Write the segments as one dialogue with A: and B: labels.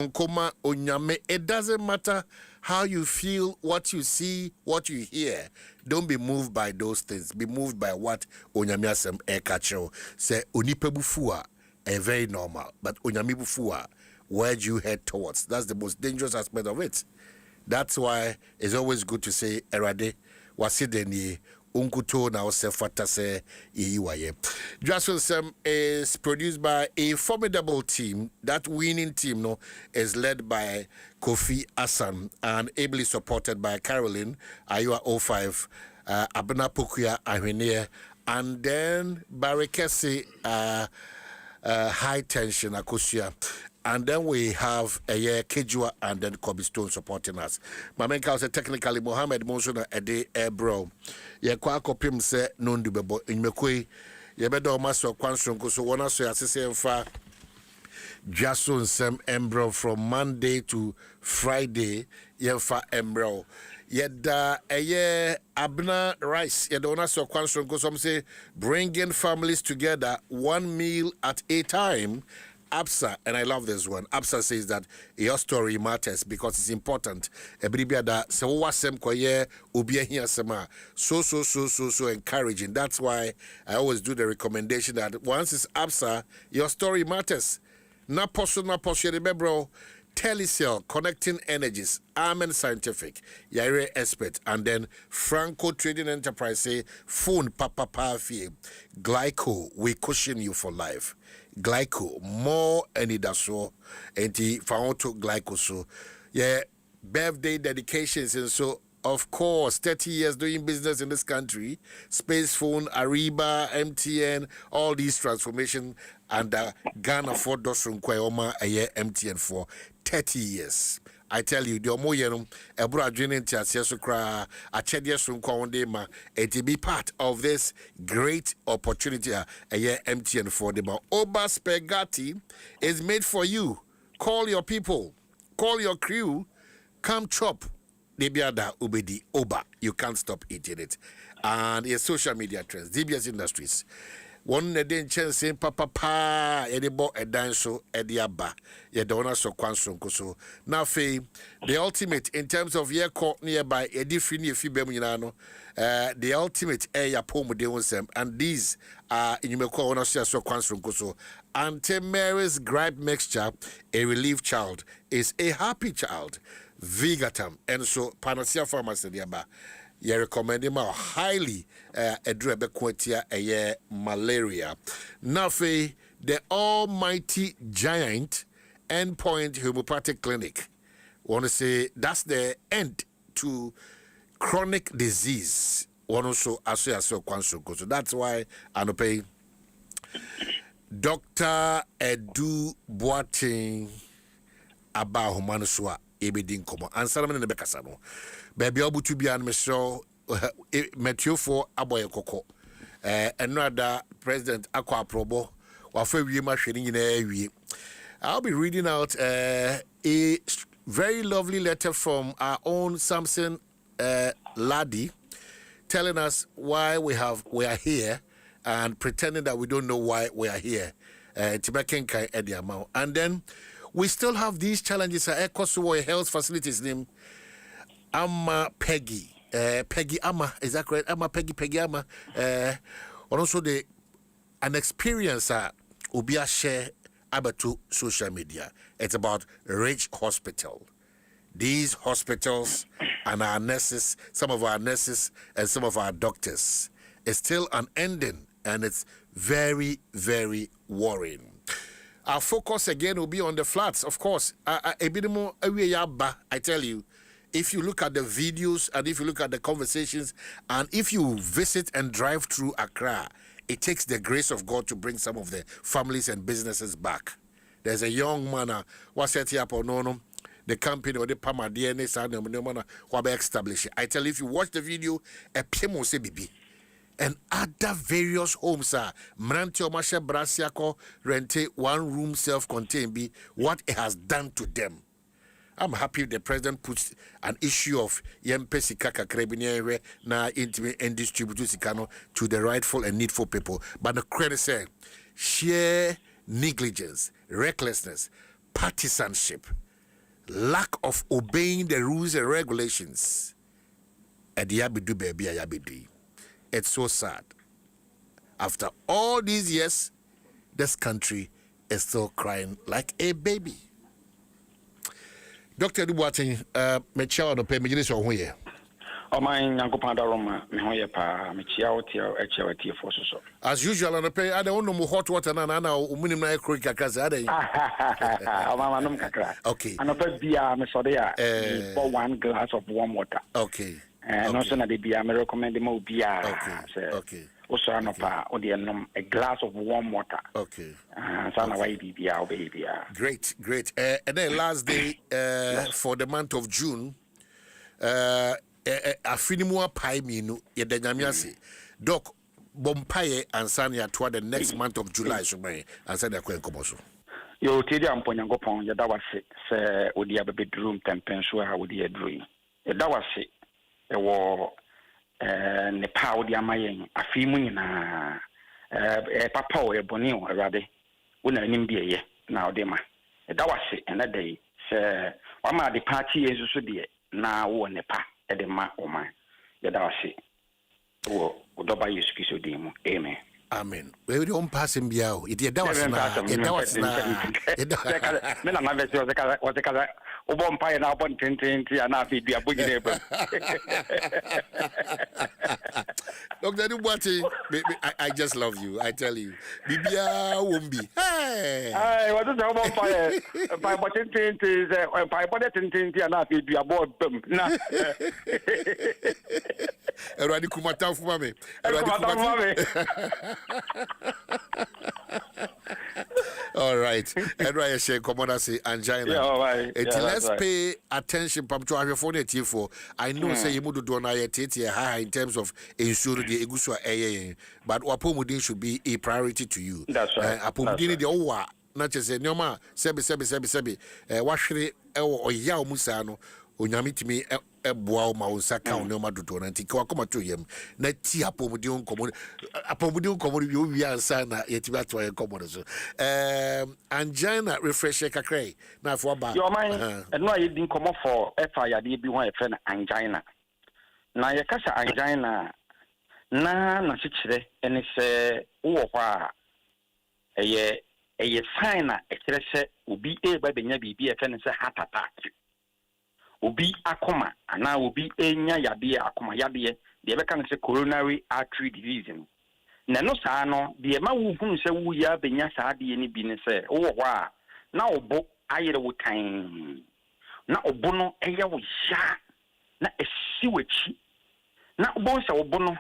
A: Nkoma onyame. It doesn't matter how you feel, what you see, what you hear. Don't be moved by those things. Be moved by what onyame asem ekacho. Say onipa bufua very normal, but onyame bufua, where do you head towards? That's the most dangerous aspect of it. That's why it's always good to say erade wasideni unkuto na osefata se iyiwaye. Dwaso Nsem is produced by a formidable team. That winning team is led by Kofi Asan and ably supported by Caroline Ayua 05, Abena Pukuya Ahwene, and then Barekesi High Tension Akosia. And then we have a year Kejua and then Kobe Stone supporting us. Mamenka was technically Mohammed Monsuna Ede Ebro. Ye kwa kopim se nondu bebo inmekwe. Ye bedo maso kwansonko so wana so yasese mfa Dwaso Nsem Embro from Monday to Friday. Ye mfa Embro. Yeda eye Abna Rice. Yeda wana so kwansonko some say bringing families together, one meal at a time. Absa, and I love this one. Absa says that your story matters because it's important. So encouraging. That's why I always do the recommendation that once it's Absa, your story matters. Na bro. Telecell, Connecting Energies, Amen Scientific, Yaire Expert, and then Franco Trading Enterprise say phone papa fee. Glyco, we cushion you for life. Glyco, more any daso, anti Faonto Glyco. So, yeah, birthday dedications, and so of course, 30 years doing business in this country, Space Phone, Ariba, MTN, all these transformation under Ghana for Dosun Kwayoma a year MTN for 30 years. I tell you, the more you Ebra Drenin Tiasukra, a Chediasum Kwandema, it be part of this great opportunity a year MTN for the Oba Spaghetti is made for you. Call your people, call your crew, come chop. Debiada Ubedi Oba. You can't stop eating it. And it's social media trends. DBS Industries. One day chance saying papa pa edibo edanso ediaba. Ye dona so kwansonko so. Now the ultimate in terms of year court nearby edifini fibem the ultimate ya pomu de onsem, and these are in Yumeko ona so kwansonko so. Auntie Mary's gripe mixture, a relief child, is a happy child. Vigatam, and so Panacea Pharmacy diaba. You recommend him highly a drebe quetia a year malaria. Nafe, the almighty giant endpoint homeopathic clinic. Want to say that's the end to chronic disease. One also so so that's why I don't pay Dr. Edu Boating Aba Humanuswa Ebedin Komo. Answer me in the Bekasano. Baby Obutu Bian Michelle Metro for Aboy Coco. Another President Aqua Probo. Wafe Wima Shading in a I'll be reading out a very lovely letter from our own Samson Laddie telling us why we are here and pretending that we don't know why we are here. And then we still have these challenges at Ekosuwo Health Facilities name Peggy. Peggy Ama, is that correct? Peggy Ama. Also an experience Ubia share about social media. It's about Rich Hospital. These hospitals and our nurses, some of our nurses and some of our doctors, is still unending, and it's very, very worrying. Our focus again will be on the floods, of course. I tell you, if you look at the videos and if you look at the conversations and if you visit and drive through Accra, it takes the grace of God to bring some of the families and businesses back. There's a young man what's set up on the company or the Pama DNA established. I tell you, if you watch the video, a PMO say bibi. And other various homes are Mrantio Masha Brasiako rente 1 room self-contained be what it has done to them. I'm happy the president puts an issue of Yempesi Kaka Krebiniere na intimate and distribute Sikano to the rightful and needful people. But the credit said sheer negligence, recklessness, partisanship lack of obeying the rules and regulations. It's so sad. After all these years, this country is still crying like a baby. Dr. Dubois, me child no pay me this on here.
B: Oh my Yankopanda Roma, me hoye pa, me chiao for so.
A: As usual, on the pay, I don't know hot water na minimum na creek kakasa ade.
B: Oh mama num kakra.
A: Okay.
B: And opa bia me so there, pour 1 glass of warm water.
A: Okay.
B: And also na de bia me recommend mo bia.
A: Okay.
B: Also anopa o de nom a glass of warm water.
A: Okay.
B: So na why bia o bia.
A: Great. And then last day for the month of June, afinimua pai minu ye denyamiase. Doc bompaye ansania toward the next month of July so me ansania kwa enkomoso.
B: Yo tedi ampo Nyankopon ye da wase se odi abedrum tempenso ha odi adrui. Ye da wase e wo ne pa odi amayen afimu nyina papa o eboni o awade wona nim bieye na odi ma. Ye da wase ena dey se wa ma de party yesu de na wo ne pa e ma o ma. Ye da wase wo odoba Yesu Kristo dimo. Amen.
A: Amen. We don't pass him biao. It ye dawas na. Me
B: na na vesi o zeka o bom pa na bon tintinti na fi dua bugine ba.
A: Dr. Dubois, I just love you. I tell you. Bibia wombi.
B: Hey, what is the bom pa bon tintinti pa bon tintinti na fi dua bo bam na.
A: Eradi kumata fu mame. All right. And right, say, come on, I say, angina.
B: Yeah, all right.
A: Let's pay attention. To have your phone at for. I know, say, you would do high in terms of insurance, the Egusua AA, but Wapomudin should be a priority to you.
B: That's right.
A: Apomudin, the Owa, not just say, Noma, Sebi, Washri, or Yao Musano, Unyamitimi. Boa ma usaka o ma dodo na nti kwa koma to yem na ti apomudi nkomo wi ansa na yeti ba to ye nkomo so angina refresh kakrai na afo ba
B: yo man no ayi din nkomo for efa yade bi ho e fe na angina na ye kasa angina na sikire ene se wo ho a eye sign na e kire se obi e ba benya bibi e fe ne se heart attack obi akoma ana obi enya yade akoma yade de be kan se coronary artery disease na no saa no de ma wo hunu se wo ya benya saa de ni bi ne se wo ho a na obo ayere wo tan na obo no eye wo sha na esiwachi na obo se obo no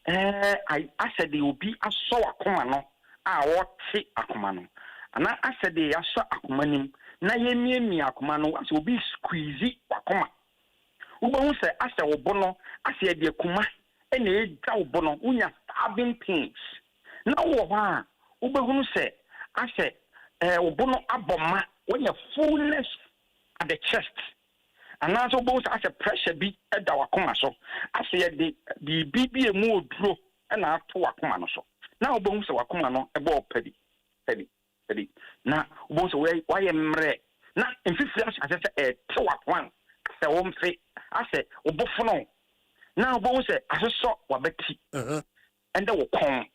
B: I asede obi aso akoma no a wo te akoma no ana asede aso akoma nim na yemi akoma no ase obi squeeze akoma ubo se ase obo no ase de akoma ene eja obo no unya stabbing pains na wo ha ubo hunu se ase obo no aboma wonya fullness at the chest and also obo se ase pressure bi eda akoma so ase de bibi emu oduro na ato akoma no so na obo hunu se akoma no ebo pedi na obo so why emre na mfifiri asese te wakwan se wo mfe ase obofo no na obo so aseso wabeti ende wo kon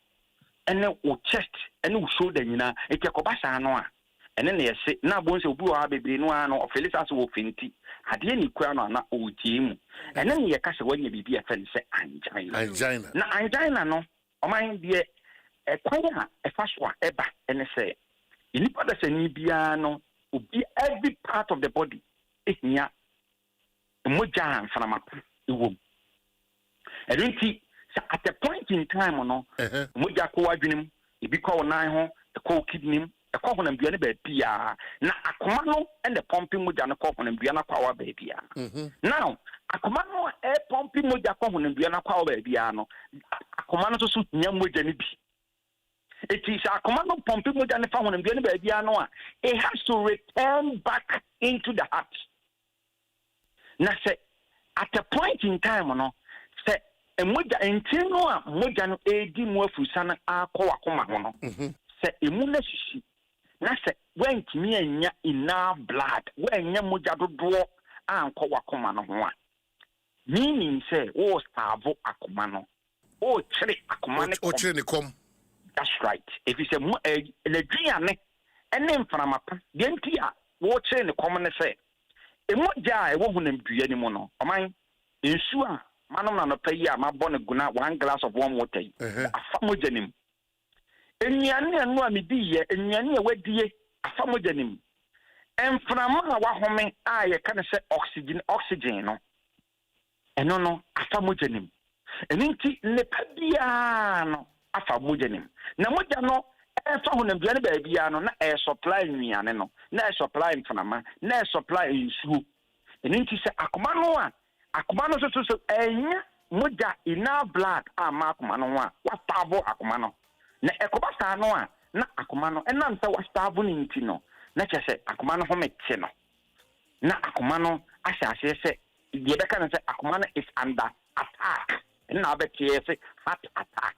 B: ene wo chest ene wo shoulder nyina ekekoba sa no a ene na yese na obo so obi wa bebre no a no ofelisa so wo fenti ade ni kwa no na o tiemu ene ne yeka se wanya bibi afen se angina na angina no o man de kwanya efaso a eba ene se inipa da se ni bia no obi every part of the body ehia moja mfanama iwom enti at a point in time no moja ko adwenem ebi ko nan ho ko kidney ko honam bia ne ba bia na akoma no and the pumping moja no ko honam bia na kwa ba bia now akoma no pumping moja ko honam bia na kwa ba bia no akoma no so nya moja ne bi. It is a command of pumping with the phone and it has to return back into the heart. Now, say, at a point in time, no, say, and Moja and Tino, Mojan, A. D. Mofusana, are Coacoma, say, immunity, na se wentimi anya enough blood wenya mogya dodo anko wakoma no ho a meaning say o starve akoma no o kire akoma ne
A: o kire ne kom.
B: That's right. If you say leduane ene mframapa de nti a wo kire ne kom ne say emogya e wo hunam dua ni mu no oman ensu a manom na no payi a mabɔ ne guna 1 glass of warm water afa mogya nim enuane anu a medi ye enuane a wadie afa mogya nim emframa a wahome a ye ka ne sɛ oxygen no eno no afa mogya nim eninti ne pabia no afa mogya nim na mogya no fa honam duane ba bia no na supply nuane no na supply mframa na supply nsuo eninti sɛ akoma no so enya mogya ina blood ama akoma no a wastavo akoma no na ekoba sa no a na akoma no enam sɛ wastavo ni nti no na kyerɛ akoma no ho mete no na akoma no ahyase sɛ die bɛka no sɛ akoma no is under attack na abɛtie sɛ heart attack.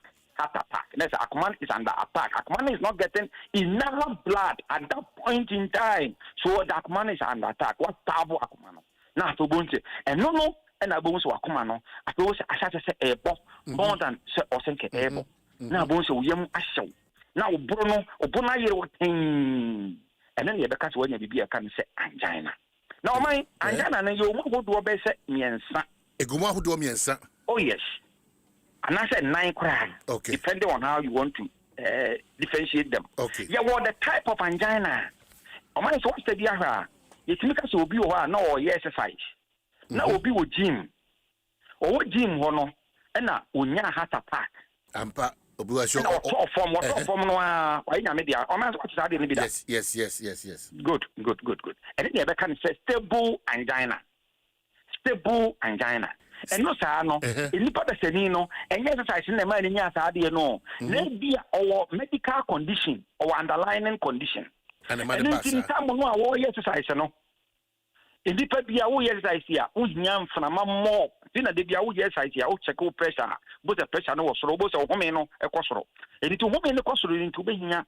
B: Let's say Akuman is under attack. Akuman is not getting enough blood at that point in time. So the Akuman is under attack. What tabo Akumano? Now to bunche. And no, and I bonus Akumano. I suppose I shall say ebo more than say osenke ebo. Now bonus yem asho. Now Bruno Obuna year thing. And then you because when you be a can say angina. Now my angina and you won't go to a base miensa.
A: A guma who do miensa.
B: Oh yes. And I said 9 crime.
A: Okay.
B: Depending on how you want to differentiate them.
A: Okay.
B: Yeah, well, the type of angina. I might watch the diagram. It makes us be no exercise. Now will be with gym. Or what gym hono and now unya heart attack.
A: Ampa obuasho.
B: What form no why na media. O man what is that?
A: Yes.
B: Good. And then they can say stable angina. And no sir no nipa da sani no enye exercise na ma ni nya sa de no na bia or medical condition or underlying condition
A: and man pass
B: time no a wo exercise no nipa bia wo exercise ya wo nya mfana mo na de bia wo exercise ya wo check wo pressure bo the pressure no wo soro bo se wo home no e kosoro eni to home no kosoro ni to be nya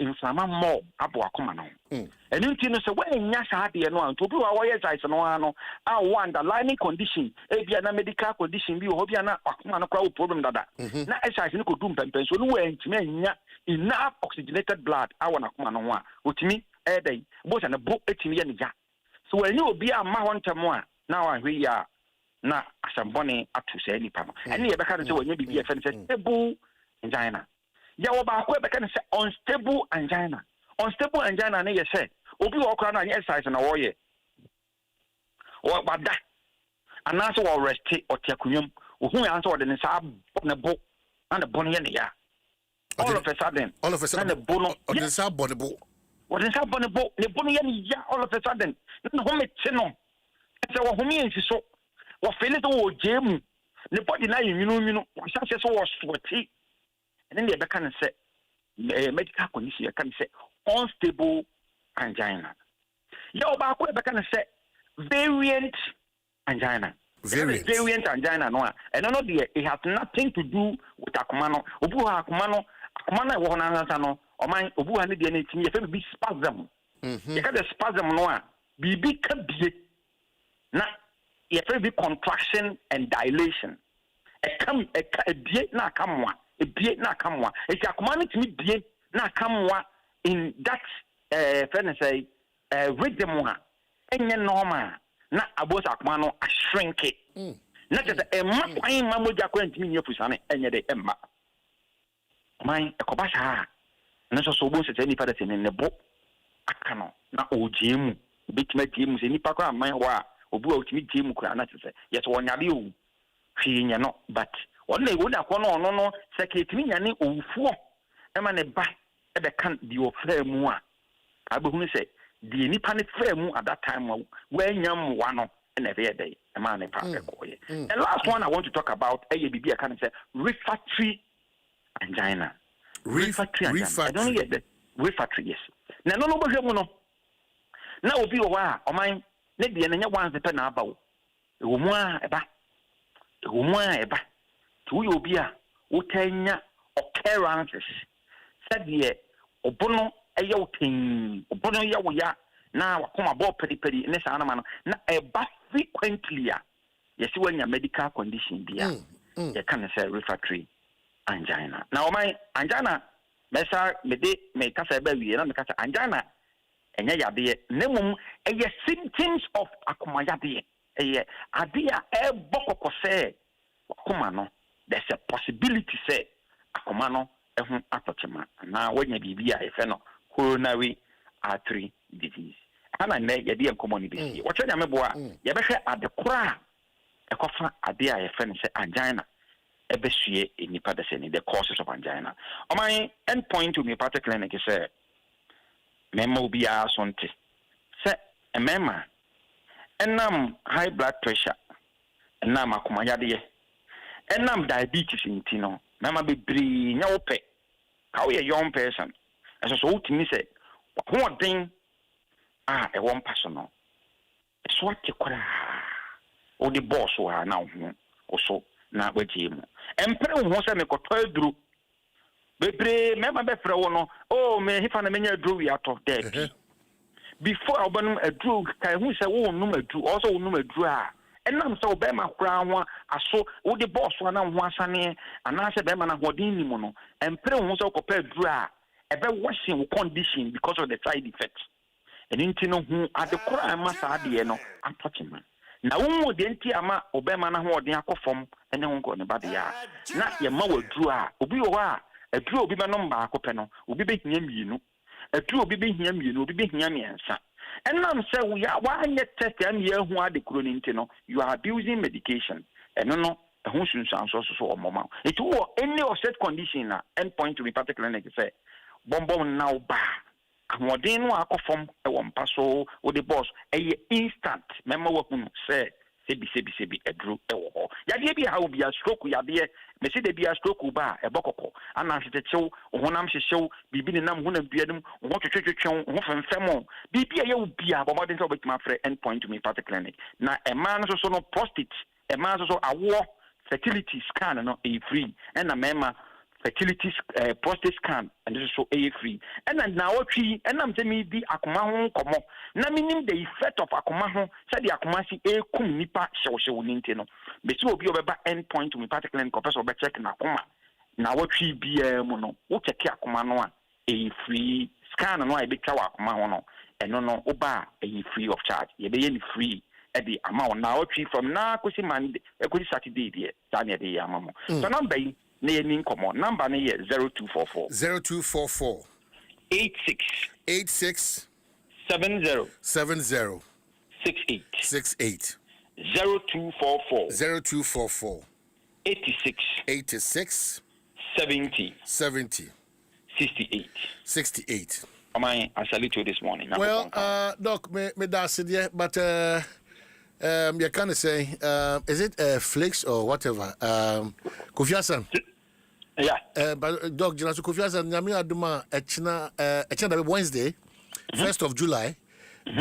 B: mfana mo abo akoma no eni nti no se we nya sa de no an to bi wa wo exercise no ano a wo underlying condition e bia na medical condition bi wo bia na akoma no kwa wo problem dada na exercise ni ko dum pempen so no we ntime nya enough oxygenated blood a wona akoma no ho a otimi e dai bo se na bo etimi ya ni ja so when you be a ma hontamo a na wa hwe ya na asambone atu se nipa no ene ye beka no when you be a friend say stable angina ya wo ba ko beka no say unstable angina na ye say obi wo kra na exercise na wo ye wo bada ana so wo rest o tiakunwam wo hu ya so wo de ne sa na bo na bo no ye ne ya all of a sudden na bo no
A: o de sa bo ne bo
B: what is happening about the bonny ya all of a sudden? No home chino. So what home is so what feel it all jam. The body now you know, such as was sweaty. And then they can say medical condition, you can say unstable angina. Yo back can say variant angina. Variant angina no. And no it has nothing to do with akumano. Obu akumano wo na nsa no o man obu ha ne de na timi ye fe bi spasm ye ka the spasm no a bibi ka bie na ye fe bi contraction and dilation e bie na akamwa e bie na akamwa e ti akoma no timi bie na akamwa in that friend say rhythm ha enye normal na abosa akoma no a shrink it na just e ma kwan ma moja kwa ntimi nye fusane enye de emma man ekobasha na so bo se ni pada tene ne bo aka no na ojiemu bitima jiemu se nipa kwa man wa obu a otimi jiemu kwa na tse yes wonyade o hwi nya no but wona ewo da kwa no secretary nya ne owufuo e ma ne ba e be kan di ofra mu a abehunu se di nipa ne fra mu at that time wa nyam wa no na be dey e ma ne pa e koye. The last one I want to talk about e bibi aka ne se refractory angina. Refractory. I don't get the refractory, yes. Na no bohwemu no. Na obi wo wa o man ne de na nya wan zepe na aba wo. Ewo mu a eba. Tu yo obi a wo tanya occurrences. Said ye obono ɛyɛ wotin obono yɛ wo ya na wakoma bɔ peri ne saa na ma no na ɛba frequently a yɛsi wanya medical condition bia yɛ kan sɛ refractory angina na ɔman angina mɛsa me kasa ɛbɛ wie na me kasa angina ɛnyɛ yadeɛ na mmom ɛyɛ symptoms of akoma yadeɛ ɛyɛ adeɛ a ɛbɔ kɔkɔ sɛ akoma no there's a possibility sɛ akoma no ɛho atɔkyema na wanya biribi a yɛfɛ no coronary artery disease ana nɛ yɛde nkɔmmɔ no bɛsie wɔkyerɛ nyame boa yɛbɛhwɛ adekora a ɛkɔfa adeɛ a yɛfɛ no sɛ angina ɛbɛsue nipa de sɛ the causes of angina ɔman endpoint homeopathic clinic sɛ mɛma obiara so nte sɛ mɛma ɛnam high blood pressure ɛnam akoma yadeɛ ɛnam diabetes nti no mɛma bebree nya wopɛ ka woyɛ young person ɛso so wotumi sɛ hoɔden a ɛwɔ mpa so no ɛso ate koraa wode bɔɔso ha na wo so na wagye mu empere wo ho sɛ mekɔtɔ aduro bebree mɛma bɛfrɛ wo no me hifa na menya aduro wi atɔ daabi before obanum aduro kai hu sɛ wo num aduro also wo num aduro a ɛnam sɛ obɛma koraa ho aso wode bɔɔso na ho asane anaasɛ bɛma na hoɔden ni mu no empere wo ho sɛ wokɔpɛ aduro a ɛbɛ worsen wo condition because of the side effects ɛno nti no hu adekora ama saa deɛ no atɔkyema na wo de nti ama obɛma na hoɔden akɔfam ɛne ho nkɔ ne ba deɛ a na yɛma waduro a obi wɔ hɔ a aduro obi bɛnom baako pɛ no obi bɛhia mmienu aduro obi bɛhia mmienu obi bɛhia mmiɛnsa ɛnam sɛ woanyɛ test ɛne yɛahu adekoro no nti no you are abusing medication ɛno no ɛho sunsuanso so wɔ mmɔma ɛti wɔ any offset condition na endpoint to be particular clinic sɛ bɔmbɔm na wo baa ahoɔden no akɔfam ɛwɔ mpa so wode boss ɛyɛ instant mɛma wahunu sɛ sebi aduro ɛwɔ hɔ yadeɛ bi ha obi a stroke yadeɛ mesi de bi a stroke ba ɛbɔ kɔkɔ ana hyetekyɛw honam hyehyew bibi ne nam honam biadum ho twetwetwetwɛw ho femfem bibi a yɛ obi a bɔmɔden sɛ obetuma frɛ endpoint to me party clinic na ɛma no so no prostate ɛma so awo fertility scan no ɛyɛ free ɛna mɛma fertility prostate scan and this is so free and now twi enam se mi di akoma ho komo na minim the effect of akoma ho say the akoma si kum nipa hyew ni nti no be si obi obeba endpoint me particularly ko person obe check na akoma na twi bia mu no wo check akoma no a free scan no a be twa akoma ho no eno no oba a free of charge ye be ye free at the amount now twi from na kosi Monday kosi Saturday there Daniel dey amamo so number na yɛni nkɔmmɔ number no yɛ 0244 86 70 68 0244 86 70 68 I salute you this morning.
A: Well, Doc, me that's it, but you kind of say, is it Flix or whatever? Kofi Hassan.
B: Yeah.
A: But Doc, Kofi Hassan, Nyami Adoma, Echina Wednesday, 1st of July,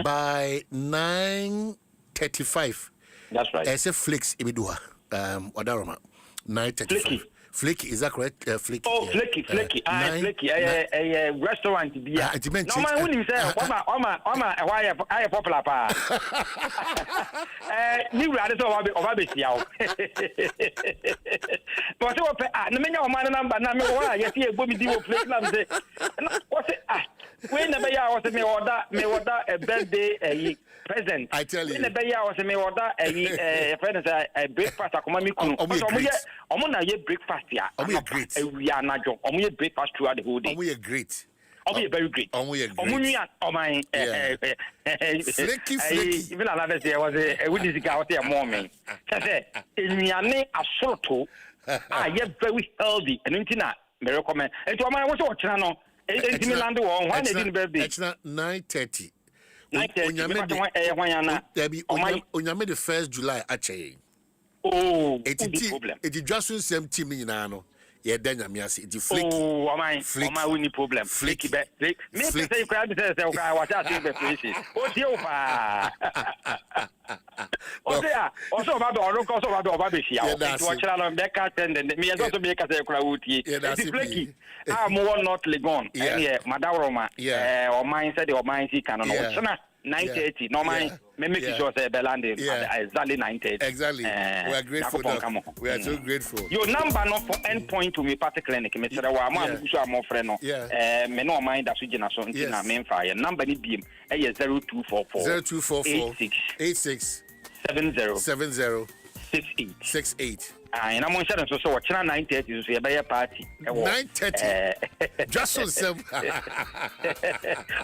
A: by 9:35.
B: That's right.
A: I say Flix Ibidua, Wadaroma, 9:35. Flicky, is that correct? Flicky.
B: Oh, yeah. Flicky. Flicky. A restaurant beer. No, my winning say, why I popular pa. New radical of Abisiao. But no many of my number, why you see a boomy deal flick. What's it? When the Bayer was me order a birthday present.
A: I tell you.
B: When the Bayer was me order a breakfast. I'm on a breakfast.
A: We are great.
B: We are not job. We breakfast throughout the whole day.
A: We are great.
B: We are very great.
A: We are great. Flicky.
B: Even another day was a witness out there morning. I said, in your name, a sort of, I get very healthy and internet. Me recommend. And to my what's your channel? It's me land one. Why they didn't birthday?
A: It's not 9:30.
B: 9:30.
A: Debbie, Onyame the 1st July actually.
B: Oh,
A: it's problem. It's Dwaso Nsem team in Nano. Yeah, then I'm yes. It's Flicky.
B: Oh, am I winning problem? Flicky. Me say you crowd say I was asking the places. Oh, dear. Oh, dear. Also about the Oroco, also about the Babishi. To watch out on back and me as also make a Krawuti. It's flaky. I'm more not Legon. And Madaroma. Or mine said or mine, he can 9:30. No, mine. Make sure say Belande exactly 9:30.
A: Exactly. We are grateful. We are so grateful.
B: Your number not for endpoint to me party clinic. Mr. Wama, who are more friend. Me no mind that we so in a main fire. Number ni beam. 0244 86 70 68. And I'm on so watch 9:30 so be a party.
A: 9:30. Dwaso Nsem.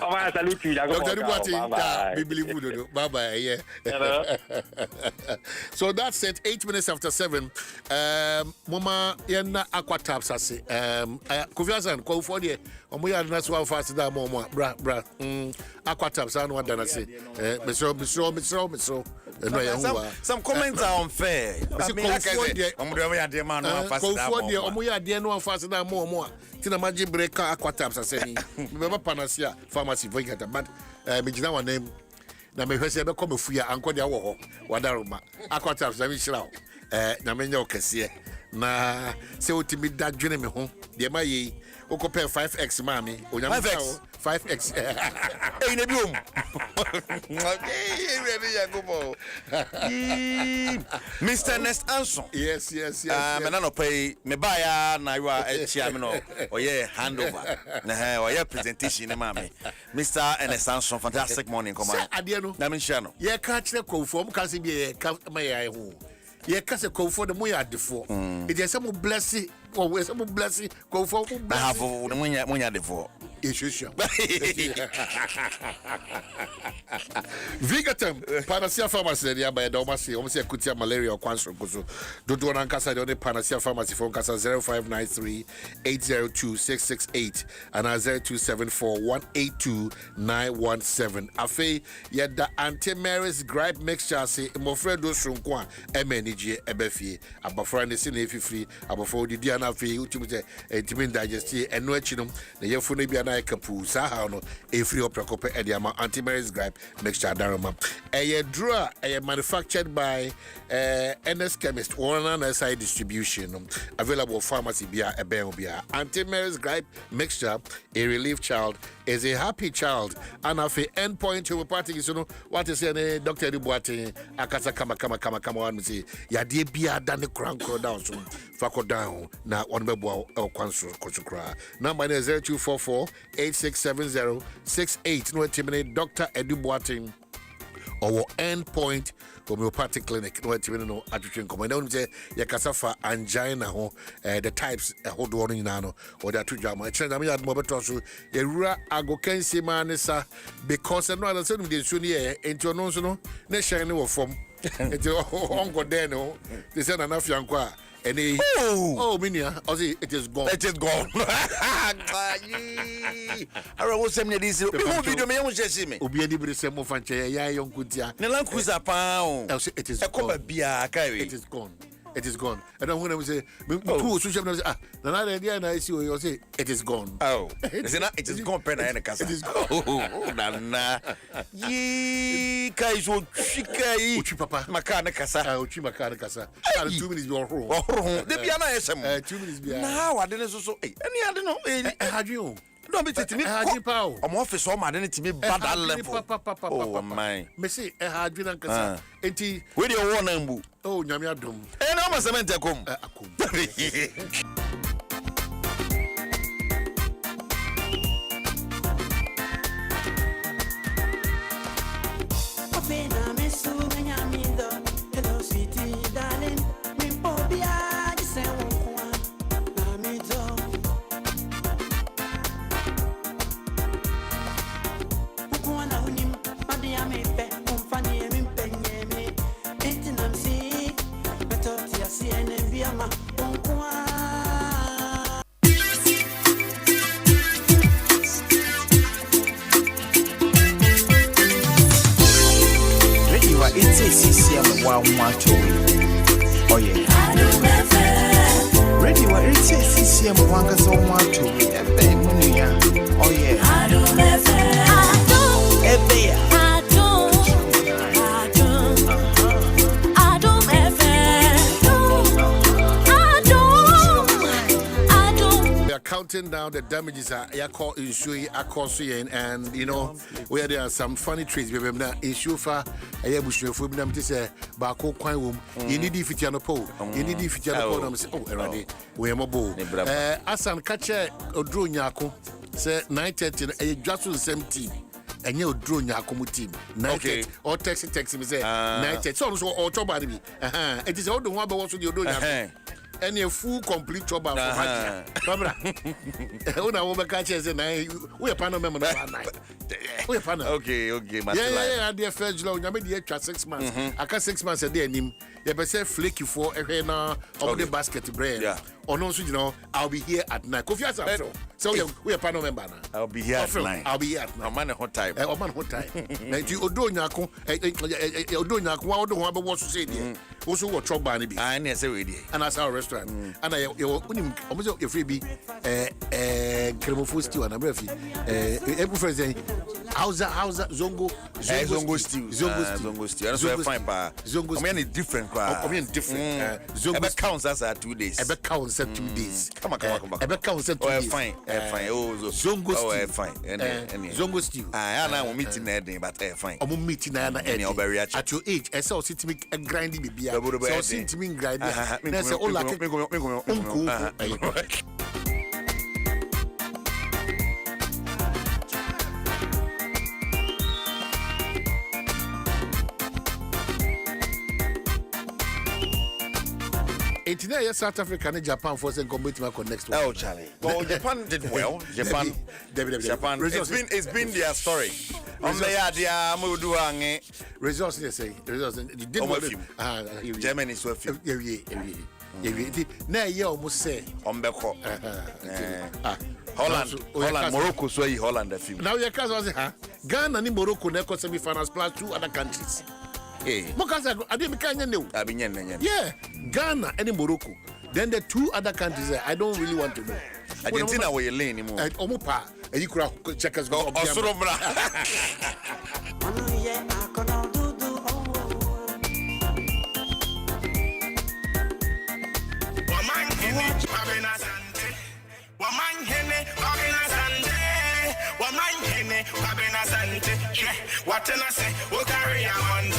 B: Oh, I salute you.
A: Dr. Dubati, we believe you. Bye bye. Yeah. So that's it. 8 minutes after 7. Mama Yana Aqua Taps ase. Kofiasan ko for there. Omo ya na so fast da mo bra. Aqua Taps anu adana se. Misro.
C: Some comments are unfair. I mean, like I said,
A: Tina Magic Breaker Aqua Taps ase. Remember Panacea Pharmacy for get but me gina one name. Na me hwese be come fuya anko dia wo ho wadaroma Aqua Taps na me hira na me nya okese na se otimi dadwene me ho de ma yi okope 5x mami onyam 5x
C: hey na biom okay ready yagobo Mr. Nest Anson
A: yes
C: me na no pay me buy na you are chia me no oye handover na oye presentation ne mami Mr. Nest Anson fantastic morning come on
A: ade no
C: na me hia no
A: ye ka kire konform ka se bi ye ka ma ye ho ye ka se konform de mo ya defo e je se mo bless oh we se mo bless konform mo bless
C: have mo nya defo
A: Ishusha. Vigatem, Panacea Pharmacy, the by Domasi, almost a Kutia malaria or Quanso. Do one Casa, the only Panacea Pharmacy phone Casa 0593 802 668 and 0274 182 917. Afe, yet the anti-Mary's gripe mixture say, Mofredo Shrunkwa, MNG, Ebefi, Abafran, the Sine free, Abafo, the Diana Fee, Ultimate, Timin Digesty, and Nuachinum, the Yafunibiana Kapu, Sahano, a free Opracope, and the amount anti-Mary's gripe mixture Darama. A drawer, manufactured by NS Chemist, one SI distribution, available pharmacy beer, a beer. Anti-Mary's gripe mixture, a relief child, is a happy child, and of a endpoint to a party, so what is any Dr. Dubois, Akasa Kama on say, Yadia Bia Danny Crown down soon, Fako down, now one mebo El Quanso Kosukra. Number 0244 8670 68. No intimidate Dr. Edu Boating or endpoint homeopathic clinic. No intimidate at between command. Don't say Yakasafa angina ho the types hold warning nano or that two jama. Chenami had Mobatosu, Yura Agokensi Manisa because no other certain day soon here into no no nation no form. It's Uncle Dano. They said enough young qua. Any Minia, it is gone.
C: It is gone. I was saying this video me won't see me.
A: Obi edi bere semo fanche ya yon kuntia.
C: Ne lan kuza pa.
A: It is gone. It is gone. It is gone. And then when I say, "Who social media?" Na idea na isi o say it is gone.
C: Oh, it is gone. Pen na kasa.
A: It is gone.
C: Oh, na. Yi kai so chikai.
A: Uchi papa.
C: Makana kasa.
A: Uchi makana kasa. 2 minutes be ohro.
C: De bia na esem.
A: 2 minutes be.
C: Na wa de so. Any ade no.
A: Hadwin.
C: No be tete me.
A: Hadwin
C: Omo office o ma de timi bad level. Oh my.
A: Me say hadwin an kasa. Enti
C: we dey won na mbu.
A: Oh nyame adom.
C: Na o ma cement akom.
A: Akom.
D: It's a CCM one watch away. Oh yeah. Ready what it's a CCM one gas on watch away. Oh yeah.
A: counting down the damages I call issue and you know where there are some funny trees we remember issue for a bush for them to say bako kwan wom you need if you po you need if you po say oh erade we mabo asan catcher odro nyako say 9:30 a Dwaso Nsem team and you draw your team. Okay. Or text me say 9:30. So or job be. It is all the one but what you do. And a full complete job of Barbara. Una over catches and we are panel member. We are panel. Okay, yeah, dear first law, you made the extra 6 months. I can 6 months a day and him. You say flick you for a now of the basket bread. Yeah. Or no, you know, I'll be here at night. Coffee as so we are panel member now.
C: I'll be here at night.
A: I'll be here at night.
C: I'm on a hot time.
A: I'm on hot time. You Odo Nyako, Odo Nyako, I don't want to say there. Also, what trouble Barney be.
C: I never say and
A: that's our restaurant. And I almost your freebie, cremo food stew and a breath. Every friend Hausa, Zongo
C: stew. That's why I find Zongo. I mean, different.
A: I mean, different.
C: Zongo counts as 2 days.
A: Ebe counts at 2 days.
C: Come on.
A: Ebe counts at 2 days.
C: Fine. Oh,
A: Zongo stew.
C: Oh, fine.
A: Zongo stew.
C: I know meeting there, but fine.
A: I'm meeting at your age. I saw sit me a grinding baby. So sit me grinding. That's all like Today, South Africa and Japan for saying compete next one.
C: Oh, Charlie. Well, Japan did well. Japan. It's been their story.
A: Results they say. Results.
C: Germany is with
A: you. Now you almost say.
C: Holland, Morocco, so Holland a few.
A: Now your cousin say, Ghana and Morocco never semi-finals plus 2 other countries. Because I didn't know. Yeah, Ghana and Morocco. Then the 2 other countries I don't really want to know.
C: Argentina where you lane anymore.
A: Omopa, and you could check us go.
E: What can I say? We'll carry on.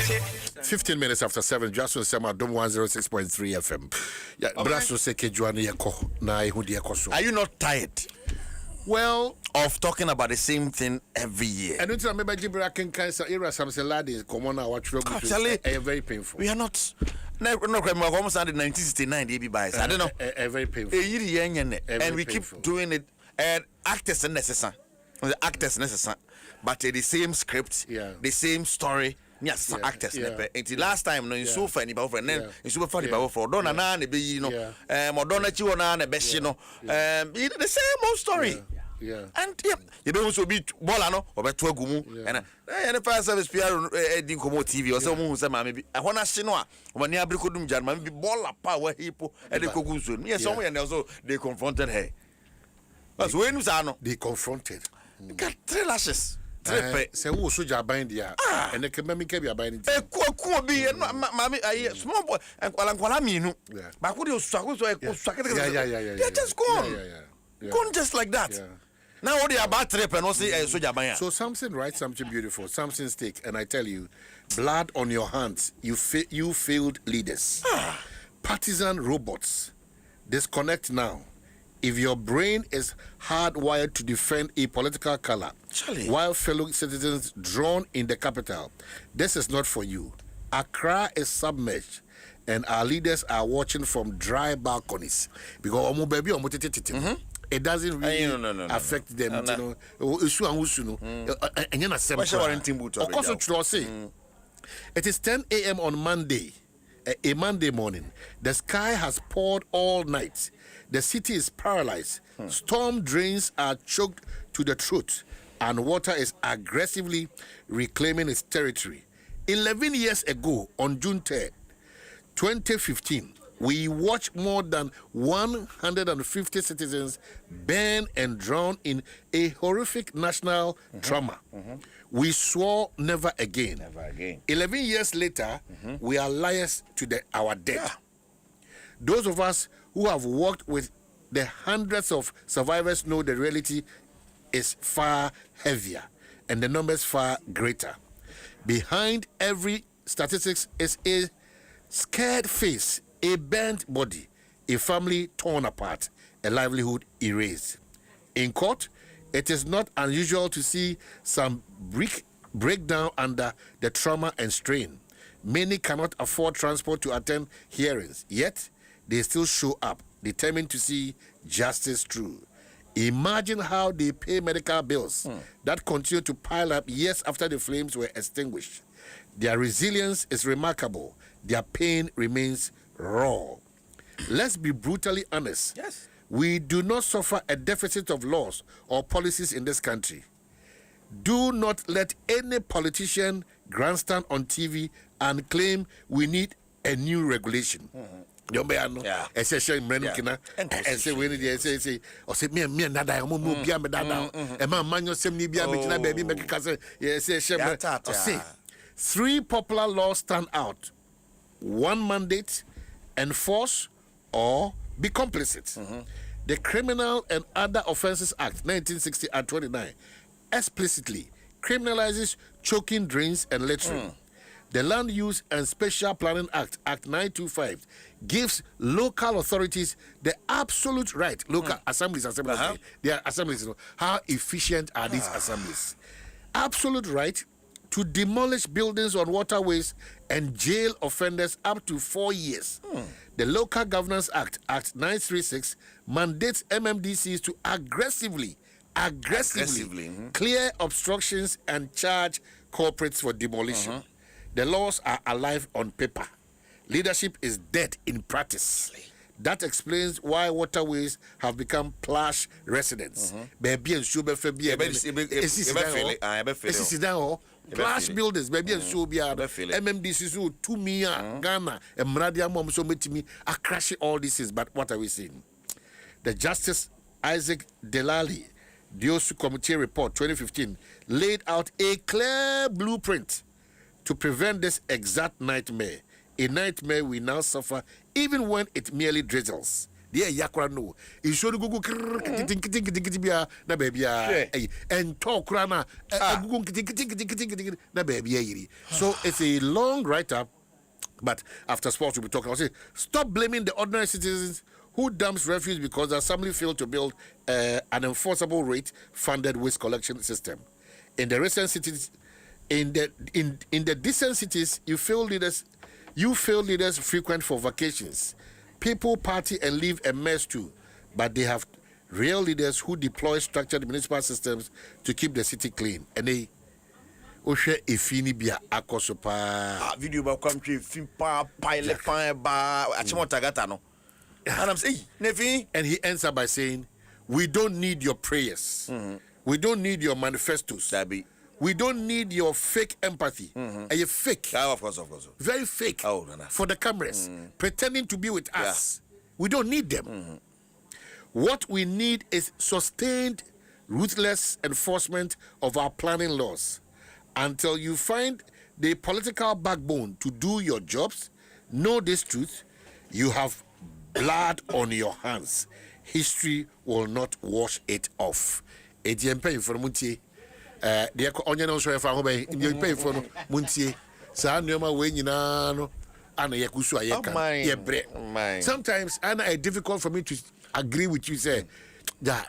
A: 15 minutes after 7, Dwaso Nsem Adom 106.3 FM. Yeah, Brasso se kejuani yako na ihudi yako so.
C: Are you not tired?
A: Well,
C: of talking about the same thing every year.
A: And until I remember Jibra can cancer era some ladies come on our trouble. Actually, very painful.
C: We are not. No, almost under 1969 DB buys. I don't know.
A: Very painful.
C: And we keep doing it. And actors are necessary. The actors necessary. But the same script, the same story. Yes, actors. Until last time, no, in so funny about and then in super funny about for Donna and be, you know, Madonna Chiwana and Beshino. The same old story.
A: Yeah.
C: And you don't also be Bolano or Betua Gumu and the fire service PR didn't come TV or some maybe. I want to see no when you have Bricodum German be Bola power hippo and the Kogusun. Yes, somewhere and also they confronted her. That's when
A: they confronted.
C: Got 3 lashes.
A: Say who should you bind ya? And the Kamami can be abiding.
C: Could be mammy, I small boy and Qualamino. But would you struggle so I could suck it? Yeah, just gone. Gone just like that. Now, what are about trip and also a soldier?
A: So, Samson writes something beautiful. Samson's take, and I tell you, blood on your hands, you failed leaders. Partisan robots. Disconnect now. If your brain is hardwired to defend a political color, while fellow citizens drown in the capital, this is not for you. Accra is submerged, and our leaders are watching from dry balconies because it doesn't really affect them. It is 10 a.m. on Monday, a Monday morning. The sky has poured all night. The city is paralyzed. Storm drains are choked to the throat, and water is aggressively reclaiming its territory. 11 years ago, on June 3rd, 2015, we watched more than 150 citizens burn and drown in a horrific national trauma. We swore never again. 11 years later, we are liars to our dead. Those of us who have worked with the hundreds of survivors know the reality is far heavier and the numbers far greater. Behind every statistics is a scared face, a bent body, a family torn apart, a livelihood erased. In court, it is not unusual to see some break down under the trauma and strain. Many cannot afford transport to attend hearings, yet they still show up, determined to see justice through. Imagine how they pay medical bills that continue to pile up years after the flames were extinguished. Their resilience is remarkable. Their pain remains raw. Let's be brutally honest.
C: Yes.
A: We do not suffer a deficit of laws or policies in this country. Do not let any politician grandstand on TV and claim we need a new regulation.
C: Yeah.
A: And say we need say or say me nada mo bia me dada e ma manyo sem ni bia me kina baby make kase say 3 popular laws stand out. 1 mandate, enforce or be complicit. The Criminal and Other Offences Act 1960 and 29 explicitly criminalizes choking, drains and littering. The Land Use and Special Planning Act 925 gives local authorities the absolute right. Local assemblies, they are assemblies. How efficient are these assemblies? Absolute right to demolish buildings on waterways and jail offenders up to 4 years. The Local Governance Act 936 mandates MMDCs to aggressively clear obstructions and charge corporates for demolition. The laws are alive on paper. Leadership is dead in practice. That explains why waterways have become plush residents. Baby and sugar plush buildings, baby and sugar MMDCs to me Ghana and Mradia Mom so me are crashing all these things. But what are we seeing? The Justice Isaac Delali Diosu Committee Report 2015 laid out a clear blueprint to prevent this exact nightmare, a nightmare we now suffer even when it merely drizzles. Yeah, yakra no. You should go na baby and talk rana na baby. So it's a long write-up, but after sports we'll be talking. I'll say stop blaming the ordinary citizens who dumps refuse because the assembly failed to build an enforceable rate-funded waste collection system. In the recent cities. In the decent cities, you fail leaders frequent for vacations. People party and leave a mess too, but they have real leaders who deploy structured municipal systems to keep the city clean. And they Oshe efini bia akosopa
C: video ba kwamtwe fimpa pilot pan ba achimotagata no. And I'm saying, Nevi,
A: and he ends up by saying, we don't need your prayers. We don't need your manifestos. We don't need your fake empathy. Are you fake?
C: Of course.
A: Very fake. For the cameras. Pretending to be with us. We don't need them. What we need is sustained, ruthless enforcement of our planning laws. Until you find the political backbone to do your jobs, know this truth, you have blood on your hands. History will not wash it off. The onion also for home, you pay for Muntie, San Yoma Waynano, and a Yakusu Ayaka. Sometimes, Anna, it's difficult for me to agree with you, say, I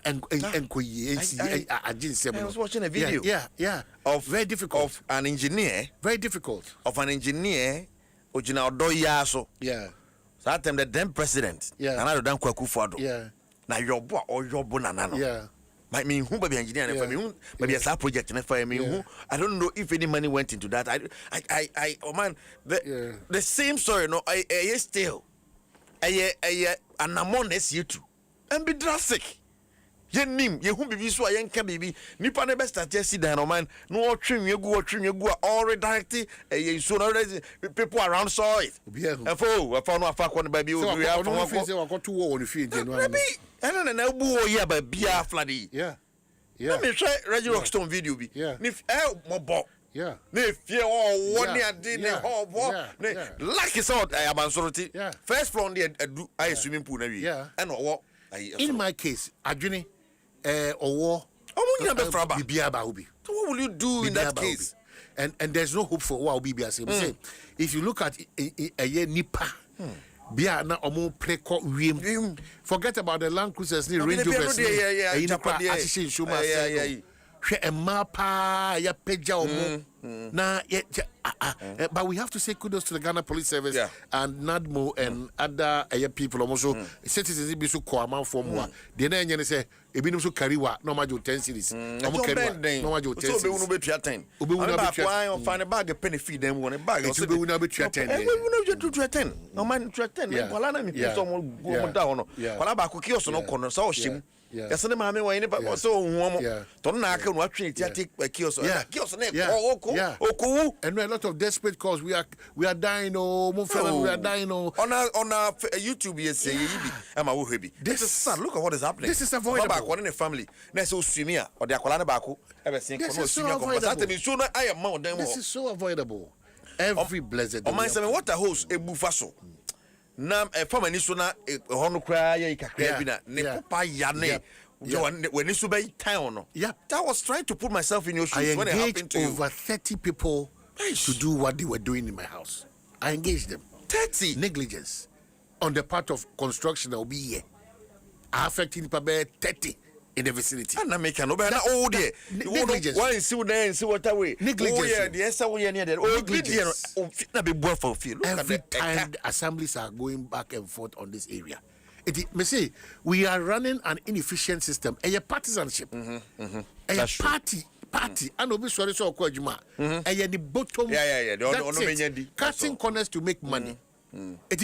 C: was watching a video.
A: Yeah. Of very difficult.
C: Of an engineer.
A: Very difficult.
C: Of an engineer, Ojina Odoyaso.
A: Yeah.
C: So that time the then president.
A: Yeah.
C: And I don't Kwakufuado.
A: Yeah.
C: Now your boy or your bonanano.
A: Yeah.
C: I mean, who may be engineer for me? Maybe a project for me. I don't know if any money went into that. Oh man, the same story. No, I still, an amount is you too, and be drastic. Ye nim, ye who be so I can baby. Nipa ne best at Jesse Dan, man. No trim you go, all redirected. So people around saw it. And for I found a fact one baby. We have
A: got 2 war on the field.
C: I don't know, yeah, but be a fladdy.
A: Yeah.
C: Let me try Reggie Rockstone video. Be.
A: Yeah.
C: If more
A: yeah.
C: If you all 1 year did like it's out, I am authority.
A: Yeah.
C: First floor, I swimming pool.
A: Yeah.
C: And what?
A: In my case, adwene or bibia ba obi.
C: So what will you do in that case?
A: And there's no hope for what bibia say. If you look at a year nipa bia na omo preko wiem. Forget about the Land Cruisers ni Range Rovers. Nipa ahishe nshoma say. Hwe emma pa ya peja omo. Na but we have to say kudos to the Ghana Police Service and NADMO and other people also citizens be so ko am for mo de na enye say ebinim so carry wa no majo 10 series omo carry no majo 10 series
C: so be unu betua 10
A: obe unu betua
C: on find a bag penny feed them one bag
A: so be unu betua 10
C: we no betua 10 no man 10 kwala na mi so mo go da hono kwala ba ko kioso no kono so oshim yasene maame wa ni pa so huomo to na aka no atwe ti kioso kioso na oku
A: and a lot of desperate calls we are dying we are dying
C: on a YouTube you say am wo hebi this is sad. Look at what is happening.
A: This is avoidable.
C: Back one in the family na so swimia or the akwala na ba ko e be sin kono swimia ko that me so na I am more than.
A: This is so avoidable every blessed day.
C: O man say what a host e bufa so na family ni so na hono kra ya ikakra bi na ne papa ya ne when you be town.
A: Yeah,
C: I was trying to put myself in your shoes when it happened to you.
A: Over 30 people to do what they were doing in my house. I engaged them.
C: 30
A: negligence on the part of construction that will be here. Affecting people 30 in the vicinity.
C: And I make an over all day.
A: Negligence.
C: Why see there and see what away?
A: Negligence.
C: Oh yeah, the SR we near there. Oh,
A: negligence.
C: Be born for feel.
A: Every time the assemblies are going back and forth on this area. Me say we are running an inefficient system. A partisanship. A party. And obi sorry so ko adwuma. The bottom. Cutting corners to make money.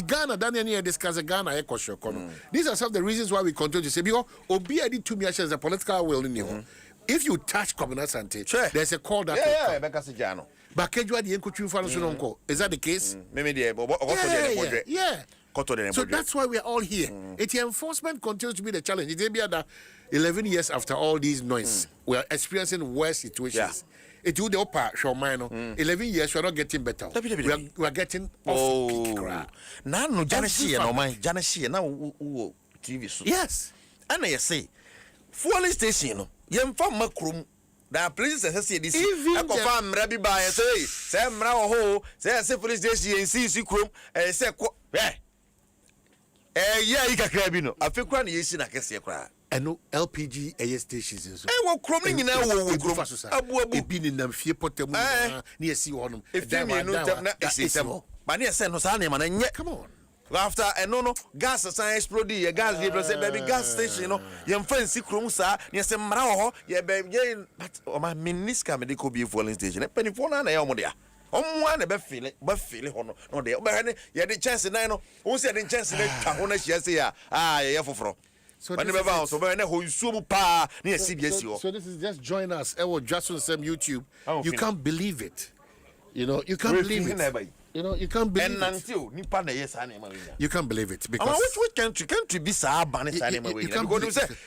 A: Ghana Daniel here discuss Ghana ekosho kono. These are some of the reasons why we continue to say because obi adi to me as a political will in you. If you touch Communal Sante, there's a call that but is that the case? Yeah. So that's why we're all here. The enforcement continues to be the challenge. It may be that 11 years after all these noise, we are experiencing worse situations. It will the upper show minor. 11 years, we're not getting better. We are getting off peak.
C: Now, no, Janishi, no, my Janishi, now, TV.
A: Yes.
C: And I say, fueling station, young from Macrum. There are places that say this. I confirm Rabbi by say, Sam Rao, say, police station, and see, Crum, and say, yeah, you can grab you. I feel crying, you see, I can see a cry.
A: And no LPG air stations. And
C: what crumbling in our
A: world? Been in them fear potem near sea on them.
C: If you know, but near San Jose, man, yet come on. After a no gas sign explode, a gas baby gas station, young fancy crumsa, yes, some maraho, yeah, baby, but my minisca medical be falling station, a penny for an aomodia. One a feel it, but feel it, no, they are the chance in Nino, who said in chance in it, yes, yeah, for. So this
A: is just join us. Dwaso Nsem YouTube. You can't believe it. You can't believe it. You can't believe it. You can't believe it because
C: which country be sa ban
A: you can't believe it.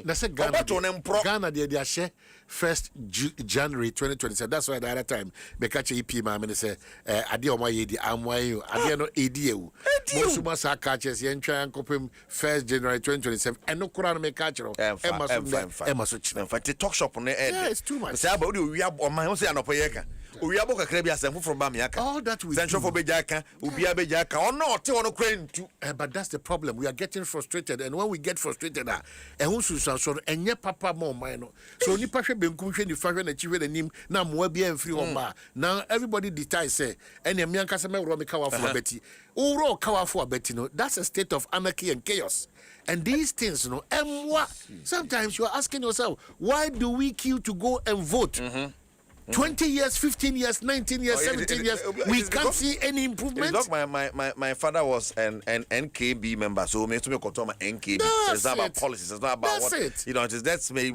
A: That's a Ghana they share 1st January 2027. That's why the other time Bekache EP man say ade o ma yedi amwan ade no edi ewu most must have catches yen try and copim 1st January 2027 and no kura no make catch no Emma so
C: talk shop on the
A: it's too much.
C: Say about we are on my say anopoyeka we are boka krebia sem from Bamiaka
A: all that we
C: central for bejaka ubia bejaka or not on crane too
A: but that's the problem. We are getting frustrated, and when we get frustrated and who so enye papa more minor so ni pa hwe benkum hwe ni fa hwe na chiwe nim na mo bia mfiri on ba now everybody decide say ene me anka se me wro me kawafo abeti uro kawafo abeti no that's a state of anarchy and chaos. And these things, sometimes you are asking yourself, why do we queue to go and vote? 20 years, 15 years, 19 years, 17 years, we can't see any improvement.
C: My father was an NKB member, so me to me control NKB. It's not about policies. It's not about what that's me.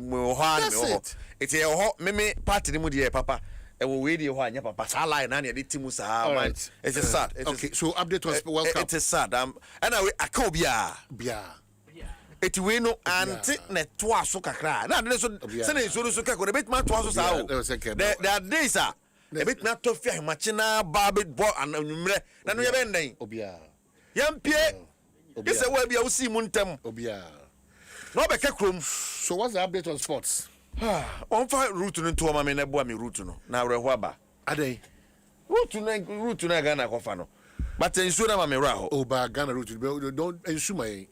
C: It's a party the papa. And we wait here, papa. Sala and the Timusa. Right. It's a sad.
A: Okay, so update was welcome.
C: It is sad. And I can't be It we no anti ne Dwaso kakra. Na de so say so so kakra bit ma Dwaso sa o. There are days a bit na to fia machina babit bo and numre. Na no ye ben den.
A: Obia.
C: Yampie This is where we are seeing Muntem.
A: Obia.
C: No be kekrom.
A: So what's the update on sports?
C: On fa route no to ma me na boa me route no. Na we ho aba.
A: Ade.
C: Route na Ghana kofa no. But ensu na ma me ra ho.
A: Oh, ba Ghana route. Don't ensu my.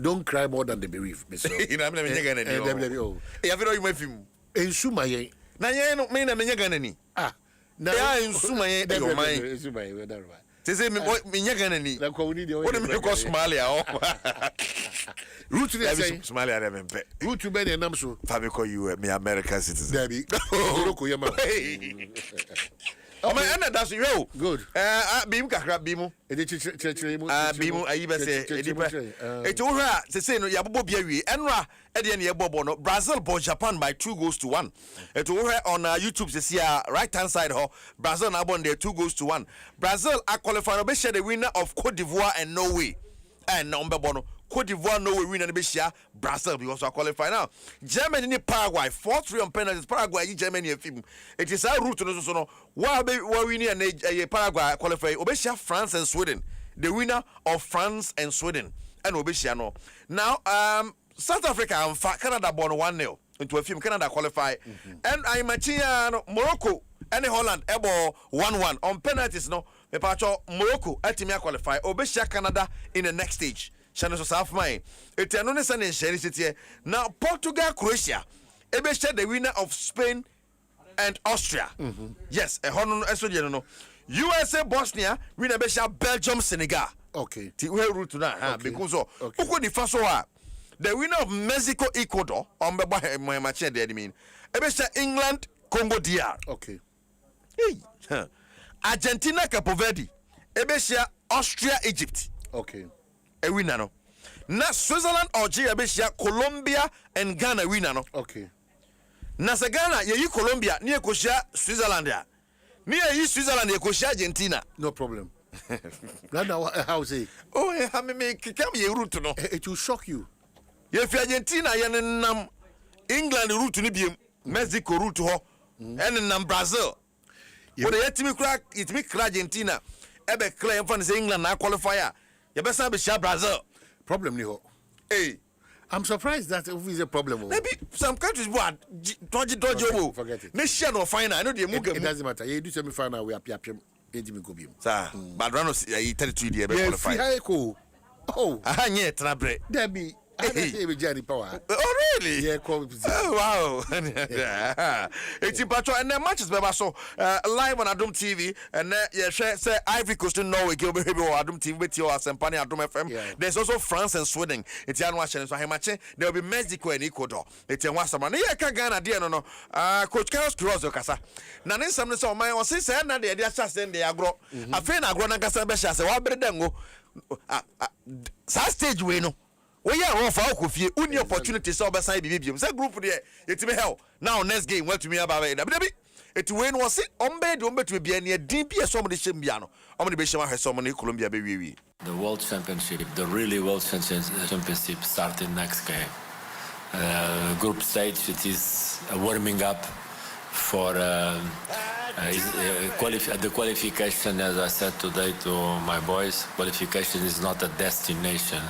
A: Don't cry more than the bereaved.
C: You know, I'm not Ghana ni. E afero you mafim.
A: Ensu my.
C: Na ye no me na me Ghana ni. Na ya ensu my e yo man.
A: Ensu my we that right.
C: Say me Ghana ni.
A: Na ko ni de.
C: What me ko Somalia o.
A: Route to say
C: Somalia dem pe.
A: Route to be the nam so.
C: Fa me call you me American citizen.
A: Debbie. Ko yema.
C: Oh my, and that's yo.
A: Good.
C: Beam kakra beam. Beam ayi be say it ora se say no yabobo bia wi enra e de ne yebobo no Brazil bought Japan by 2-1. It ora on YouTube se see right hand side ho Brazil na born there 2-1. Brazil are qualified be share the winner of Cote d'Ivoire and Norway. And number bono Cote d'Ivoire Norway winner be share Brazil because are qualified now. Germany ni Paraguay 4-3 on penalties. Paraguay Germany film. It is our route no so no. Why winning and Paraguay qualify Obesha France and Sweden. The winner of France and Sweden and Obesha no. Now South Africa and Canada born 1-0 into a film. Canada qualify and I imagine Morocco and Holland ebo 1-1 on penalties no. Me pacho Morocco ultimately qualify Obesha Canada in the next stage. Shano so half mine. It anone san in share city. Now Portugal Croatia ebe share the winner of Spain and Austria. Yes, a hono eso no. USA Bosnia winner be share Belgium Senegal.
A: Okay.
C: Ti we route na because so uko di faso a the winner of Mexico Ecuador on be my match there mean. Ebe share England Congo DR.
A: Okay.
C: Hey. Argentina Cape Verde ebe share Austria Egypt.
A: Okay.
C: A winner no. Na Switzerland Algeria be share Colombia and Ghana winner no.
A: Okay.
C: Na se Ghana ye Colombia ni e ko share Switzerland ya. Ni e Switzerland e ko share Argentina.
A: No problem. Ghana how say?
C: Oh, me kikam ye route no.
A: It will shock you.
C: Ye fi Argentina ye nam England route ni biem, Mexico route ho. En nam Brazil. But the yetimi crack it me crack Argentina. Ebe clear fan say England na qualifier. You better be share Brazil.
A: Problem ni ho.
C: Hey,
A: I'm surprised that is a problem.
C: maybe some countries what dodgy.
A: Forget it.
C: Next year no final. I know the
A: It doesn't matter. You do semi final we appear go be.
C: Sir, but run 32 day be qualify.
A: Yeah, cool. Oh,
C: Ahanye trabre.
A: Debbie. I say we journey power.
C: Oh really?
A: Yeah, cool.
C: Oh wow. It's patro and the matches be so live on Adom TV and yeah say Ivory Coast in Norway go be Adom TV with your Sempani Adom FM.
A: Yeah.
C: There's also France and Sweden. It's an watch so match there will be Mexico and Ecuador. It's a one man. Yeah ka Ghana there no. Coach Carlos Cruz kasa. Na ne sam so man o say na dey dey chance dey agro. Afen agro na kasa be chance wa bre dengo. Sa stage we no. We are one for Okofie, only opportunity so by side BBM. Say group there, it may help. Now next game, what to me about it. It when was it on bed to be near DP as somebody Shimbiano. Omni Bishama has somebody Colombia baby.
F: The World Championship, the really World Championship starting next game. Group stage, it is warming up for the qualification. As I said today to my boys, qualification is not a destination.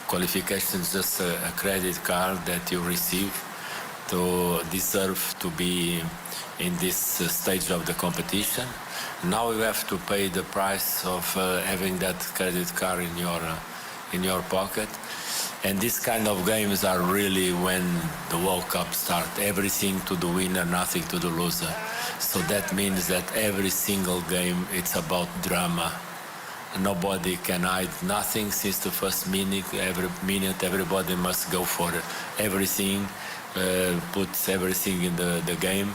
F: Qualification is just a credit card that you receive to deserve to be in this stage of the competition. Now you have to pay the price of having that credit card in your pocket. And these kind of games are really when the World Cup starts. Everything to the winner, nothing to the loser. So that means that every single game, it's about drama. Nobody can hide nothing since the first minute. Every minute, everybody must go for everything, puts everything in the game,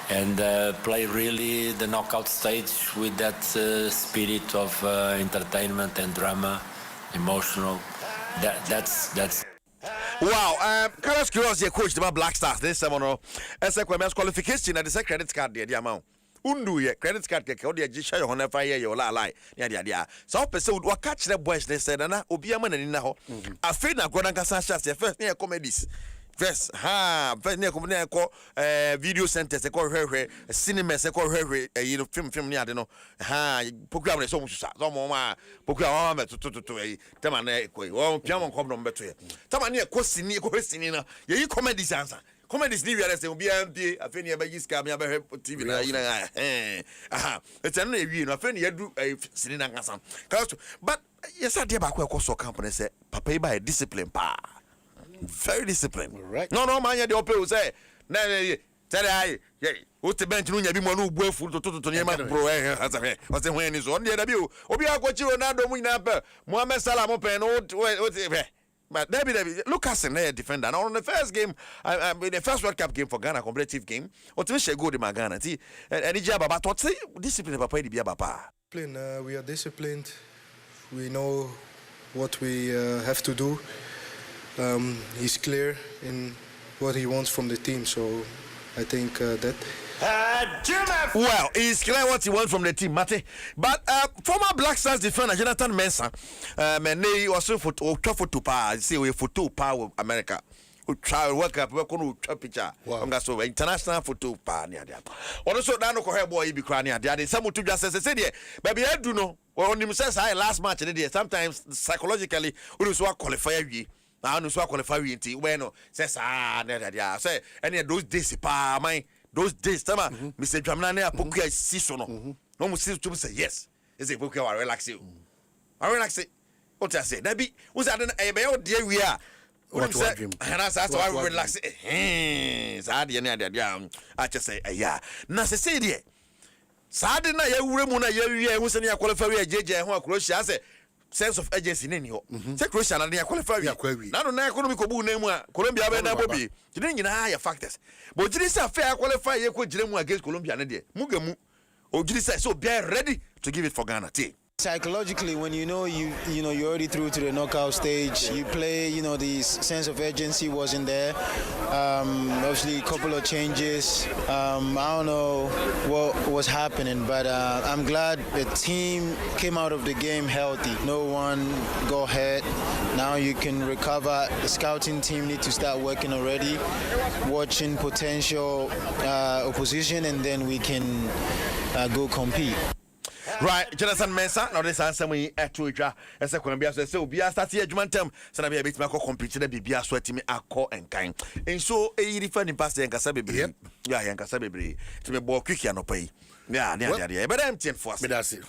F: and play really the knockout stage with that spirit of entertainment and drama, emotional. That's.
C: Wow, Carlos Quiroz, your coach, the Black Stars. This someone, as a qualification, and the credit card, the amount. Undu ye credit card ke odi agisha yo na fa ye yo la lie ya dia so person would catch the boys they said na obi ama na ni na ho afi na gona kasa sha se first na comedies First, near company call video centers, a call her cinemas, a call her film near the program is almost some more program to Tamane, Piano Common better. Tamania question, you comment this answer. Comment this new year, be empty. I think you by this camera TV. It's only you know, I think you do a sitting on some. But yes, I did back where cost company say, Papa by discipline, pa. Very disciplined.
A: Right.
C: No, man, you don't say, no, what's the bench? You be more no boy food to Yama, bro. What's the when is on the other view? Obia, what you and I don't win up. Mohamed Salah open, but Debbie, Lucas and their defender. Now, on the first game, the first World Cup game for Ghana, competitive game, what we should go to my Ghana. And job about what's the discipline of Papa?
G: We are disciplined. We know what we have to do. He's clear in what he wants from the team, so I think that.
C: Well, he's clear what he wants from the team, Mate. But former Black Stars defender Jonathan Mensah, he also for Tupa, see we for Tupa with America. We try work up, we can picture. So international photo pa near there. Also, Dano Kohe boy be crying near there. Some to just say, baby, I do know. Well, on him says I last match sometimes psychologically, we was qualify you. I know so qualify you into when says near say any of those days pa my. Those days, Tama, Mr. Jamana, Pokia season. No more to say yes. Is it Pokia? I relax you. I relax it. What I say, that be was that an ABO, dear we are. What and that's why we relax it. I just say, yeah. Nasa say, dear. Sadina, Remuna, you was in your qualifier, JJ, and Croatia, say. Sense of urgency in you. Say Christian and they are qualified. Not on economical name, Colombia, Bobby. You didn't know higher factors. But this is a fair qualifier. You could against Colombia. Mugamu. Or did say so? Be ready to give it for Ghana.
H: Psychologically, when you know you're already through to the knockout stage, you play. The sense of urgency wasn't there. Obviously, a couple of changes. I don't know what was happening, but I'm glad the team came out of the game healthy. No one got hurt. Now you can recover. The scouting team need to start working already, watching potential opposition, and then we can go compete.
C: Right, Jonathan Mensah, now this answer me at Twitter. As a Columbia says, so be a starting edgeman term, so I be a bit more competitive, be a sweating me a call and kind. And so a different past the Yankasabi, yeah, Yankasabi, to me more quick and pay. Yeah, but empty and force. That's it.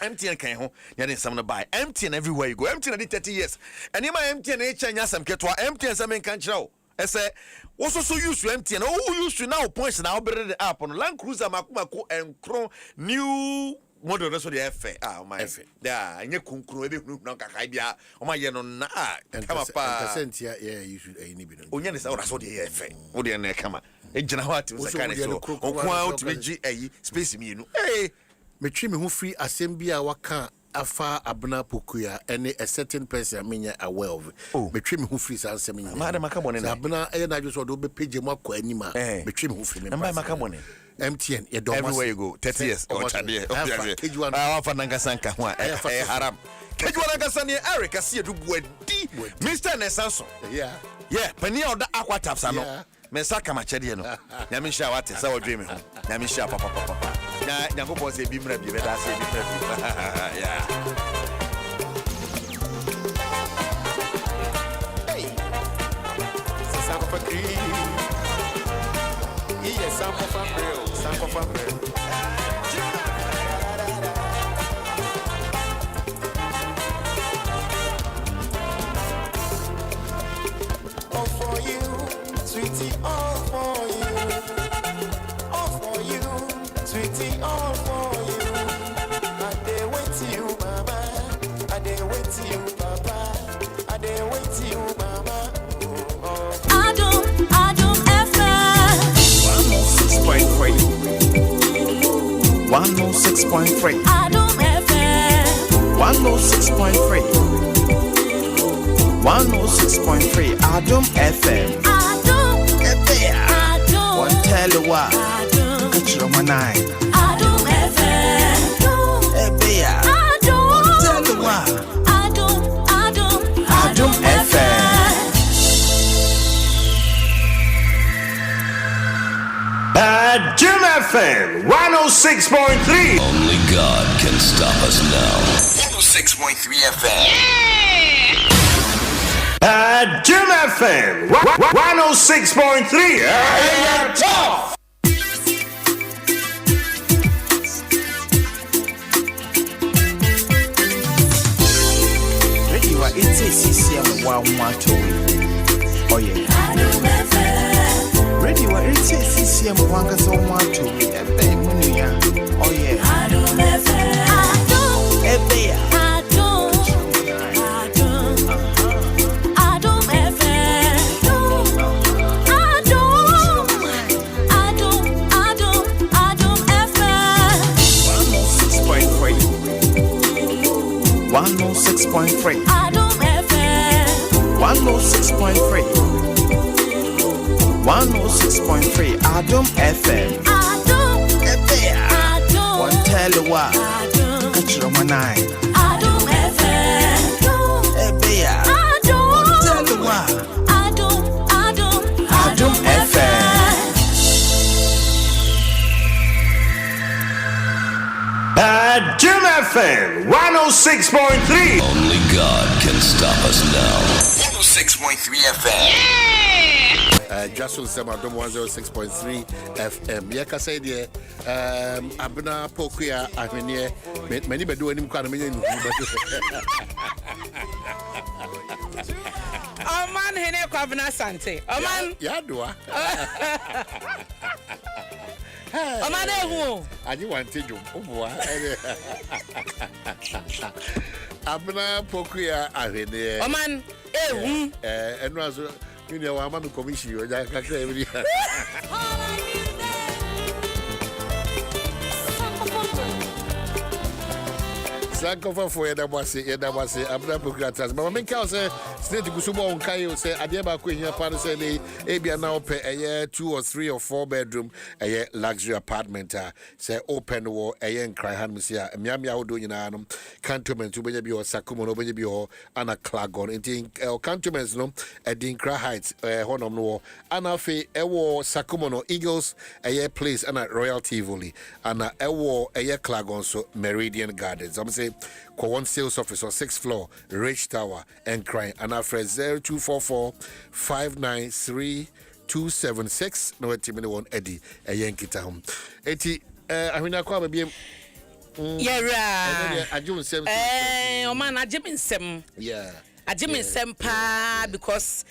C: Empty and came home, you didn't summon by empty and everywhere you go, empty and 30 years. And in my empty and nature, and some get to empty and some can't show. I say, also so used to empty and all used to now points now better the app on Land Cruiser Makumako and Chrome new. Model that's what the FA. My yeah, and you couldn't no idea. Oh my, no, come up.
A: Yeah, you should any bit.
C: Oh, yes, that's what the FA. Oh, the neck come. A general was a kind of so. To be a space me. Hey,
A: me trim who free assembia waka afa abna pokuya any a certain person I mean aware of. Me trim who free assembia.
C: Madam, come on,
A: abna, and I just want to be page mako anima. Me trim who free.
C: And by Macamone.
A: MTN,
C: everywhere you go, 30 years. Haram. Kejuanagasani, Eric, I see you do Mr. Nessanson.
A: Yeah,
C: Penny of the aqua taps. I know. Mensaka Machediano. Yamisha, what is our dream? Yamisha, papa. Yanko was a beam rep, you better say, yeah.
I: All for you, sweetie, all for you. All for you, sweetie, all for you. I dare wait to you, mama. I dare wait to you, papa. I dare wait to you, mama.
J: Adom FM
D: 106.3 106.3
J: Adom FM
D: 106.3 106.3 Adom FM
J: Adom
D: One tell you what
J: Adom
D: Catch your man
J: Adom FM Adom
D: One tell you what
J: Adom
D: Adom FM
K: FM 106.3.
L: Only God can stop us now.
I: 106.3 FM.
K: Adom FM 106.3. Yeah, tough.
D: It's a CCM 112. Oh, yeah. Ready, what it's a CCM 112. Oh, yeah. Adom 106.3. Adom FM 106.3. 106.3. Adom FM. Adom FM. One tell you what. Catch your man eye. Adom FM. Adom. One tell you what. Adom FM.
K: Adom FM 106.3.
L: Only God can stop us now.
I: 106.3 FM.
A: Dwaso Nsem Adom 106.3 FM. Yeka say there abna pokuya ahwene many bedu anim kwa na menye nuhu
M: Oman hene kwa abna sante. Oman
A: ya doa.
M: Oman ehu.
A: Aji wante jom oboa. Abna pokuya ahwene.
M: Oman ehu.
A: Enu aso ni wa ma me commission o ja kakra every. Sankofa for yedabase abna procuratas but men ka say state gusubo on kai say ade ba ko hia pa no say le ebia na ope 2 or 3 or 4 bedroom luxury apartment say open wo nkran han musia miamia wodo nyina no cantonment ubenya bi o sakumo no ubenya bi o ana clagon in cantonments no Dinkra Heights honom no ana fe ewo sakumo no Eagles place ana Royal Tivoli ana ewo clagon so Meridian Gardens I'm say kwa one sales office on 6th floor Rich Tower and crying and after 0244 593 276 no timini one Eddie Yankita home eti ahwina kwa babiem
M: yera
A: Adom Nsem
M: Oman Adom Nsem Adom Nsem pa because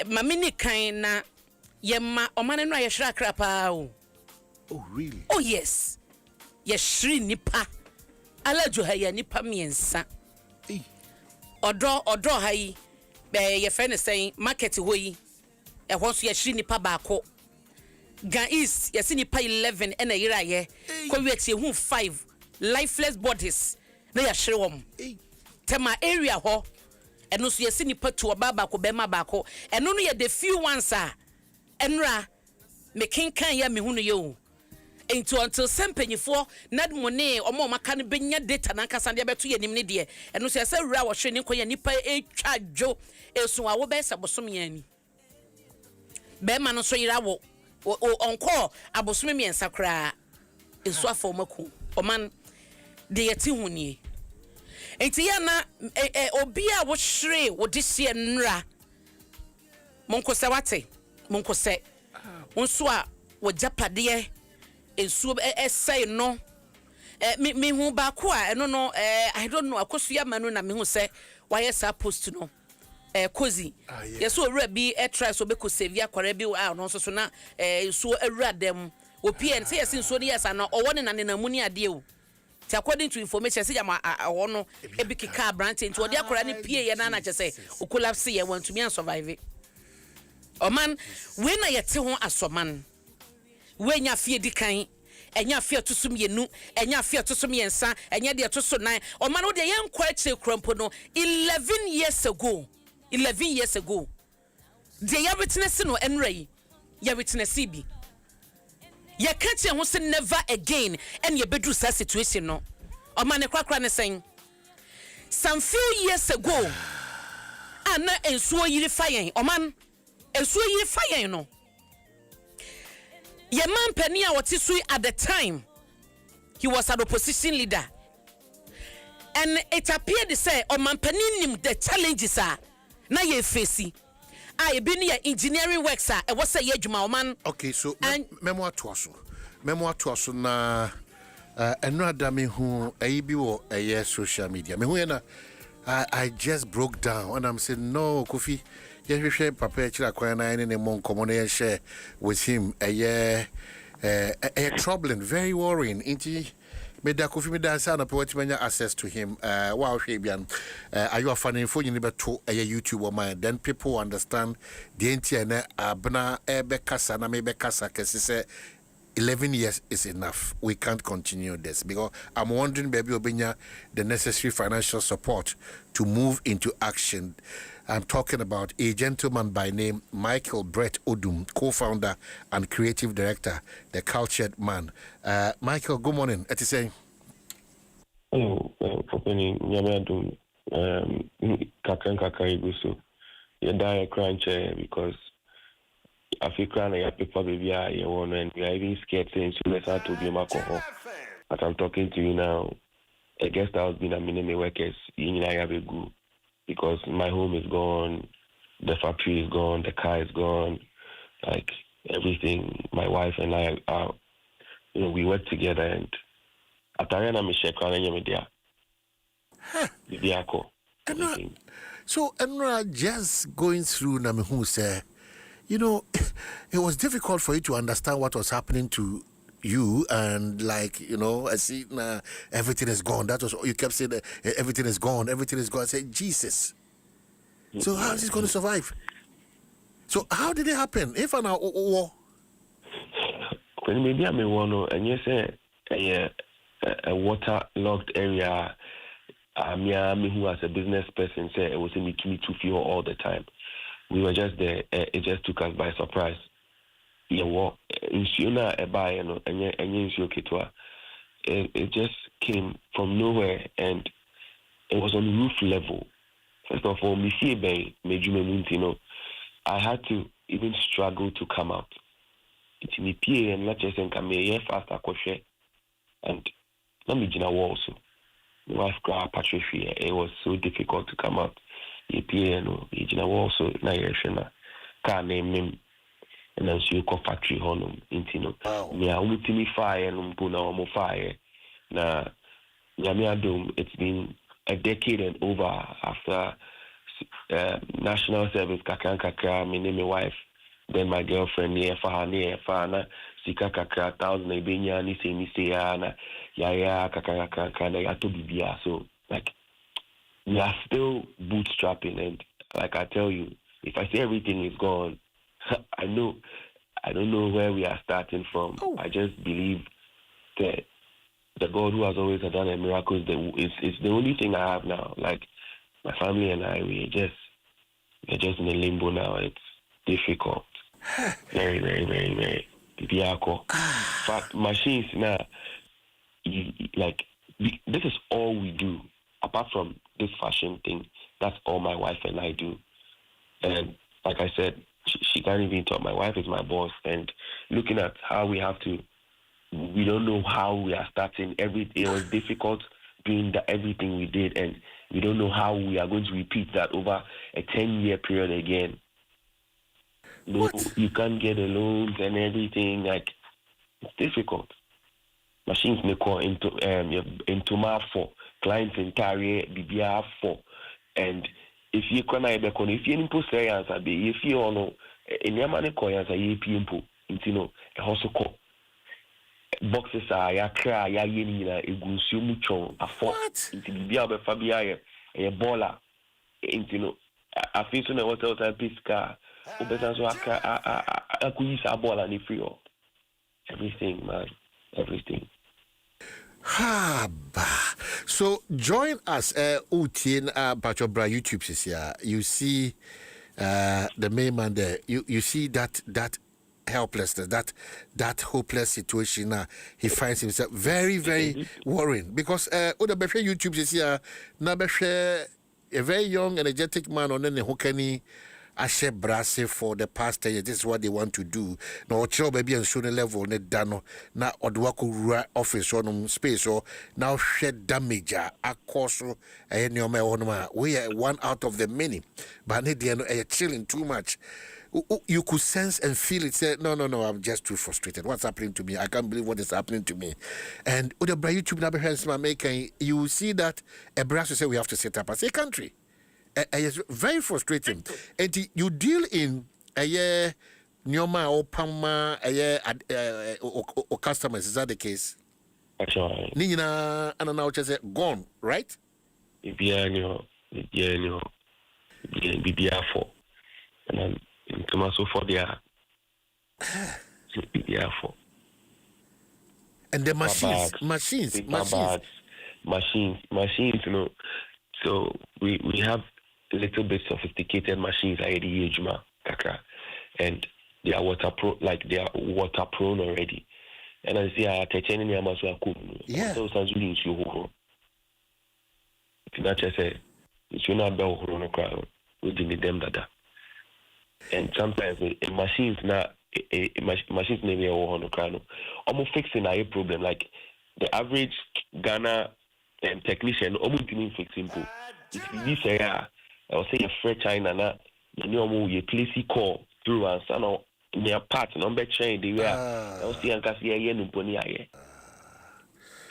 M: mamini kan na yema Oman no yeshra krapa o.
A: Oh really?
M: Oh yes. Yeshri nipa alajo haya nipa miensa odo hayi ye friend say market hoyi e ho so yeshri nipa baako Ga East yesi nipa 11 ena yira ye ko wieti hu 5 lifeless bodies na yahre wom tema area ho eno so yesi nipa 2 baba ko bema baako eno no ye the few ones enra me kinkan ya me hunu ye o until sempanyifo nadmone omo maka ne benya data na nkasa de beto yanim ne de eno so yesa wura wo hwe ne koya nipa etwa dwo esu a wo be sabosom yani be ma no so yira wo onko abosom mi ensakra esu afo maku oman de yeti hunie enti ya na obi a wo hwere wo de sie nra monko se wate monko se wonso a wo japade ensuo say no me hu ba ko a eno no I don't know akosua manu na me hu say why sa post no kozi yeso owura bi try so be ko save akwara bi no so na ensuo awura dem opn say yesin so ne yes na owo ne na mu ni ade o ti according to information say jama owo no e bi kika branch nti odi akwara ne pie ye na na chese o collapse ye want to me survive o man we na yete ho asoman we nya fie dikan enya fie tosum yenu enya fie tosum yensa enya de toso nan o man wo de yen kwa chire krampo no 11 years ago de ya witness no enrai ya witness bi ya kache ho se never again and ye bedru sa situation no o man ne kwakra ne sen some few years ago ana ensuo yiri fayen o man ensuo yiri fayen no Ye man penny a what is at the time he was an opposition leader. And it appeared to say, oh man penny the challenges are na ye facing. I been here engineering works are was a year man.
A: Okay, so memoir to us na another me who a bi a social media. Me who I just broke down and I'm saying no Kofi. Yeah, share papa chira kwana any mon common share with him a troubling, very worrying. Inti me da Kofi me da sana po manya access to him. Wow, Shebian. Are you a fan info you never to a YouTube or mine? Then people understand the NTN abna ebe kasa na maybe kasa kasi say 11 years is enough. We can't continue this because I'm wondering, baby, Obinya, the necessary financial support to move into action. I'm talking about a gentleman by name Michael Brett Odum, co-founder and creative director, the Cultured Man. Michael, good morning. What you saying?
N: Hello, Popeni, Yamadum, Kakan Igusu. You die a crunch because African people baby are and we are even scared saying so let's have to be alcohol. As I'm talking to you now, a guest house been a minimum workers in Ayabegu because my home is gone, the factory is gone, the car is gone, like everything. My wife and I are, we work together and Atariana Michelle Kanye Media.
A: So I'm just going through Namihu say. It was difficult for you to understand what was happening to you, and I see everything is gone. That was you kept saying that everything is gone, everything is gone. I said, Jesus. So how is this going to survive? So how did it happen? If an war,
N: when maybe I'm a one, and you say a waterlogged area. Me who as a business person say it was in me to feel all the time. We were just there. It just took us by surprise. It just came from nowhere, and it was on roof level. First of all, I had to even struggle to come out. It's me and not just fast and let me also. My wife got Patricia. It was so difficult to come out. Also car name him and then she go factory honum intino. Yeah, ultimate fire and puna fire. Na Adom, it's been a decade and over after national service kakra, me name my wife, then my girlfriend near fana, sika kakra 1,000 ebenya ni say ana ya kakra na ya to bibia. So like we are still bootstrapping, and like I tell you, if I say everything is gone, I don't know where we are starting from. I just believe that the God who has always done a miracle is the only thing I have now. Like my family and I, we're just in a limbo now. It's difficult, very, very, very, very difficult. In fact, machines now, this is all we do. Apart from this fashion thing, that's all my wife and I do. And like I said, she can't even talk. My wife is my boss, and looking at how we don't know how we are starting. It was difficult doing everything we did, and we don't know how we are going to repeat that over a 10-year period again. No, you can't get the loans and everything. Like, it's difficult. Machines may call into my for clients in Tari, BBR for, and if you can if you impose science, if you know in your money coins are you people, a also call boxes are ya cry, ya yenina, a gunsu mucho, a fort, into the Fabia, a baller, a face on a hotel type pisca, a could use a ball and if you everything, man, everything.
A: So join us Utin Bachobra YouTube here. You see the main man there. You see that helplessness, that hopeless situation. He finds himself very, very worrying because Oda YouTube is here. A very young, energetic man on the Hokani Ashe Brase for the past 10 years. This is what they want to do. Now, chill baby and show the level ne dano na odwako rura office on space or now shed damage akoso any we are one out of the many. But they are chilling too much. You could sense and feel it. Say, no, I'm just too frustrated. What's happening to me? I can't believe what is happening to me. And with the YouTube number making, you will see that a brass will say we have to set up as a country. It's very frustrating. And you deal in a year, Nyoma or Pama, a year or customers. Is that the case?
N: Actually,
A: Nina and now just gone, right?
N: BBR for, and then in Tomaso for their BBR for.
A: And the machines,
N: you know. So we have a little bit sophisticated machines and they are water prone already. And I see I attach any
A: yeah.
N: So not just say it's not about crowd within them that. And sometimes machines not machines maybe a crowd. Almost fixing a problem like the average Ghana technician almost didn't fix simple. This I will say a French China na you place call through and so near part number chain the way I will see and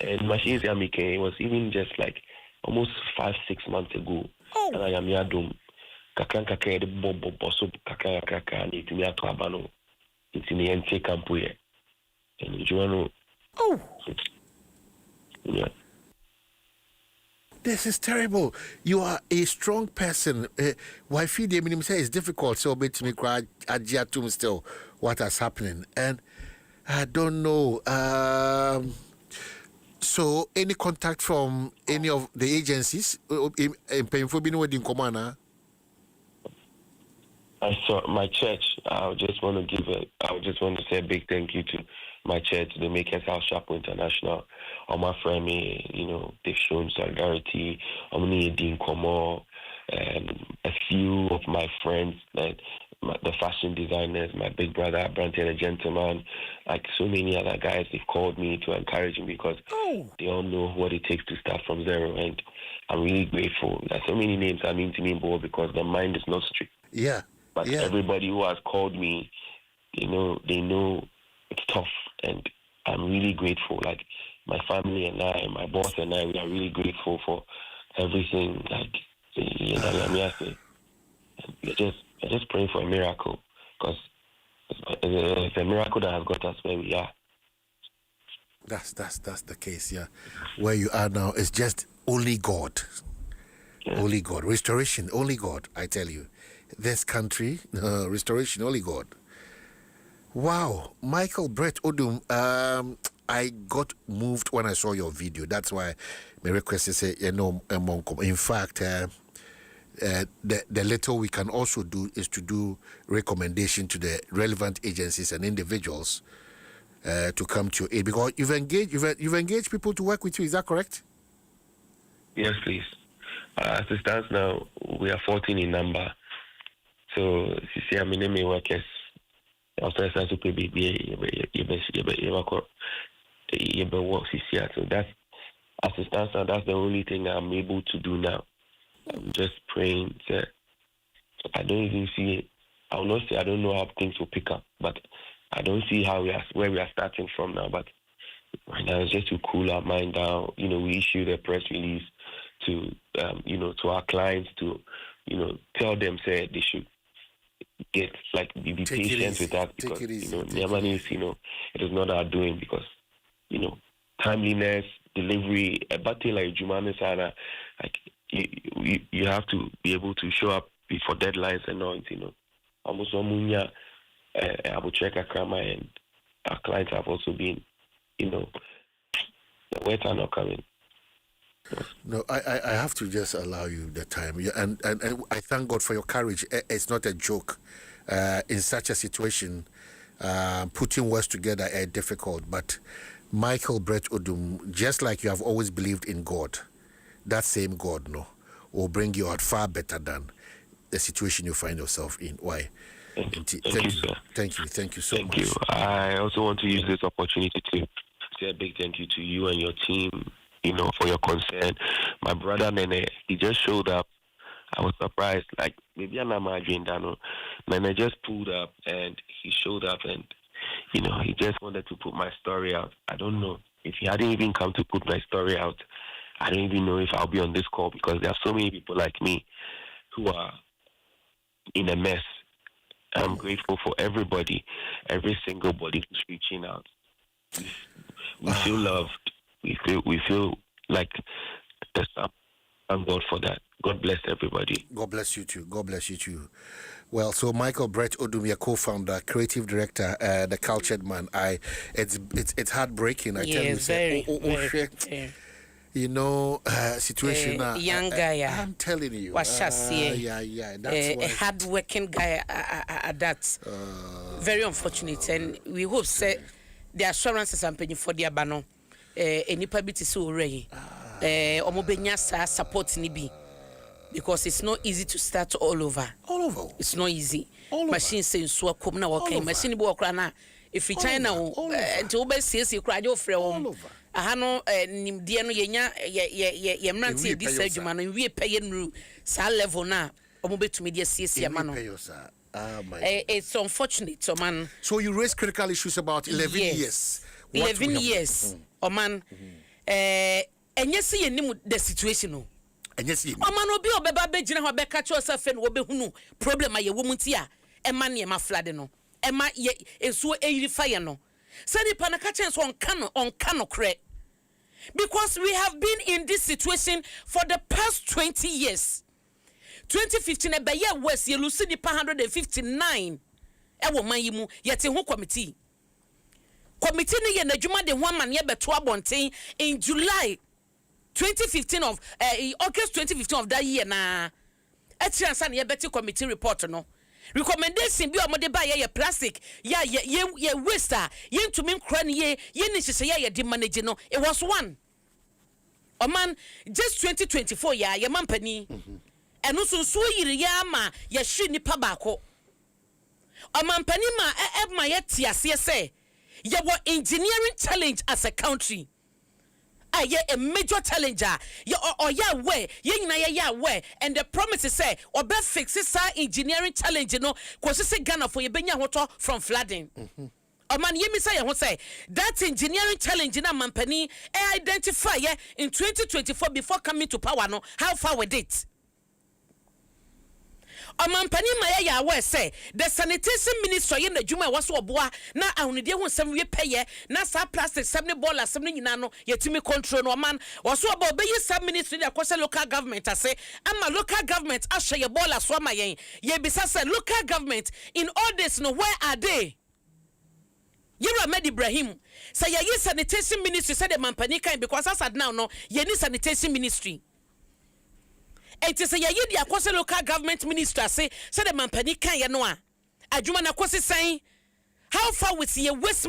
N: and machines are making it was even just like almost 5-6 months ago. And I am Adom Kakanka the bobo bosso Kakaka need to me at Abano. It's in the NC camp here. And you know yeah.
A: This is terrible. You are a strong person. Why feed the minimum say it's difficult, so bit me cry adjatum still what is happening. And I don't know. So any contact from any of the agencies in painful being wedding commander?
N: I saw my church. I just want to say a big thank you to my church, the Makers House Chapel International. On my friend, they've shown solidarity. I'm Dean Komo, and a few of my friends, like the fashion designers, my big brother, Branton, a gentleman, like so many other guys, they've called me to encourage me because they all know what it takes to start from zero. And I'm really grateful. There's so many names I mean to me, because the mind is not strict.
A: Yeah.
N: But everybody who has called me, they know it's tough, and I'm really grateful. Like my family and I, my boss and I, we are really grateful for everything. Like we're just praying for a miracle because it's a miracle that has got us where we are.
A: That's the case, yeah. Where you are now is just only God. Yeah. Only God. Restoration, only God, I tell you. This country, restoration, only God. Wow. Michael Brett Odum, I got moved when I saw your video. That's why my request is, in fact, the little we can also do is to do recommendation to the relevant agencies and individuals to come to your aid, because you've engaged people to work with you. Is that correct?
N: Yes, please. As it stands now, we are 14 in number. So, I mean, workers. So that's as it stands now, that's the only thing I'm able to do now. I'm just praying. I don't even see it. I will not say I don't know how things will pick up, but I don't see where we are starting from now. But right now it's just to cool our mind down. We issued a press release to to our clients to tell them say they should be patient with that, because it is not our doing, because timeliness, delivery, a battle like Jumane Sana, like you have to be able to show up before deadlines and all. Almost Omunya, Abu Cheka Krama, and our clients have also been, the words are not coming.
A: No, I have to just allow you the time. And I thank God for your courage. It's not a joke. In such a situation, putting words together is difficult. But Michael Brett Odum, just like you have always believed in God, that same God, will bring you out far better than the situation you find yourself in. Why?
N: Thank you, sir.
A: Thank you so much.
N: Thank you. I also want to use this opportunity to say a big thank you to you and your team, for your concern. My brother Nene, he just showed up. I was surprised. Like, maybe I'm not imagining that. Nene just pulled up and he showed up and, he just wanted to put my story out. I don't know. If he hadn't even come to put my story out, I don't even know if I'll be on this call because there are so many people like me who are in a mess. I'm grateful for everybody, every single body who's reaching out. We feel loved. We feel like there's some. Thank God for that. God bless everybody.
A: God bless you too. God bless you too. Well, so Michael Brett Odumia, co-founder, creative director, the cultured man. It's heartbreaking. I tell you,
M: very.
A: Situation.
M: Young guy.
A: I'm telling you.
M: That's a hard-working guy at that. Very unfortunate, and we hope say the assurances I'm paying for the abano. Any publicity so already. Omobenya support ni bi. Because it's not easy to start all over. It's not easy. Machine saying so come na work. Machine bo okra na. If we China to obe CC kra jo frɛ wo. Aha no nimde no yenya ye mrante di sa dwuma no wie pay nru sa level na omobetumi de CC ama no. It's unfortunate, so man.
A: So you raised critical issues about 11 years.
M: 11 years. Oh man. And yes, see the situation. No.
A: And yes,
M: oh man, obi obeba be gina ho be catch yourself and obe hunu problem aye woman tia. Emma ne ma flood no. Emma ye enso eyiri fire no. Say the pana catch us on cano cre. Because we have been in this situation for the past 20 years. 2015 e be year west ye lose the 159 e wo man yi mu yete ho committee ne ye na dwuma de ho man ye beto abonten in July 2015 of August 2015 of that year na e transa na ye beti committee report no recommendation bi o mo de ba ye plastic ye waste ye ntumi nkra ne ye ni hyehyɛ ye de manage no it was one o man just 2024 ye man pani eno so yiri ya ma ye hwe nipa baako o man pani ma ma ye tiase say ye wo engineering challenge as a country a major challenger ya where ye nyina ya where and the promise is say obe fix this engineering challenge no cause say Ghana for ye benya hoto from flooding man ye mi say ho say that engineering challenge na mampani identify in 2024 before coming to power no how far with it Amampani ma ya we say the sanitation minister ye na dwuma was oboa na ahunide hu sem we peye na sa plastic sem ne ball asem ne nyina no yetimi control no man was oboa be ye sub ministry dey kwese local government ase ama local government ahye ye ball aso ma yen ye bisa say local government in all this no where are they Yera Med Ibrahim say ye sanitation ministry say the mampani kan because as at now no ye ni sanitation ministry it is a yidi akwose local government minister say the mampani kan ye no a adwuma na kwose san how far with your waste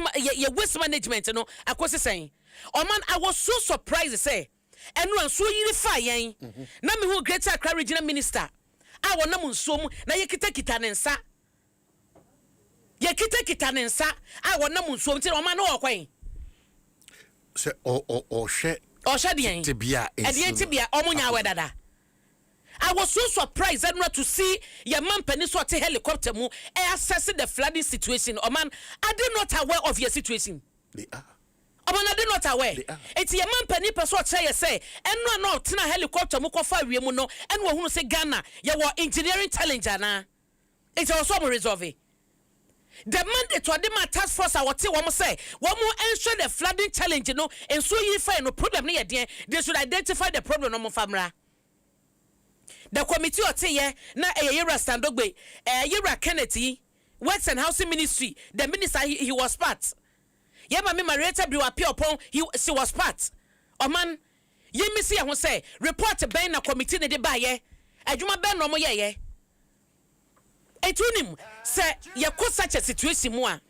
M: management no akwose san o man I was so surprised say enu so yiri fa yen na me hu Greater Accra regional minister a wona mu nso mu na ye kita ne nsa ye kita ne nsa a wona mu nso mu ti o man no okwan
A: say o hwe
M: den
A: tibia
M: tibia o munya wedada I was so surprised to see your man penny sort helicopter mu assessing the flooding situation. Oh man, I did not aware of your situation.
A: They are.
M: Oh man, I did not aware. It's your man penny person say and no tina helicopter mu kofa wiemu no and we who say Ghana your engineering challenge na. It's also resolve. The mandate to the task force I would say one more say one more ensure the flooding challenge no and so you find no problem near there they should identify the problem no more famra. The committee otiye na Yera Standogbe Yera Kennedy Works and Housing Ministry the minister he was part Yema me Marietta Biwa appear upon she was part o man ye me see who say report ben na committee ne de ba ye adwuma ben no mo ye etunim say ye ko such a situation mu a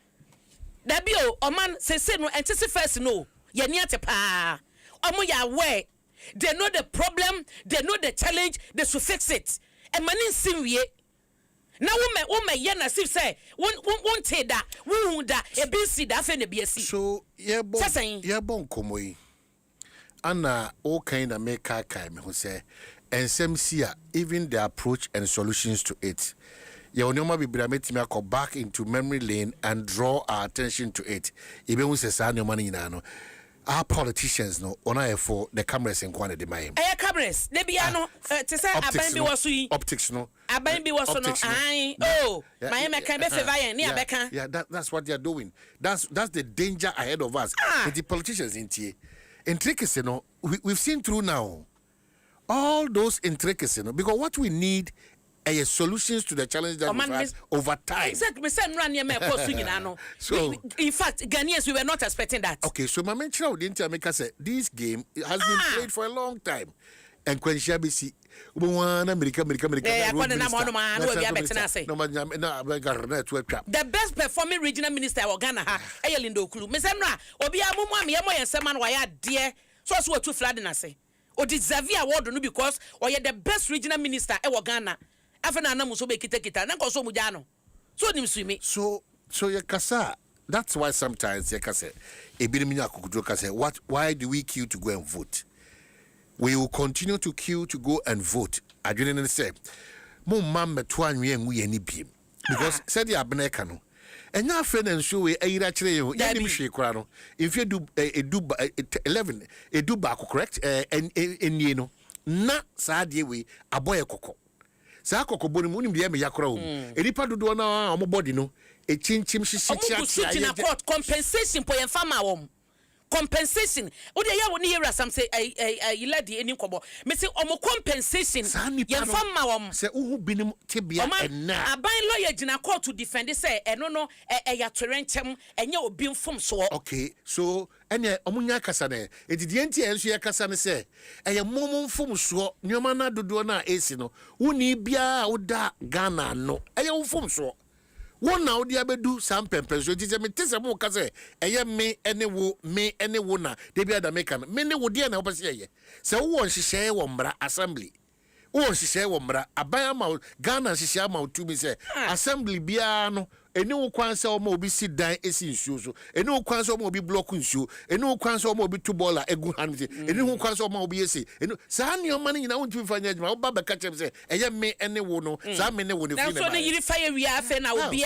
M: da bi o man say no entity first no ye ni ate pa o mo ya we they know the problem, they know the challenge, they should fix it. And man in Simwie, na wo me ye na sif say won te da wo da e bi si da fe na bi asi
A: so ye bon komo yi ana all kind of make kai me who say ensem sia even the approach and solutions to it. Your normal be go back into memory lane and draw our attention to it. Even we say money no. Our politicians no on for the cameras in quantity my.
M: Cameras, they be no to say aban was
A: optics no.
M: Aban be was no. Oh, my can be favor near beka.
A: Yeah, that's what they are doing. That's the danger ahead of us. The politicians in here. Intricacy no, we've seen through now. All those intricacies, because what we need are solutions to the challenges that we have over time.
M: Exactly. So, in fact, Ghanaians, we were not expecting that.
A: Okay, so my mention didn't tell me because this game has been played for a long time. And when Shabisi,
M: the best performing regional minister of Ghana, Lindo Kulu, Miss Emra, Obia Mumma, Yamo, and Saman, why are dear, so as what to flood in us. Or did Xavier Award because or you're the best regional minister ever Ghana. After Muso Kita, and also Mujano. So him swimming.
A: So your kasa. That's why sometimes your kasa a bidimina kukujoka say why do we queue to go and vote? We will continue to queue to go and vote. I didn't say Mo mamma twan we any beam. Because said the abneka no. And now friend and show a actually if you do 11 a do back correct and you know na sadie we a boy coco sa coco boni munim de me yakro edipa do na omo body no e chinchim
M: shishi compensation for your farmer compensation ode ya woni here some say lady eni kobo me say omo compensation ye fama wom
A: say uhu binim tebia enna
M: aban lawyer gina court to defend say eno no ya torenchem enye obi mfom so.
A: Okay, so ene omunya kasa na edidi enti enso ye kasa ne say eye momom mfom so nyoma na dodo na esi no woni bia oda Ghana no eye mfom so one now the abedu some pempers so it me tese mo ka say eye me ene wo na de bia da make me ne wo de na obese ye se wo nhihye wo mbra assembly wo nhihye wo mbra aban ama Ghana nhihye ama to me say assembly bia no eni wo kwan se o ma obi si dan esi nsuo so eni wo kwan se o ma obi block nsuo eni wo kwan se o ma obi to bola egu hanze eni wo kwan se o ma obi esi eni sa ne o ma nyina wo ntimi fanya adwuma wo ba ka chem se eye me ene wo no sa me ne wo ne fi
M: na so ne yiri fire wi afa na obi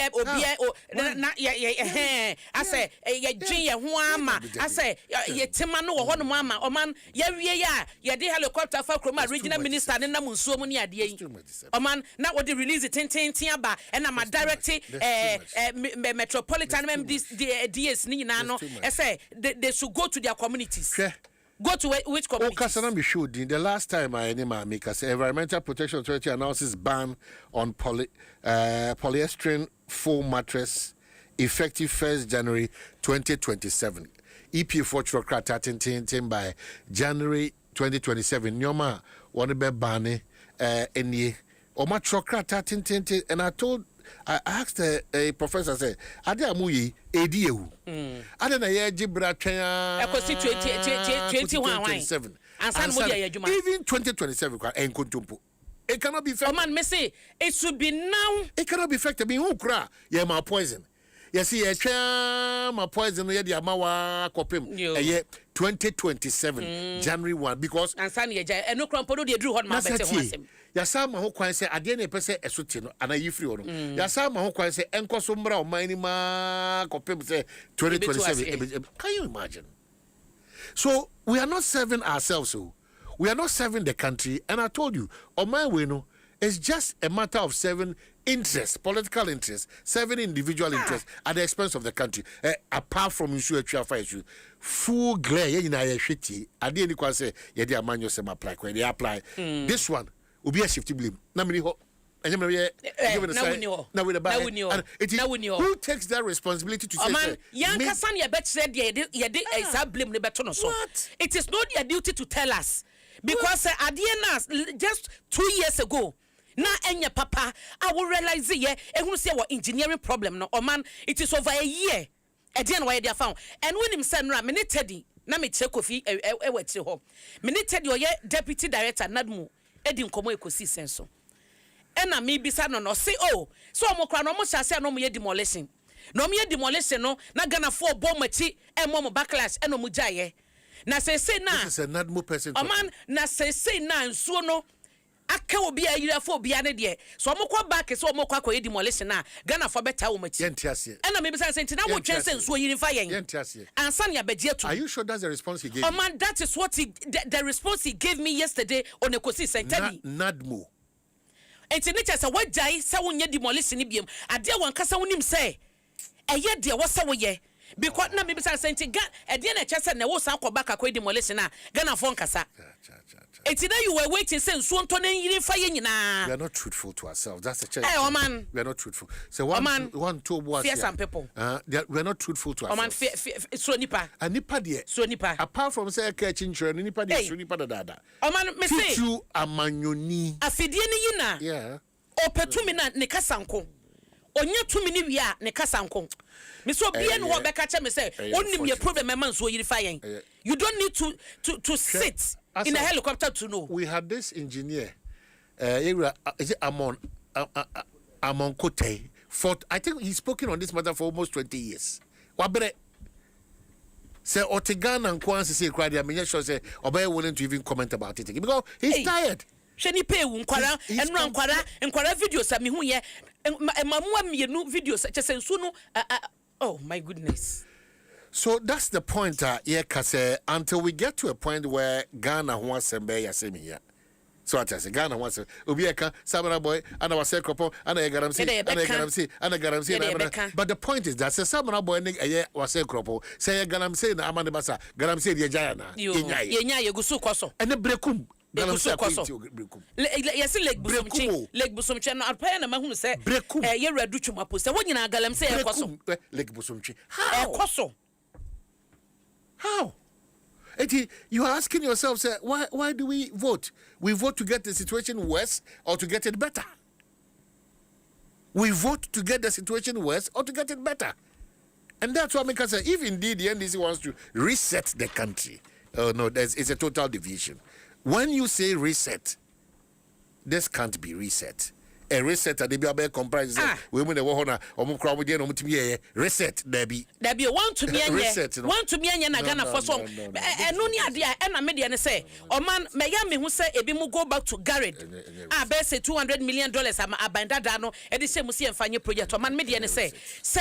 M: na ye ase ye dwen ye ho ama ase ye tema no wo ho no ama o man ye wie ya ye de helicopter fa kroma regional minister ne na munsuo mu ne ade yi o man na wo de release tintin aba and na ma direct metropolitan DS ni nyina no say they should go to their communities. Go to which communities?
A: The last time I make us Environmental Protection Authority announces ban on polyester foam mattress effective 1st January 2027. EP4 Chokrata tin by January 2027. Nyoma one be ban any or my Chokrata tin and I asked a professor, say, Ada Muyi, ADU. Ada na ye jibra twa
M: 2027.
A: Even 2027 and kuntumpo. It cannot be effective.
M: Oh man, me say it should be now.
A: It cannot be effective. Be who cry? Yeah, my poison. You see, my poison. Yeah, the amawa kopim. Yeah, 2027 January 1 because.
M: And Sunny, and no crumple. They drew hot my better one.
A: Yasama ho kwan se ade na pese esote no ana yifri ono yasama ho kwan se enkoso mbra o man ni ma kopem se 2027. Can you imagine? So we are not serving ourselves, so we are not serving the country, and I told you on my way no it's just a matter of serving interests, political interests, serving individual interests at the expense of the country. Apart from issue issue, full glare ye na ye hweti ade ni kwa se ye de amanyo se apply kwa they apply this one will be a shifty blame. Who takes that responsibility to say
M: it is not their duty to tell us because just 2 years ago na enya papa I will realize and who say what engineering problem no or man it is over a year again why they are found and when him send ra me teddy na me check kofi weti ho me teddy oye deputy director nadmu edi nkomo ekosi senso ena me bisa no say oh so omokra no mo hyase no mo ye demolition no mo ye demolition no na Ghana for bom machi e mo backlash eno mo jaye na say na
A: this is a nadmo person
M: man na say na nsuo no aka obi ayira fo obi ane de so omokwa back so omokwa koye demolition na Ghana for better wo machi
A: yentiase
M: ena me bisa say ntina wo twense nsuo yiri fa yen
A: yentiase
M: ansa ne abagie to
A: are you sure that's the response he gave
M: oh man that is what the response he gave me yesterday on Ekosi Sentani
A: nadmo
M: enti ne chese wajai se wonye demolition ni biem ade won kasa wonim se eye de wo se wo ye because na me bisa senti ga ade na chese na wo san ko back akwa demolition na Ghana fon kasa enti na you were waiting say nsuo nto na yiri fa ye nyina
A: we are not truthful to ourselves that's the church
M: oh man
A: we are not truthful so one two was
M: fear some people
A: we are not truthful to ourselves
M: oh man so nipa
A: anipa de
M: so nipa
A: apart from say ka chinchre nipa de so nipa da
M: oh man me say
A: tu amanyoni
M: afidie ni yina
A: yeah
M: opetumi na ne kasanko onye tumi ni wi a ne kasanko me so bia no ho beka che me say onim ye problem e man so yiri fa yen you don't need to sit in a helicopter to know
A: we had this engineer is it Amon Kote for I think he's spoken on this matter for almost 20 years wabre say Otigana and Kwansi say cry there me sure say obey willing to even comment about it because he's tired
M: sheni pay nkwara enra nkwara videos me hu ye mamua mienu videos che sensu no oh my goodness.
A: So that's the point yeah kase until we get to a point where Ghana wants to be yasemi here. So I say Ghana wants to obi eka Samara boy and our sekopo and I garamsi but the point is that say Samara boy eye was sekopo say garamsi na amane basa garamsi ye jana
M: yenya ye gusu koso
A: and brekum
M: galamsi brekum yes leg busumchi no apaya na mahunu say ye redu twumapo say wonyina galamsi ye koso
A: leg busumchi how you are asking yourself, say, why do we vote? We vote to get the situation worse or to get it better? We vote to get the situation worse or to get it better. And that's why I say, if indeed the NDC wants to reset the country, no, it's a total deviation. When you say reset, this can't be reset. A reset at the Biabe comprise women the Wahona or Mukrawadi and Mutimia reset Debbie.
M: Debbie want to be want to be an Ghana for song. And no idea and a media say, oh man, Mayami who say Ebimu go back to Garrett. I bet say $200 million I'm a bandadano, and the same Musi and Fanya project or man media say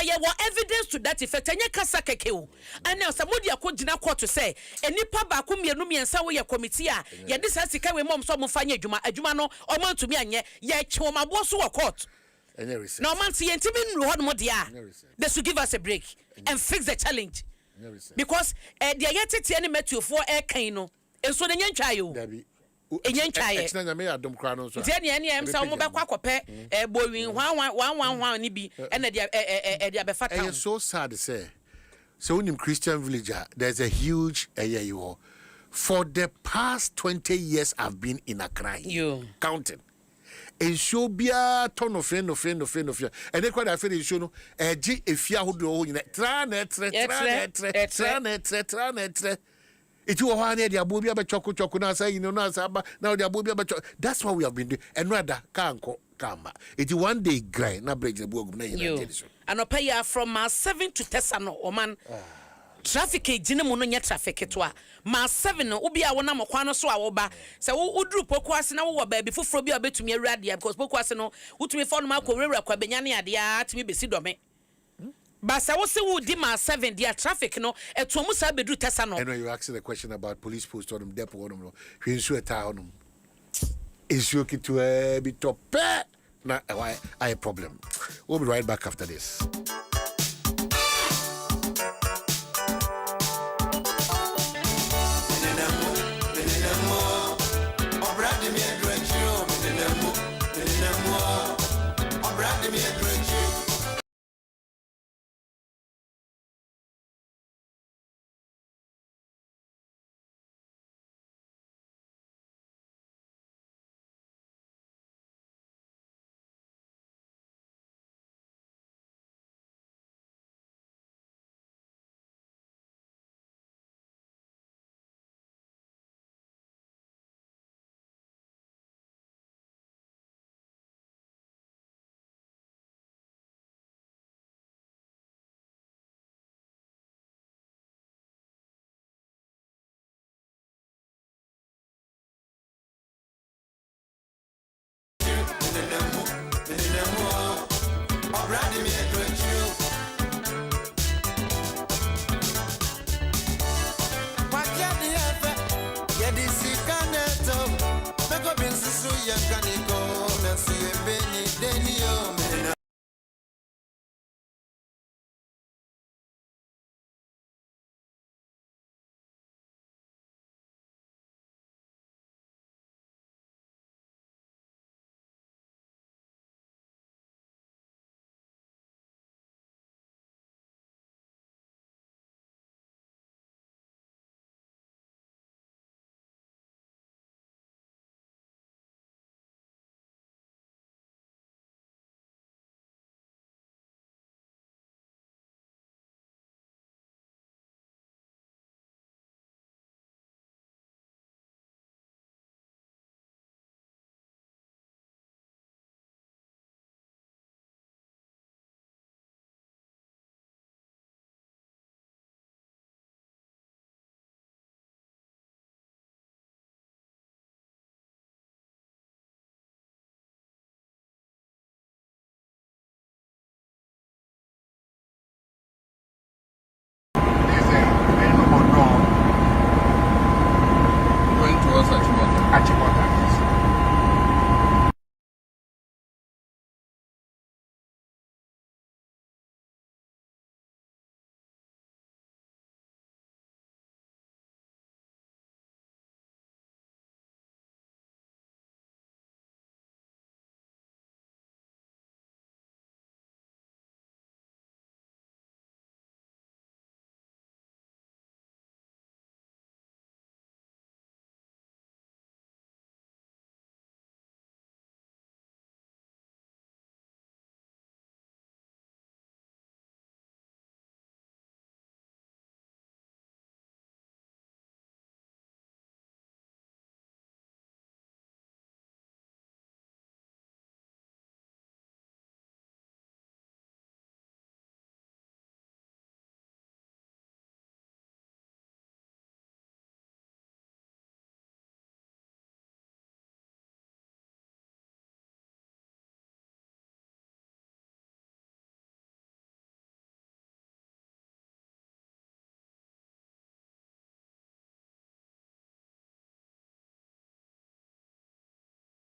M: you want evidence to that effect and your Kasaka. And now Samudia could not quote to say, and Nipa Bakumi and Numi and Sawa committee, ya this has to carry mom some Fanya Juma, a Jumano, or man to me and ye choma. So a court. No man see intimate one more dia. They should give us a break and fix the challenge. Because they are yet to any met you for air kano. And so the young child. Young child. Any some mobile quack a boy one nibi and the befat.
A: It's so sad to say. So in Christian villager, there's a huge area for the past 20 years I've been in Accra.
M: You
A: counting. And show be a ton of friend and they quite a fair show no G if you hold in tranet it you are the abubia but choco now say you know now the abubia but that's what we have been doing and rather can't come it one day grind na break the book
M: and pay from 7 to Tesano or man traffic ejine mu no nya traffic to a ma 7 no obi a wona mokwa no so a wo ba se wo dru pokuase na wo ba bi foforo bi a betumi awura dia because pokuase no wutumi fo no ma ko wura kwa benya ne ade a tumi besi dome ba se wo se wo di ma 7 dia traffic no eto mu sa bedru tesa no.
A: I know you asking the question about police post on them depot on them hwensu eta on them is you to be top na why I problem. We'll be right back after this.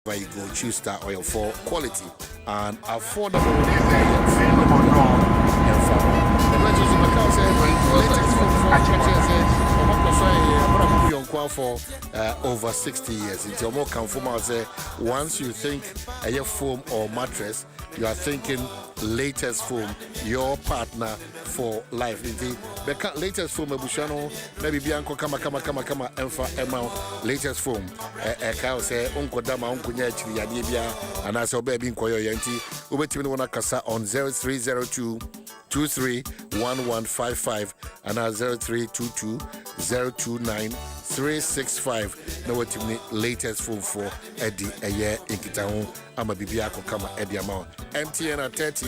A: where you go, choose Star Oil for quality and affordable. For over 60 years. It's your more comfortable. Once you think a foam or mattress, you are thinking latest foam, your partner for life. Indeed, the latest foam, Ebushano, maybe Bianco, kama, Emma, latest foam. A cow say, Uncle Dama, Uncle Nyati, Yadibia, and as your baby in Koyo Yanti, Ubetimina Kasa on 0302 231155 and 0322 029 365. Now what you latest phone for Eddie a year in Kitao. I'm a Bibiako Kama Eddie amount. MTN at 30.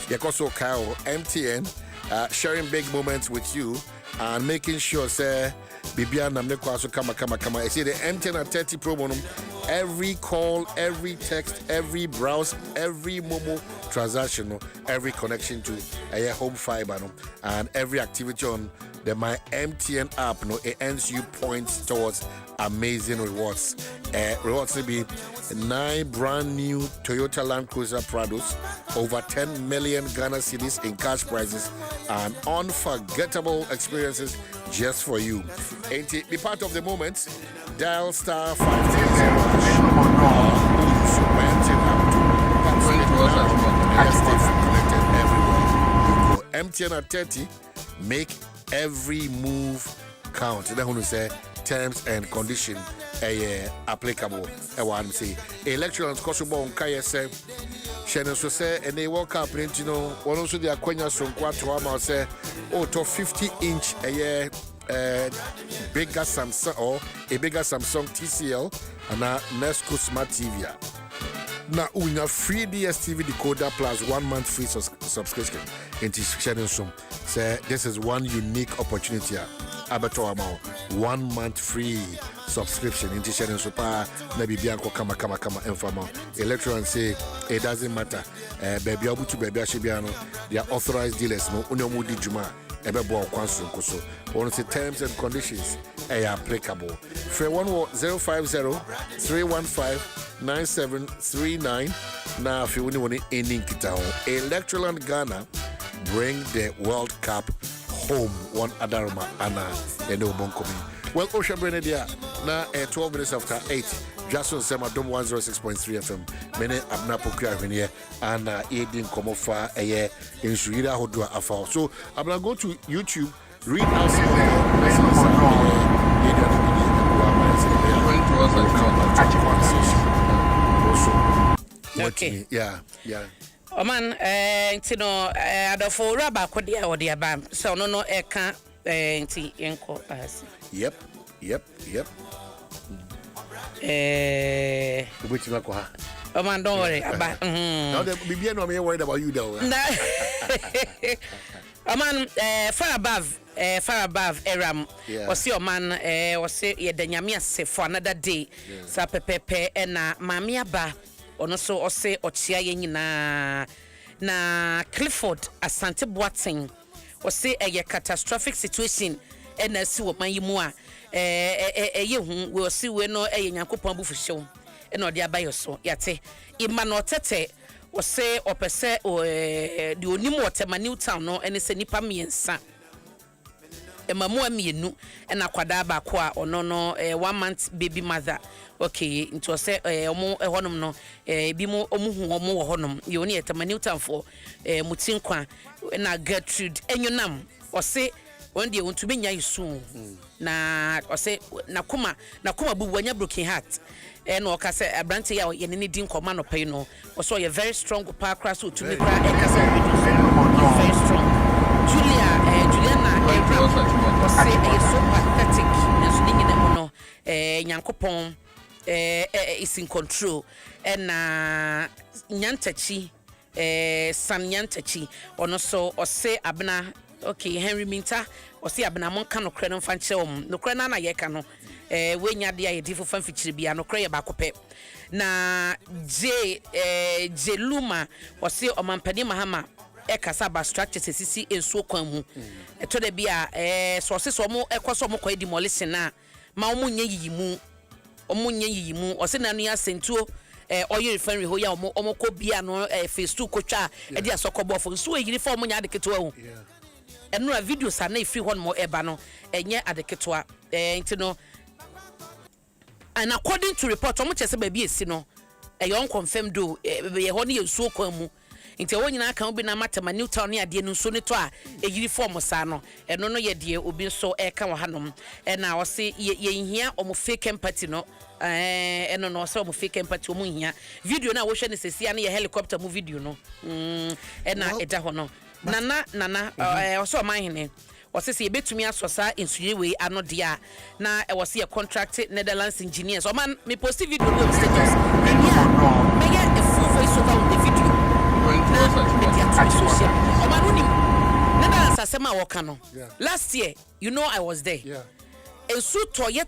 A: Yakoso Kyle MTN sharing big moments with you and making sure say Bibiana Mekwaso Kama. I see the MTN at 30 promo. Every call, every text, every browse, every Momo transaction, every connection to a home fiber, and every activity on the My MTN app, it earns you points towards amazing rewards. Rewards will be 9 brand new Toyota Land Cruiser Prados, over 10 million Ghana cedis in cash prizes, and unforgettable experiences just for you. Ain't it? Be part of the moment. Dial star 530. MTN at 30. Make every move count. Then who say terms and condition applicable. I want to say elections possible on KSA. Shannon so say and they walk up into one also the Aquenia from Quattro say to 50-inch bigger Samsung or a bigger Samsung TCL and a Nesco Smart TV. Now we have free DSTV decoder plus 1 month free subscription into Shannon Sum. Say this is one unique opportunity. Abato amount 1 month free subscription into Shannon Super. Maybe Bianco kama informal. Electron say it doesn't matter. Baby Abu to Baby Ashibiano, they are authorized dealers. No Unyomudi Juma. Ebebo Kwansu Koso. One of the terms and conditions are applicable. For 050-315-9739. Now, if you want to ending Kitao, Electroland Ghana bring the World Cup home. One Adarma Anna and Obonkomi. Well, Ocean Benedia now 12 minutes after 8. Dwaso Nsem Adom 106.3 FM. Mene abna pokua hwene and edin komofa in Suira Hodua Afao. So I'm gonna go to YouTube, read out
M: okay.
A: Yeah.
M: Oman adofo raba kodia odiaba so no eka nti enko asi.
A: Yep. Ubitima kwa.
M: Oh man, don't worry.
A: Now the BBN no me worried about you though.
M: Oh man, far above Eram. Was your man was say ye the nyame ase for another day. Sa pepepe na mami aba ono so ose ochia ye nyina na Clifford Asante Boateng was say a catastrophic situation and as wo man yimu a ye hu we see we no Nyankopon bufuhyew e na odi abayo so yate ima no tete wo say opese de onim wotema Newtown no ene se nipa miensa emamu amienu e na kwada ba ko a ono no 1 month baby mother okay into say omo ehonum no bi mo omuhu omo wo honom ye oni etema Newtown for mutinkwa na Gertrude enyunam wo say one day want to be soon. Na or say nakuma bubu anya broken heart. And or say a branch ya ye need command of pain no. Also a very strong power crash to me very strong. Juliana was say so pathetic and swinging them no Nyankopon is in control and Nyantachi San Nyantachi or so or say abna. Okay, Henry Minta, or see Abnamon can no credit fan chum, no credit na yekano, when ya dear different fan feature be no cray bacope. Na J Luma, or see o Mampani Mahama, Ekasaba structures CC in Swokamu, to the beer, sources or more equasomo demolition na, Maumu ye mu. omunye yimu o se nanu ya sentuo oye refinery ho ya omoko bia no phase 2 kotwa e dia sokobo fo so yiri fa omunya adeketo hu eno a video sa na ifri hon mo eba no enye adeketo nti no. And according to report omo chese ba bi esi no yon confirm do ye ho ne yesuo kwa mu nti wo nyina kan obi na matema Newtown ne ade no so ne to a yiri form sa no eno no ye de obi so ka wa hanom na wo se ye nhia omo fake empathy no eno no so omo fake empathy omo nhia video na wo hwe ne sesia ne ye helicopter mu video no na eda ho no nana o so man hene o se se betumi asosa insure we ano dia na e wo se ye contract Netherlands engineers o man me post video no status me get a full voice over on the video o man unim Netherlands asema wo ka no last year you know I was there ensu toye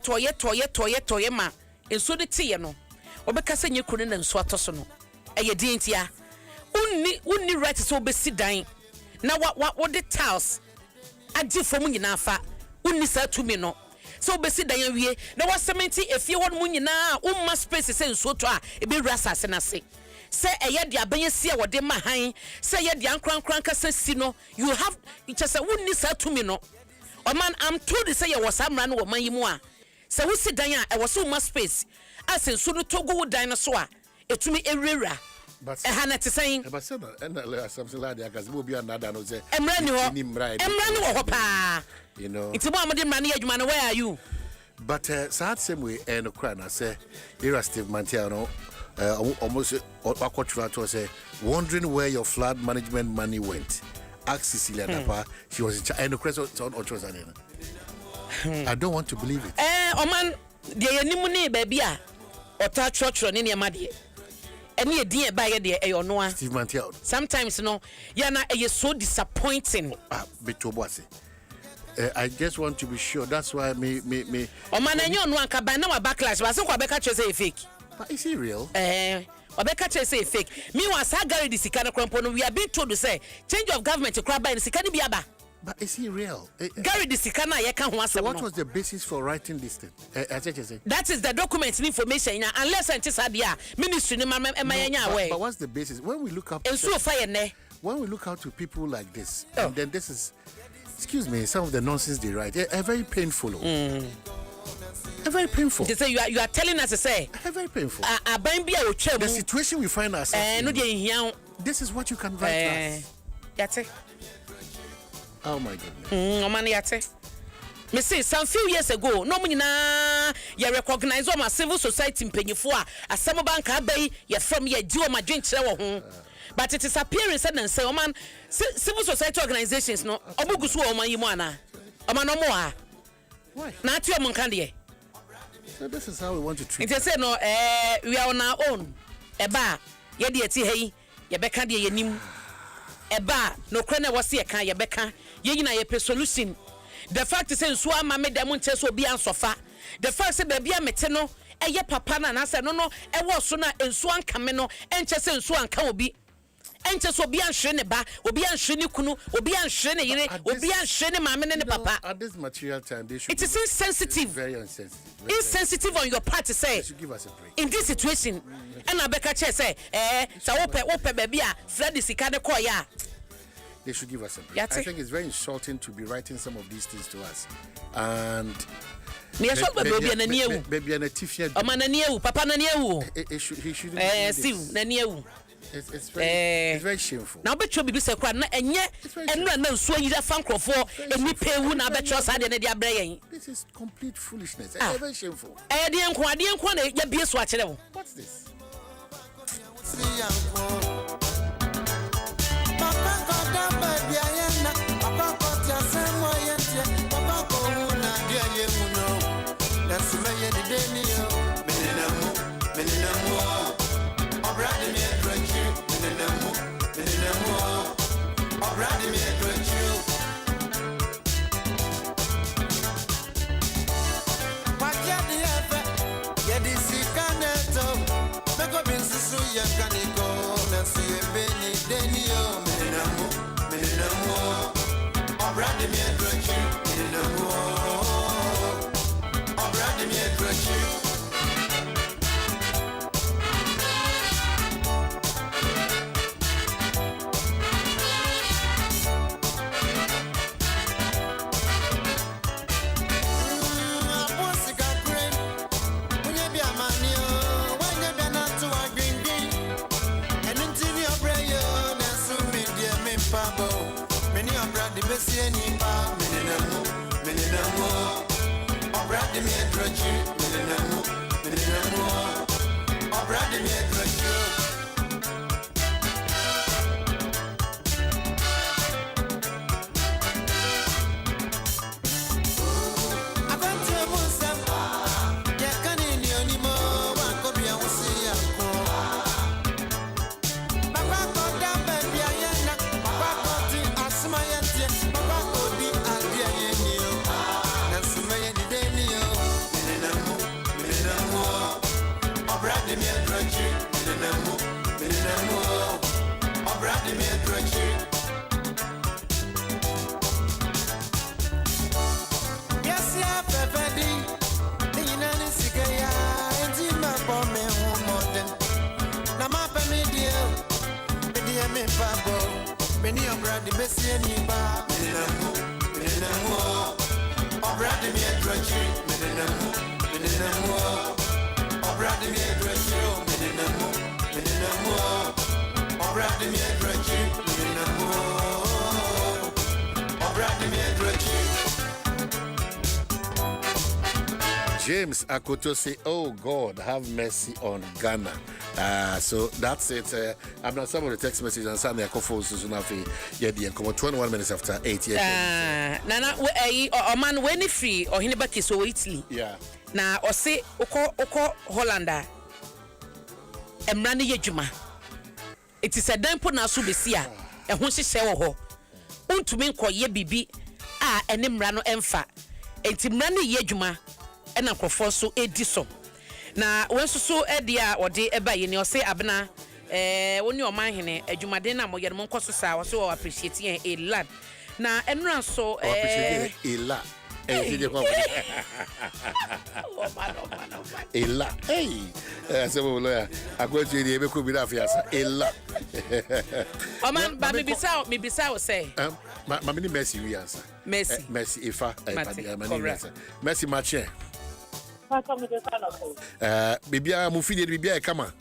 M: ma ensu de tie no obekasa nye kunu na ensu atoso no eye dintia unni right so obesi dan na what the tiles agi fom nyina afa unni sa tumi no so obesi dan awie na wa cement efie won mu nyina umma space se ensu to a ebe wura asase na se se eye de abanye sie wode ma han se eye de ankran kasa si no you have just unni sa tumi no o man am told say you was amra no wo man yimu a se wo si dan a e was umma space asensu no togo wo dan no so a etumi ewura but hanat saying
A: but said and something like that because be another no say
M: emrani wo hopa
A: you know
M: it's about amade mrani adwuma no where are you
A: but sad same way and Ukraine say era Steve Mantiano almost aquatura to say wondering where your flood management money went ask Cecilia Dapa she was in charge and Ukraine on I don't want to believe it
M: o man de yanimu ne ba bia ota church ne ne amade any idea by the no
A: Steve Mantiao
M: sometimes no yana is so disappointing
A: I just want to be sure that's why me
M: o man enyo no anka ban na wa backlash ba se kwa beka chese fake
A: but is he real
M: obeka chese fake me was agari di sika na kwampo no we are being told to say change of government crab by sika ni biaba.
A: But is he real?
M: Gary Disikana, you can't want.
A: So what was the basis for writing this thing?
M: That is the document and information. Unless I just had ministry,
A: but what's the basis? When we look up, when we look out to people like this, and then this is, excuse me, some of the nonsense they write, are very painful. Very painful.
M: They say you are telling us to say
A: very painful.
M: The
A: situation we find ourselves in. This is what you can write.
M: That's it.
A: Oh my goodness.
M: Me say some few years ago, no munina you recognize my civil society mpenyifo a asem bank abai you from you do my drink kire wo ho. But it is appearance and say man civil society organizations no obugusu o man yimu ana. O man no mo a.
A: Why?
M: Na atu o kan de.
A: So this is how we want to treat.
M: It say no we are on our own. Eba ye de ati hei ye beka de ye nim. Eba no krena wose ye kan ye beka ye nyina ye pe solution. The fact is nso ama me dem nche so bi ansofa. The fact say ba bia mete no eye papa na na say no e wo so na nso anka me no enche se nso anka obi. Enche so obi anhwe ne ba, obi anhwe ne kunu, obi anhwe ne yire, obi anhwe ne maame ne papa.
A: At this material time they should
M: it is insensitive.
A: Very insensitive.
M: Insensitive on your part to say.
A: Give us a break.
M: In this situation and Abeka che say so ope baby a Freddy sika de koya.
A: They should give us a break. I think it's very insulting to be writing some of these things to us. And baby and a tifia.
M: O mananieu, papa nanieu.
A: He shouldn't.
M: Steve nanieu.
A: It's very shameful.
M: Now bet you be say kwa na enye enra na nso yira fankrofo eni pewu na bet you say de dia brayen.
A: This is complete foolishness. It's very shameful.
M: De enko na ya bie so akere wo.
A: What's this?
I: Bessie and Pa, Mininamu, Mininamu, or Bradley Medraju, Mininamu, Mininamu, or Bradley Medraju. Many of Brady Messi and Niba, Mininamu, or Brady Medraju, Mininamu, or Brady Medraju, Mininamu, or Brady Medraju, Mininamu, or Brady Medraju.
A: James Akoto say, "Oh God, have mercy on Ghana." So that's it. I'm not some of the text messages and Sunday. I call for Susunafi. Yeah, the 21 minutes after 8.
M: Nana, man, when he free or he never kiss or Italy.
A: Yeah.
M: Now, or say, Oko Hollander. Emrani Yejuma. It is a damn put now Subisia. And when she say, oh, to me, call ye bibi. And Emrano Emfa. And Timrani Yejuma. And Uncle Fosso Edison. Na wenso so edia ode eba ye ne ose abena woni o man hene adwumade na mo ye mo nkoso sa wo so appreciate ye a lad na enran so
A: appreciate a la Ella hey so we lawyer agwaju dey be ko bi afiasa Ella
M: o man ba me bisa o say
A: ma me ni Messi wi answer Messi ifa Messi match bibia mu fide bibia e kama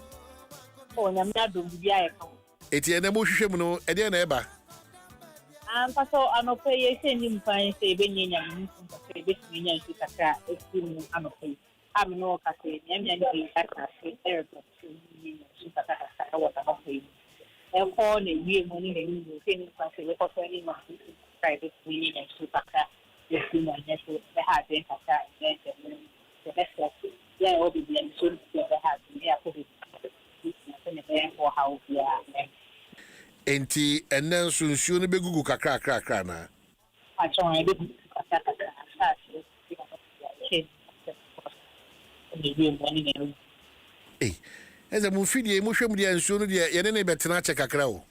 O: nyame adom bibia e kama
A: eti mo hwehwem no e de na eba
O: paso anope ye se ni mpan se be nyenya mu se be nyenya nsu kaka esi mu anope am no ka se nyame ni kaka se airport ni nsu kaka kaka wa ta anope e ko ne wie mo ni ni se ni pa se we ko se ni ma ka be nyenya nsu kaka esi mu anya so be ha de kaka the best yeah all the so the have yeah for how we are
A: enti enen sunsuo no begugu kakra na
O: achon e begugu kakra
A: eze mu fidie mu hwem dia nsuo no dia ye ne betena che kakra o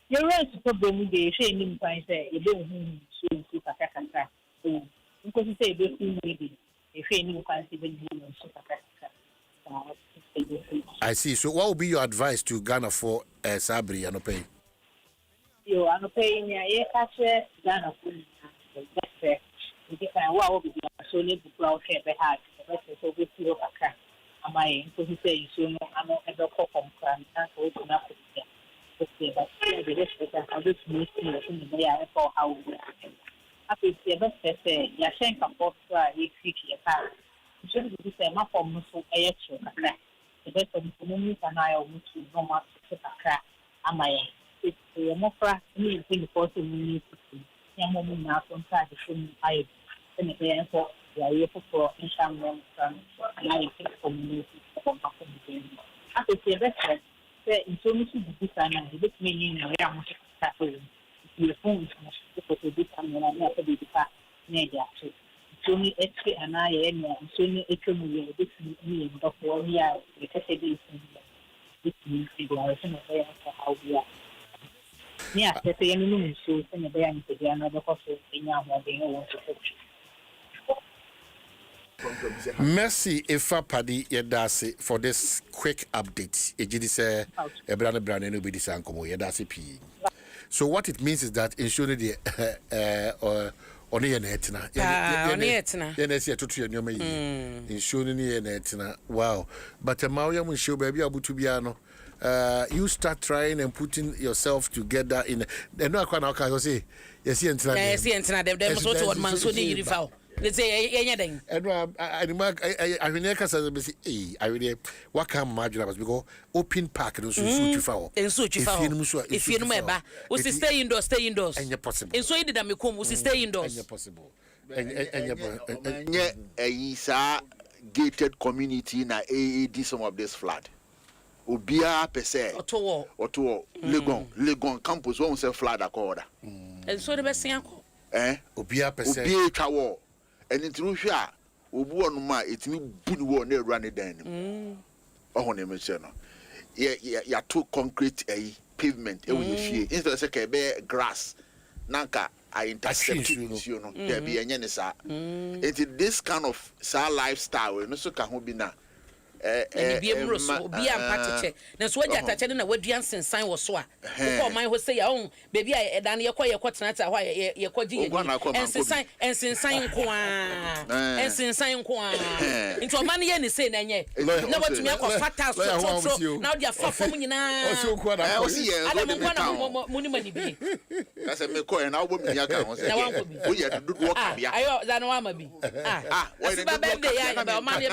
O: your rent problem dey say ni mpan say e be hu nsuo kakra because you say be maybe if any fancy be so
A: I see. So what would be your advice to Ghana for Sabri and Opay?
O: You are not paying your cash Ghana for that's if I will be so little brown hair behind the rest of the two of a crack. Am I so he says you know I'm not a doctor from crime and so it's enough to get but the rest of the this news in the way for how we are. After the best say, Yashenka Foster, he seek your car. Should be say, my form so a extra crack. The best of the community and I are to no much to crack. Am I? It's a more crack, anything for the community. Young woman now from side the film I and again for the airport for in some room and I think community. After the best say, in so much to be done and the meaning of young the phone to be coming and never be the fact media. So me extra and I am so me extra me this me of 1 year the this means the direction of how we are. Yeah, the same so send a bayan to the another person in your want to
A: Merci Ifa Paddy Yedasi for this quick update. Ejidi say brand no be this ankomo Yedasi P. So what it means is that insurance the on ye netina. Ye see to nyoma yi. Insurance ye netina. Wow. But Maria mun show baby abutu bia no. you start trying and putting yourself together in. And no, I can say, yes, them
M: so to one man so they uniform. Let's say anything.
A: And I never say, I really what can imagine because open park and so shoot you foul.
M: And so you foul. If you know my we stay indoors, And
A: you're possible.
M: And so you did that me come, we stay indoors.
A: And you're possible. And
P: a gated community na AAD some of this flood. Obia per se.
M: Oto
P: Legon campus won't say flood accord.
M: And so the best thing.
A: Obia per se.
P: Obia chawo. And in true sha, Obu on ma, it's me good war near running down. Oh, name it, yeah, two concrete pavement. Instead of say grass, nanka. I intercept you know. There be a yenisa. It's this kind of lifestyle. No so can be na.
M: Be a rosso, be a patch. That's what you're touching. What Jansen sign was so. Before mine was say, oh, baby, I done your quite why you're quite and since sign qua and since sign qua into a money and say, no, what to me for fat house. Now you're far from me now.
P: I don't want money be. That's a me coin. I wouldn't be a car. We had to do work. I don't want to be. What's the baby? About money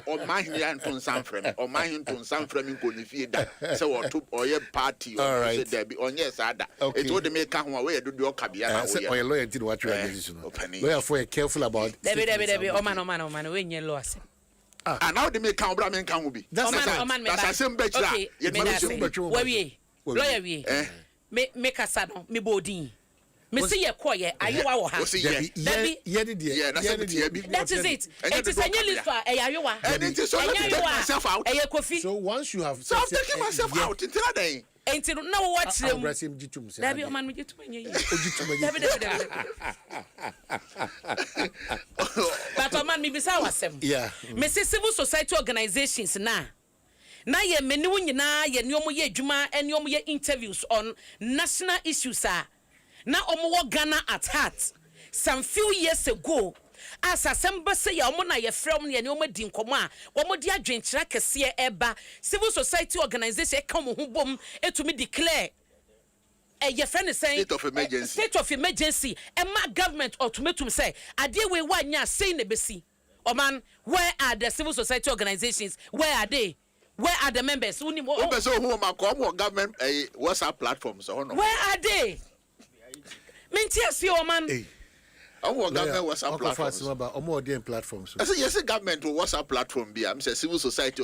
P: or my to some frame or my to some framing conifida so or to or your party or there be on yes ada it would make come away do your cabia
A: or your lawyer did what you are lawyer for careful about
M: Debbie oh man when you lost
P: and now they make come Brahmin can be that's the same betcha
M: lawyer we make a saddle me bodin. Me see your choir, are you our house?
P: That
M: is it. It is a new list for Ayawa.
P: And it is so I take myself out.
A: So once you have
P: so I'm taking myself out until that day.
M: Until now, what's the
A: Debbie,
M: man with you to me. But a man, me beside them.
A: Yeah.
M: Mrs. Civil Society organizations now. Now, ye menu na ye nyomo ye juma and yomo ye interviews on national issues. Now, omo Ghana at heart. Some few years ago, as a semba say ya omo na ye from ye omo din koma, omo dia dwenkyira kese eba civil society organization come ho bom etumi declare your friend is saying state of emergency and my government ultimatum say ade we wanya say ne besi. O man, where are the civil society organizations? Where are they? Where are the members? Who
P: government WhatsApp platforms?
M: Where are they? Mentias your man.
P: Our government WhatsApp
A: platforms.
P: I say yes, government WhatsApp platform be. I'm say civil society.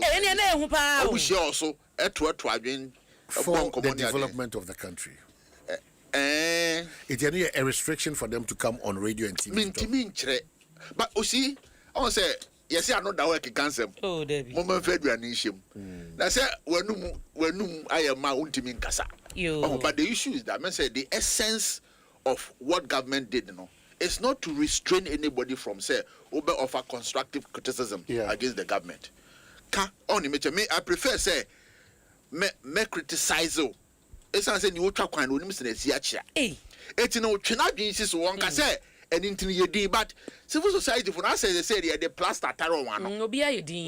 P: We share also
A: for the development of the country. It's a restriction for them to come on radio and TV.
P: But you see, I want to say yes, I know that work cancer.
M: Oh, David.
P: Moment Federal nation. That's it. When I am my own team in Casa. But the issue is that I say the essence of what government did, it's not to restrain anybody from say offer constructive criticism against the government. I prefer say me criticize. It's not saying you try to find it's no chinabinsis one can say and into your D, but civil society for us they say they plaster tarot one.
M: Obiante,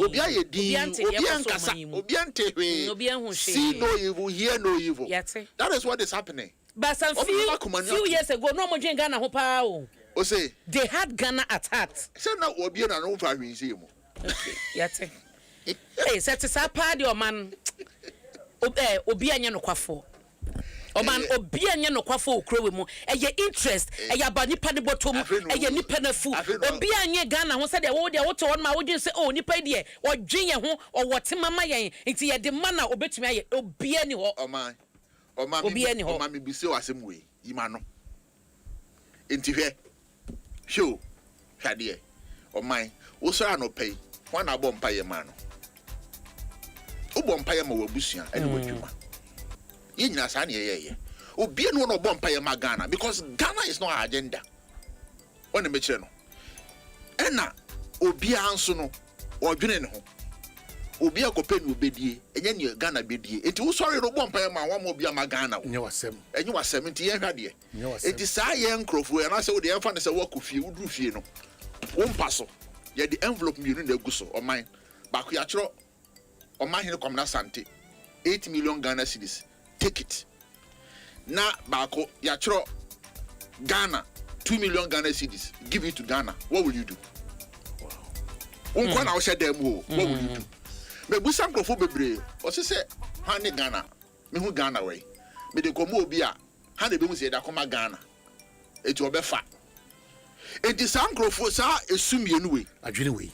P: see no evil, hear no evil. That is what is happening.
M: But some few years ago, no more Ghana Hopao. They had Ghana at heart.
P: So now we'll be an over museum.
M: Yet, hey, set a party or man. Obianya no kwafo. O man obianya no kwafo okro mu. Eye interest, eye abani pa de bottom, eye nipa na fu. Obianya Ghana ho say de wo to one ma wo dwen say oh nipa de o dwen ye ho o wote mama yen. Nti ye de man na obetumi aye obiani ho.
P: O ma mi bi se wasem we yima no enti hwe show hwade o man wo so ano pay wan na bom paye ma no o bom paye ma wabusua ene wadwuma ye nyina sa na ye obi no no bom paye ma Ghana because Ghana is not our agenda on the metre no ena obi anso no odwene ne ho obi akope no bedie enye ne Ghana bedie enti wo sorry no bompa ma wa mo bia ma Ghana wo enye wasem enti ye hwade enti saa ye nkrofo e na se wo de emfa ne se wo akofie wo duru fie no wo mpaso ye the envelope mi no na guso o man ba ku ya kiro o man hene komna sante 8 million Ghana cedis. Take it. Na bako yachro Ghana 2 million Ghana cedis. Give it to Ghana. What will you do? Wow. Na what will you do? Me busa nkrofo bebre. O se hane Ghana. Me hu Ghana way. Me de komo obi a hane be hu se da koma Ghana. Eti obefa. Enti sa nkrofo sa esumie nu we.
A: Adwene we.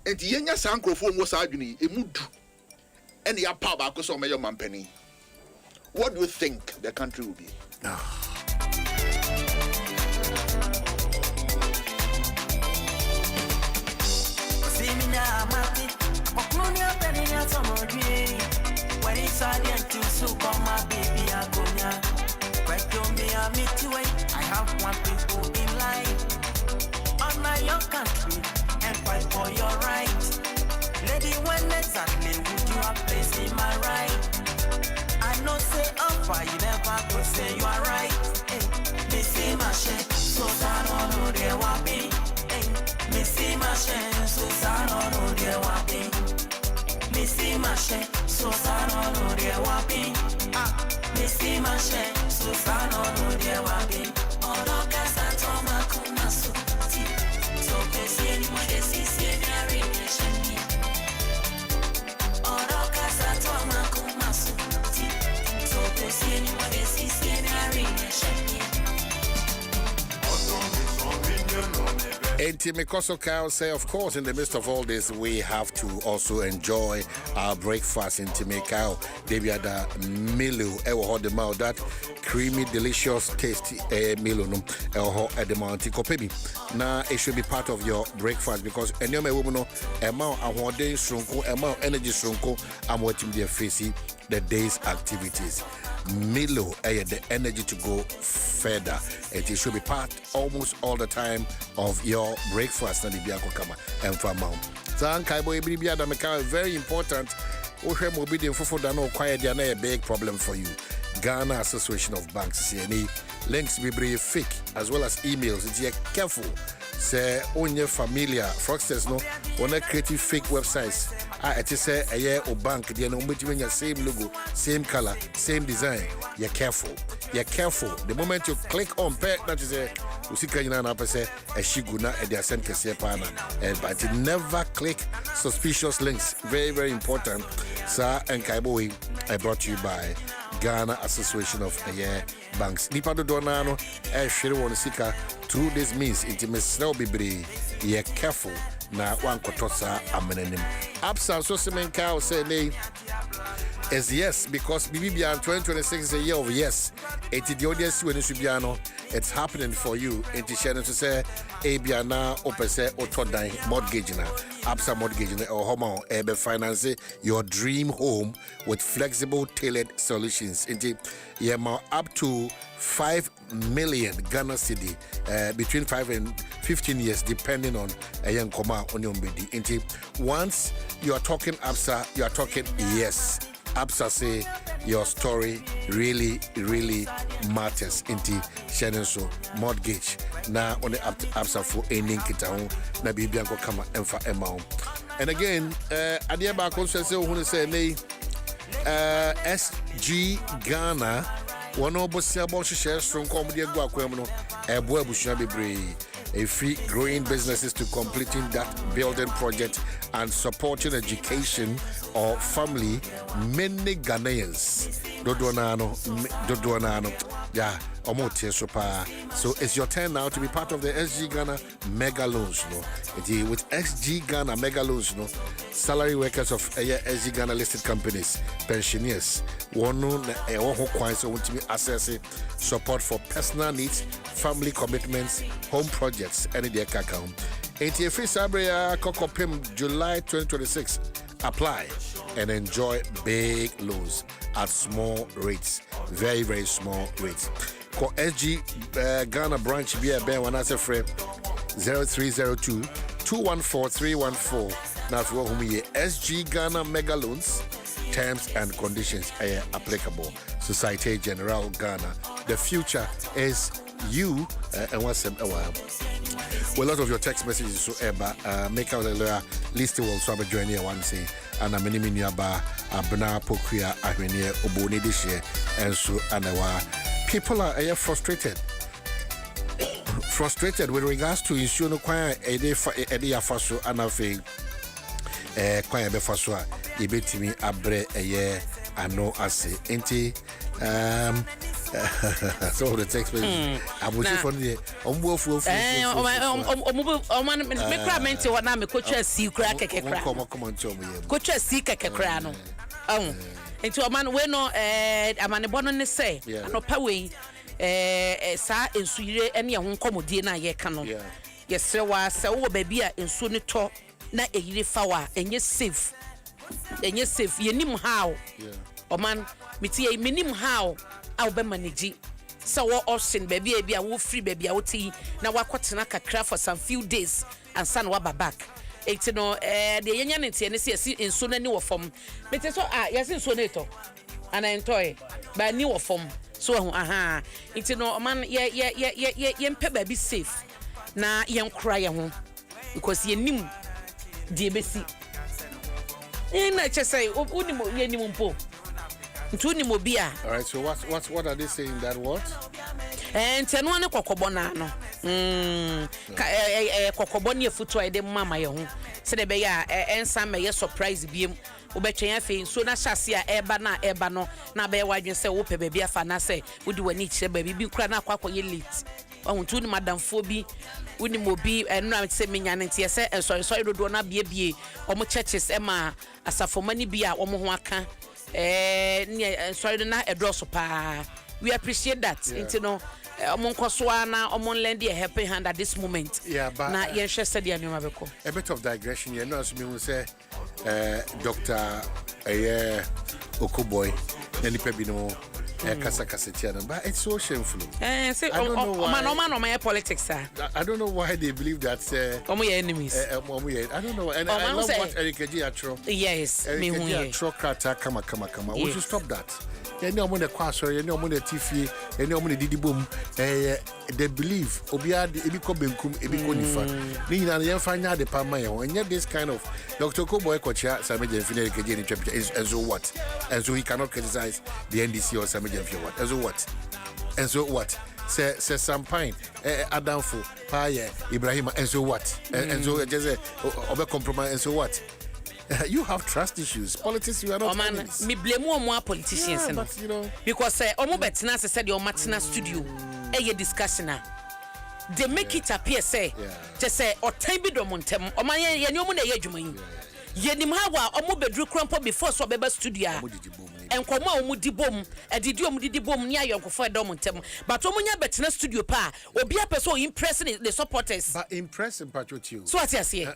P: Enti yenya sa nkrofo mo sa adwene emudu. And ya pa ba ko so meyo mampani. What do you think the country will be?
I: When it's audience to soup on my baby agonia. But don't be a meet way. I have one people in line. Honor your country and fight for your right. Lady, when exactly would you have placed in my right? I know say offer, you never could say you are right. Missy Mashe, so no de wabi. Missy Mashe, so no de wabi. Missy Mashe, so no de wabi. Missy Mashe, so no de wabi. Oro casa toma kumasu. So que si any more de si si any relation. Oro casa toma kumasu. So que si any more de si si any relation.
A: Mikoso Kyle say, of course, in the midst of all this, we have to also enjoy our breakfast. Kyle, Debiada Milu, Ewo the mouth that creamy, delicious, tasty Milu at the Mountain Kopebi. Now it should be part of your breakfast because any woman amount of day shrunko, amount energy shrunko, I'm watching their facing the day's activities. Milo, the energy to go further. It should be part almost all the time of your breakfast. And for mount. Very important. A big problem for you. Ghana Association of Banks. Links be very fake as well as emails. It's careful. Say on your familiar fraudsters no on a creative fake websites. It is a year or bank, they know between your same logo, same color, same design. You're careful. You're careful. The moment you click on pet, that is a shiguna at the ascent pana. But you never click suspicious links. Very, very important. Sir and Kaiboi, I brought to you by Ghana Association of Banks. Nipa do donano, shiri won sika through this means intimacy be brave. You're careful. Na one kotosa amenenim. Absa so semen cow say nay is yes because BBBN 2026 is a year of yes. It the audience when Subiano, it's happening for you. And to share to say Abiana opese otodan mortgage na Absa mortgage or home ebe finance your dream home with flexible tailored solutions. Into up to 5 million Ghana cedi between 5 and 15 years depending on a young comma on your body. Once you are talking Absa, you are talking yes. Absa say your story really matters. Sharing so mortgage now on the Absa for ending kita na bibianko kama emfa ema. And again, adia ba konsense who say nay SG Ghana one of the shares from Comedy Guaquemno, a Buabusha Bebre, a free growing businesses to completing that building project and supporting education or family, many Ghanaians. Dodoanano, yeah, so it's your turn now to be part of the SG Ghana Mega Loans. With SG Ghana Mega Loans, salary workers of SG Ghana listed companies, pensioners, one who want to access support for personal needs, family commitments, home projects, and their account. ATF Sabria Kokopim July 2026. Apply and enjoy big loans at small rates, very small rates. Call SG Ghana branch be a bear when I say 0302 214 314. Now if you want SG Ghana Mega Loans, terms and conditions are applicable. Societe Generale Ghana. The future is you and what's some well, a lot of your text messages so make out a list will so be joining one say and I'm many aba abna pokuya ahwene oboni this year and so and people are frustrated with regards to issue no kwaya ede afaso anafe kwaya be faso a ebetimi abre ano ase enti so the text message abuchi for the ombuofu
M: oman me kra mente wana me kocha si kra keke kra
A: come on tell me
M: kocha si keke kra no enti oman we no amane bono ne say anopa we sa ensuyire ene ho nkomodie na ye ka no yesre wa se wo ba bia ensu ne to na eyire fawa enye safe yenim how oman mitie menim how aw be manage so wo option baby a wo free baby a wo ti na wakotena kakra for some few days and san wa back eti no de yenya ne tie ne se enso na ni wo fom mete so yesi enso na to ana entoy ba ni wo fom so eti no man ye mpe baby safe na ye nkra ye ho because ye nim de besi ina chese unimo ye nim mpo ntuni mobia.
A: All right, so what are they saying that what?
M: Nteno ne kokobo na no. Kokobo ne futu ide mama ye ho. Se de be ya ensa me ye surprise biem. Obetwen afi so na hyase a eba no na be wadwen se wo pe ba bia fa na se wodi wani kire ba bi kura na akwakoye late. Ohuntu ni madam fobi woni mobi enu am se menya ne tie se sorry dodo na bie omo churches ema asafomani bia omo ho aka sorry na edroso pa. We appreciate that. Into no omo nkosoa na omo lend a helping hand at this moment.
A: Yeah, but
M: na yen hwe said ya nyoma beko.
A: A bit of digression here. No, as me say Dr. Okoboy Nelipe bino kasa tiana, but it's so shameful.
M: Say man my politics sir.
A: I don't know why they believe that
M: omo your enemies.
A: I don't know, and I love what Eric Ejiatro.
M: Yes,
A: me who Ejiatro kata kama. We should stop that. Any omo ne kwaso, any omo ne tifi, any omo ne didi boom. They believe obia ebi ko benkum ebi ko nifa. Ni nyina ye fanya de pa man and yet this kind of Dr. Koboy Kocha Sameje Fine Keje ni chapter and so what? And so he cannot criticize the NDC or Sameje what? And so what? Say Sampine Adamfo Paye Ibrahim and so what? And so just over compromise and so what? You have trust issues. Politics, you are not.
M: Man, me blame more politicians,
A: but you know,
M: because Omo Betina said your Martina studio, discussion. They make it appear just say or time be domontem or my yenyomu na yejumain. Yenim hawa omo bedru krampo before so beba studio. And come on, dibom, a didium didibom near your for domontem. But Omonia Betina studio pa, or be a person impressing the supporters.
A: But impressing patriotism.
M: So what you say?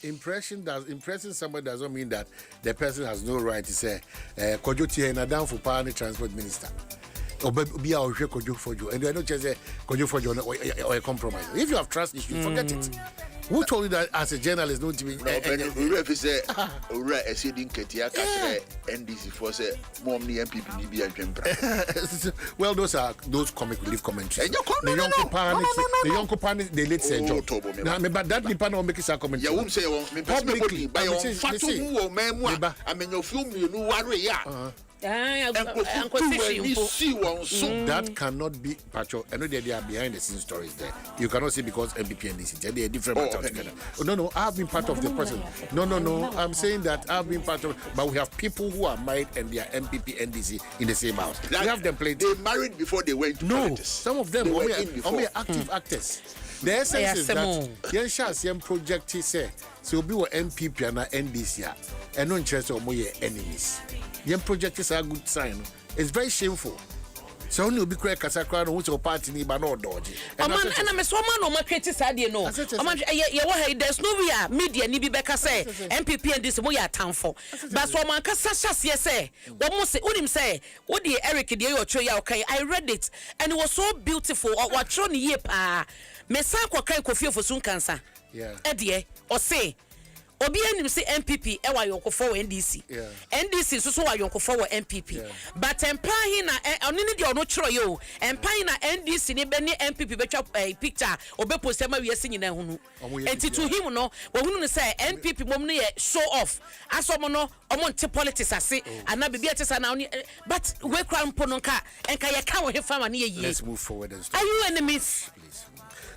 A: Impressing somebody doesn't mean that the person has no right to say, Kojoti and Adam for Pani Transport Minister. Or be our Kojo for you. And I don't just say Kojo for you or a compromise. If you have trust issues, forget it. Who told you that as a journalist don't be
P: say NDC for say mom ni MPP ni bi adwempra.
A: Well, those are those comic relief commentaries. The young panic they late say job. Now but that nipa no make a comment.
P: Ya won say me publicly by on fatu hu o memu a amenyo film you no ware ya.
A: That cannot be Pacho. I know they are behind the scenes stories there. You cannot say because MPP and DC they are different matters together. No, I've been part of the person. No. I'm saying that I've been part of, but we have people who are married and they are MPP and DC in the same house. We have them played.
P: They married before they went to politics.
A: Some of them are active actors. The essence is that yen shas yen project say so be what MPP and NDC and no interest or more enemies. Yen project is a good sign. It's very shameful. So only be correct as a crowd who's a party ni ba no dodgy.
M: And I'm a so man on my critics idea no. There's no way media ni be beka say MPP and this moya town for. But so man kasa shas say what must say unim say what the Eric dey your choya okay. I read it and it was so beautiful. What show ni ye pa. Me sa kwa kai kofi for sun cancer.
A: Yeah.
M: Edie or say obi anim say MPP e wa yonko for NDC NDC so wa yonko for MPP but empan na oni ne de ono chiro yo empan na NDC ne be ne MPP betwa picture obe post ma wi ase nyina hunu enti to him no wo hunu ne say MPP mom ne show off aso mo no omo nte politics ase ana bibia tesa na oni but we kra mpo no nka enka ye ka wo he fama ne ye.
A: Let's move forward and
M: start. Are you enemies?
A: Please.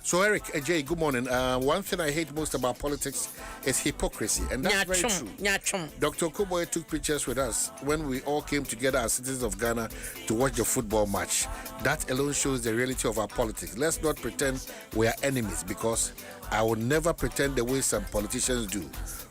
A: So Eric, Jay, good morning. One thing I hate most about politics is hypocrisy, and that's very true. Dr. Kuboy took pictures with us when we all came together as citizens of Ghana to watch the football match. That alone shows the reality of our politics. Let's not pretend we are enemies, because I will never pretend the way some politicians do.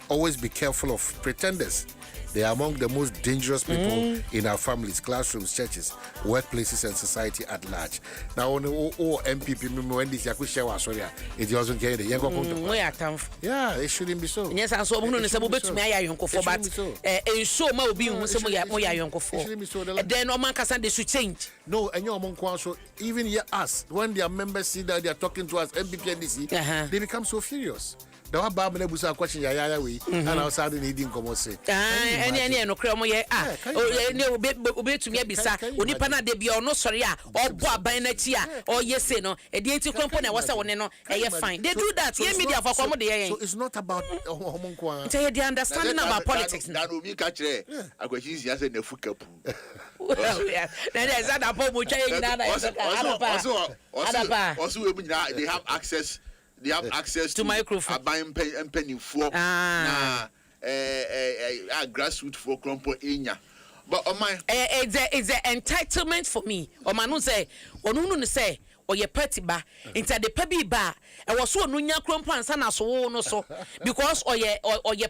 A: Always be careful of pretenders. They are among the most dangerous people in our families, classrooms, churches, workplaces, and society at large. Now, on MPP, when this Yakusha was sorry, it wasn't getting the young. Yeah, it shouldn't be so.
M: Yes, and so I'm going to say, but show my being some young for. Then no man can they should change.
A: No, and your monk also, even us, when their members see that they are talking to us, MPP and DC, they become so furious. The one Babylon was a question, we and outside the needing come say.
M: Any no cremo ye obe to me bisa oni pana de bia no sorry or boa ban na chia or yes no e dey ti kwampo na wasa woni no e fine. They do that. Ye media for come dey.
A: So it's not about homonkwa.
M: They understanding about politics.
P: That will be catch there. I go see say na fukapu.
M: Well, yeah. Then is that about mo chai na
P: also they have access. They have access
M: to microphone.
P: Buying penny for grassroots for crumple inya. But on my
M: it's an entitlement for me. O manu say, onu say, or ye party ba, into the pebi ba. I was so nunya crumple and sana so no so because or ye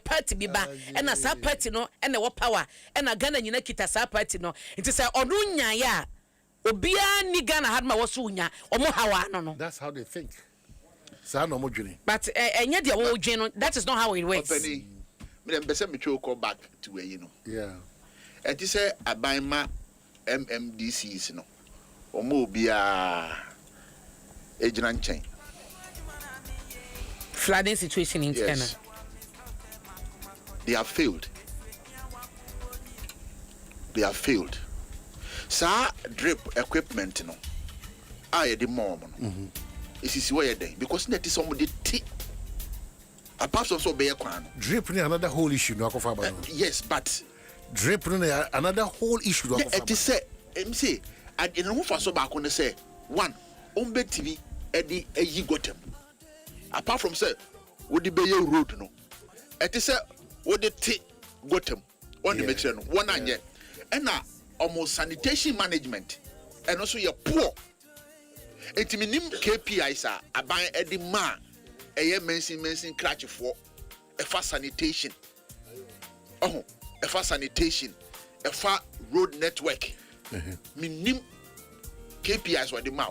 M: party be ba, and a sub party no, and the power, and a gun and you kita sub party no. It is a onunya ya. Obia ni Ghana had my wasunya, or more how no.
A: That's how they think.
M: But that is not how it works.
P: Me them me go back to where you know.
A: Yeah.
P: And this say abaima MMDCs no. Omo bia ejina nchen.
M: Flooding situation in Ghana.
P: They have failed. They have failed. Sa drip equipment no. I the mom no. Is where they because that is somebody apart from so be
A: drip another whole issue no
P: yes, but
A: drip another whole issue
P: it is say MC and in who for so back on say one ombe TV edi eyi gotem apart from say what the Bay road no it is say what the T gotem on the metro no one anye and na almost sanitation management and also you're poor. Enti minim KPIs are aban edi ma eye mention clutch for efa sanitation. Efa sanitation, efa road network. Minim KPIs were the ma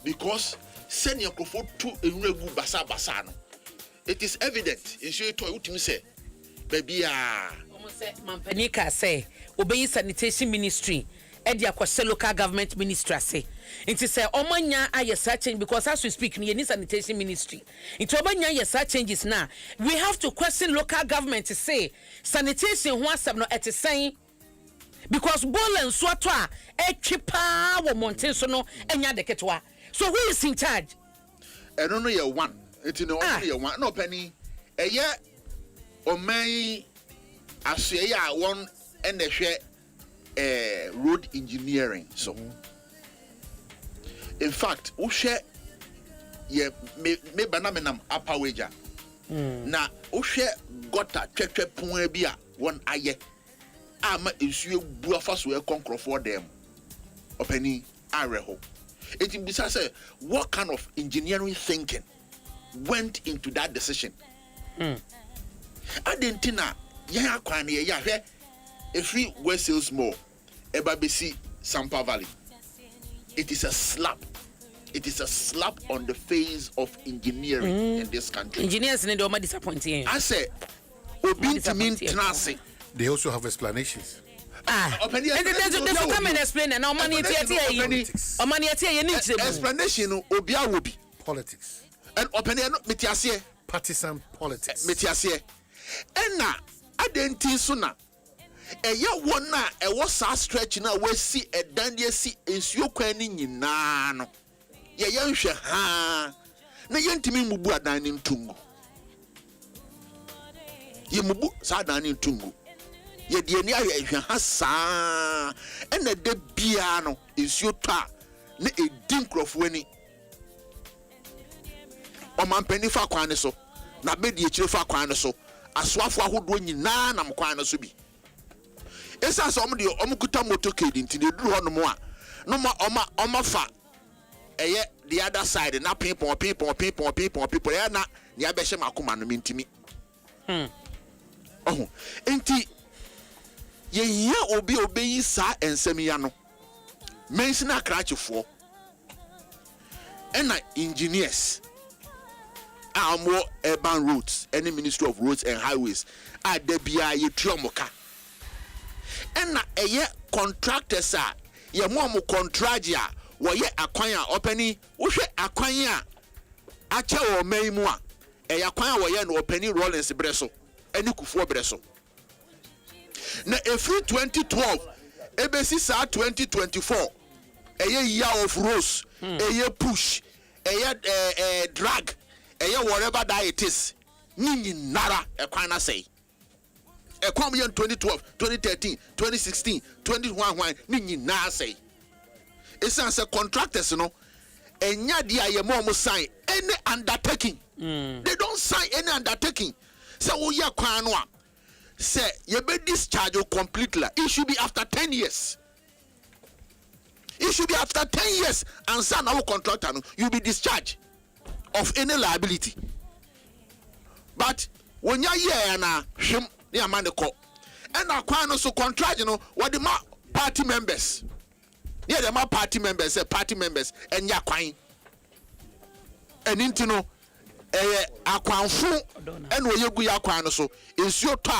P: because send your crofo to enregu basa no. It is evident in show to ultim say baby
M: almost say Mampanika say obey sanitation ministry and the local government ministry say it is omanya aye searching because as we speak you need sanitation ministry it omanya aye search changes now we have to question local government to say sanitation who asem no et saying because bolen so to a etwipa wo monten so no enya de ketwa so who is in charge
P: no no you one it no you one no penny eye oman asue ya one and the road engineering so in fact we share ye me banamenam upper wager na we share gota twetwe pon bi a won aye ama ensuo bu afa so e konkro for them opani areho it bisa say what kind of engineering thinking went into that decision adentina ya akwane ye ya hwe efi West Hills Mall Ebabesi Sampa Valley. It is a slap. It is a slap on the face of engineering in this country.
M: Engineers need to be disappointing.
P: I say,
A: they also have explanations.
M: And they come and explain and money
P: explanation obia will be
A: politics
P: and open partisan
A: politics.
P: Ena adenti so na ɛyɛ wɔn a ɛwɔ saa stretch na wɔasi ɛdan de asi nsuo kwan ni nyinaa no yɛyɛ nhwɛ ha na yɛntimi mubu adan ne ntungu yɛmubu saa adan ne ntungu yɛde ani ayɛ nhwɛ ha saa ɛna de bia no nsuo tɔ a na ɛdi nkurɔfoɔ ani ɔmampani fa kwan ne so na bɛdi akyire fa kwan ne so asoafo ahodoɔ nyinaa nam kwan no so bi esa sɛ ɔmo kuta motorcade nti ne duru hɔ no mo a no ma ɔma fa ɛyɛ the other side na people ya na ne abɛhyɛ makoma no mentimi enti yɛhia obi obeyi saa ensɛm ya no mention akrachefoɔ ɛna engineers amo urban roads any ministry of roads and highways a debia yetuomoka ɛna ɛyɛ contractors a yɛmo contract a wɔyɛ akwan a ɔpani wohwɛ akwan a akyɛ wɔ man mu a ɛyɛ akwan a wɔyɛ no ɔpani Rollins brɛ so ɛne kufuo brɛ so na every 2012 ebesi saa 2024 ɛyɛ year of rose ɛyɛ push ɛyɛ drag ɛyɛ whatever that it is ni nara ɛkwan na sɛi ɛkwan yɛ 2012 2013 2016 2021 ni nyinaa sɛi esan sɛ contractors no enya dia ye mo sign any undertaking they don't sign any undertaking so wo ye kwan no a say ye be discharge completely it should be after 10 years and say na wo contractor no you be discharged of any liability but when ya ye na hwem ne amane ko and kwan no so contract no what the party members yeah, the party members and ya kwan and intino akwanfo and we yegu ya kwan no so ensuo to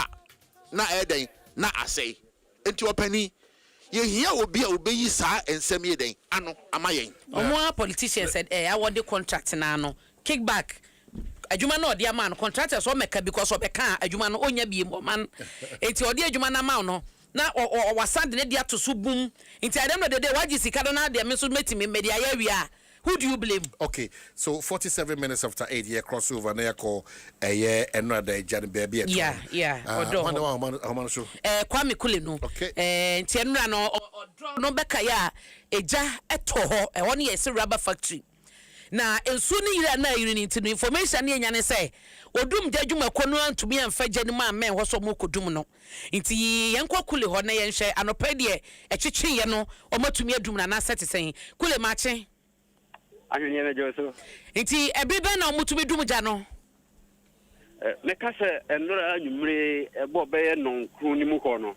P: na eden na asay enti opani ye hia obi a obeyi saa ensem yeden ano amayen
M: omo politicians said award the contract na no kickback adwuma na odi ama no contractors o meka because obeka adwuma no onya biem man enti odi adwuma na ma no na wasande ne dia to so boom nti adam no de waji sika do na de me so metimi media ya wi who do you blame?
A: Okay, so 47 minutes after 8 year crossover na yako another jan baby at
M: yeah
A: odo how man show
M: Kwame Kule no
A: okay
M: nti enura no odo no beka ya eja eto ho e woni yesi rubber factory na ensu ni yira na yiri ni nti information ni enya ne say odum jadwuma kono antumi amfa gye ne ma men ho so mo kodum no nti yenkwa Kule ho na yenhwe anopa de ekyekye ye no omatumi adum na na set sen Kule mache
Q: ahwenye na Dwaso
M: nti ebibe na omutumi dum gya no
Q: meka se enura anwumre ebo be nonkru ni mu ho no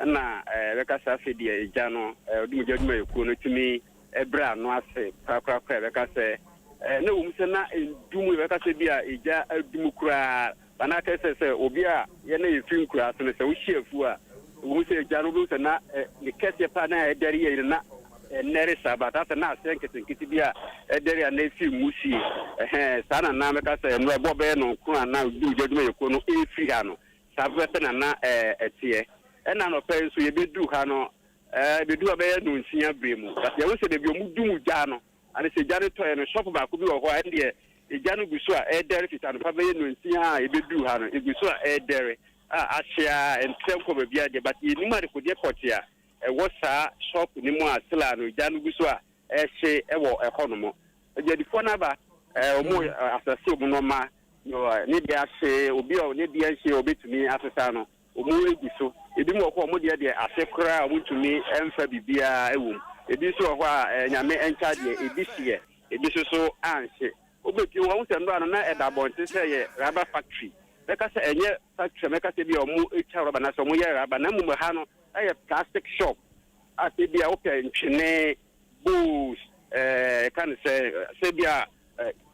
Q: na beka se afedi egya no odum jadwuma ekuo no tumi ebra no ase kakra beka se na wo mse na dum beka se bia egya adum kura bana ka se obi a ye na yefin kura so se wo hiefu a wo mse egya no bi se na ne kese pa na edare ye na nere sabata se na senketi bia edare na efi musi sana na meka se no ebo be no kura na du jaduma yeko no efi ha no sabe se na etie na no pe so ye bedu ha no bedu abe no nsia bremu but ye wo se de bi omudum gya no ane se gya ne to no shop ba ko bi wo ho ande egya no guso a edere fita no pa be no nsia a ebedu ha no eguso a edere ahia ntem ko be bia de but ye nima de ko de kotia wosa shop ni mu asila no gya no guso a ehye ewo ehonomo edifo na ba omo asase omo no ma ni de ahye obi o ni de ahye obetumi asesa no omo eguso ebi mo ko omo de asekora omutumi emfa bibia ewum ebi so ho a nyame encha de ebi hye ebi so anhye obeti wo se ndo na edabonte se ye rubber factory beka se enye factory meka se bi omo echa rubber na so omo ye rubber na mu ha no aye plastic shop ase bia open ntwene booze kan se bia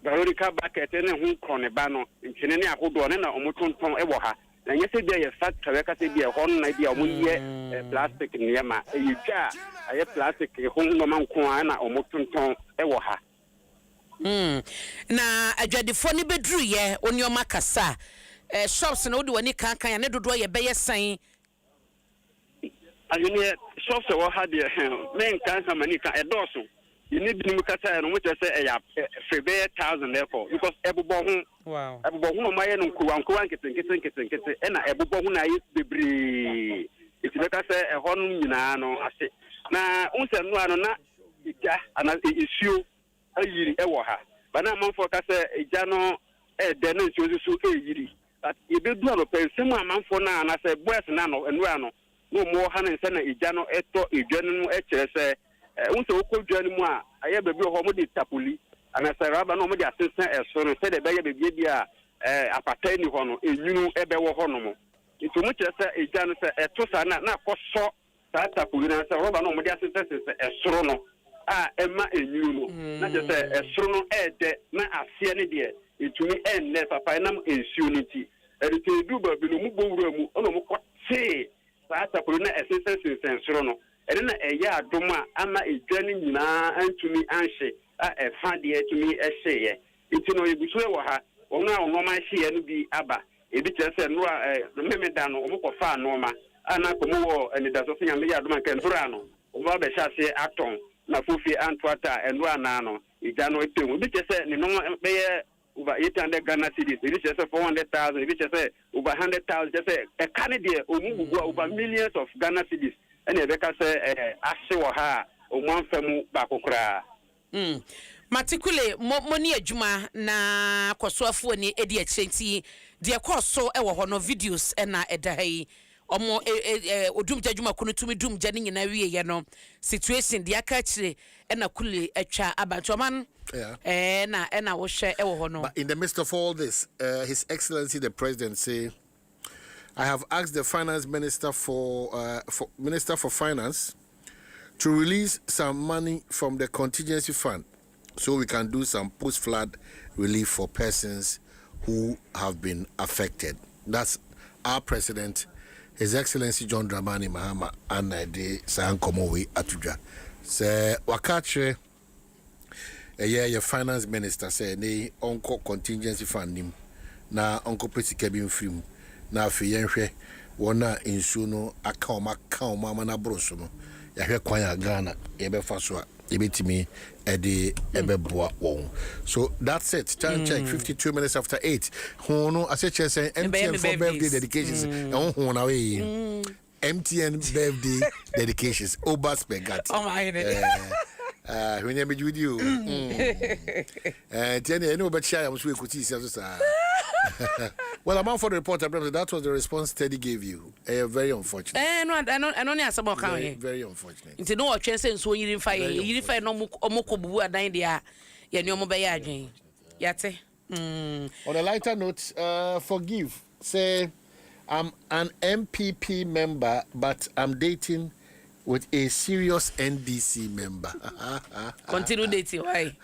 Q: barorica bucket ne hu krone ba no ntwene ne ahodo ne na omo tonton ewo ha na nye se bia ye factory beka se bia hon na bia omo ye plastic niema eyitwa aye plastic ho no manko na omo tonton ewo ha
M: na adwadefo ne beduru ye onioma kasa shops na wode wani kankan ya ne dodo ye beye san
Q: ayune shops wo ha de men kankan mani kan edoso yini binim kasa no mo tese ya febe 1000 therefore because ebobo ho
M: wow
Q: ebobo ho ma ye no nkuwa nkete na ebobo ho na yi bebre itibeka se ho no nyina no ase na unse no ano na ija ana isuo ayiri ewo ha bana amanfo kasa ija no de na isuo so eyiri ibedu ano pensem amanfo na na se boys na no enu ano no mo ha na nse na ija no eto edwane no ekere se unse okodwane mu a aye bebi ho mo de tapoli ana se raba no mo de asesa eso no se de beye bebi dia apata ni ho no enyunu ebe wo ho no mo itu mo kire se ija no se eto sa na koso sa tapoli na se raba no mo de asesa esoro no a ema enyunu no na je se esoro no ede na asie ne de itumi enne papa nam ensuo ni ti erite du ba bi no mu gbowura mu ono mu kwate sa tapoli na esesa sensoro no ere na eya adoma ama edwane nyina antumi anhye a efa de atumi ehye iti no ebusu e wo ha ono a ono ma hye no bi aba ebi kyerese no a memeda no omo kofa no ma ana komo wo enida so nya me ya adoma kan tura no omo ba hya se aton na fofi antwata eno ana no ija no etemu ebi kyerese ne no be over 800 Ghana cedis ebi kyerese 400,000 ebi kyerese over 100,000 kyerese e kane de omu gugu over millions of Ghana cedis ene ebeka se ase wo ha omanfamu bakokra
M: matikule moni adwuma na kwasoafo ni edi akyenti de kwaso e wo ho no videos na edahai omo odumja adwuma kunu tumi dumja ni nyina wie ye no situation de aka kire na kule atwa abantoman na wo hwe e wo ho no.
A: But in the midst of all this, His Excellency the President say, I have asked the Finance Minister for Finance to release some money from the contingency fund so we can do some post-flood relief for persons who have been affected. That's our President, His Excellency John Dramani Mahama, and the Sankomowe Atuja. Se wakatre your Finance Minister say ne onko contingency fund nim na onko pesika bi mfrim na afi yenhwe wona insu no aka ma na broso no yahwe kwan ya Ghana yebefa so a yebetimi ede ebeboa won. So that's it. Time check 52 minutes after 8. Hono aseche say MTN for birthday dedications ho na we MTN birthday dedications Obas Begati.
M: Oh my
A: when you with you Jenny I know but shy I'm so ekuti so well, I'm out for the report. That was the response Teddy gave you. Very unfortunate.
M: Very
A: unfortunate.
M: It's no chance so you didn't find no mokobu at 9 dia. Yate.
A: On a lighter note, forgive. Say I'm an MPP member, but I'm dating with a serious NDC member.
M: Continue dating, why?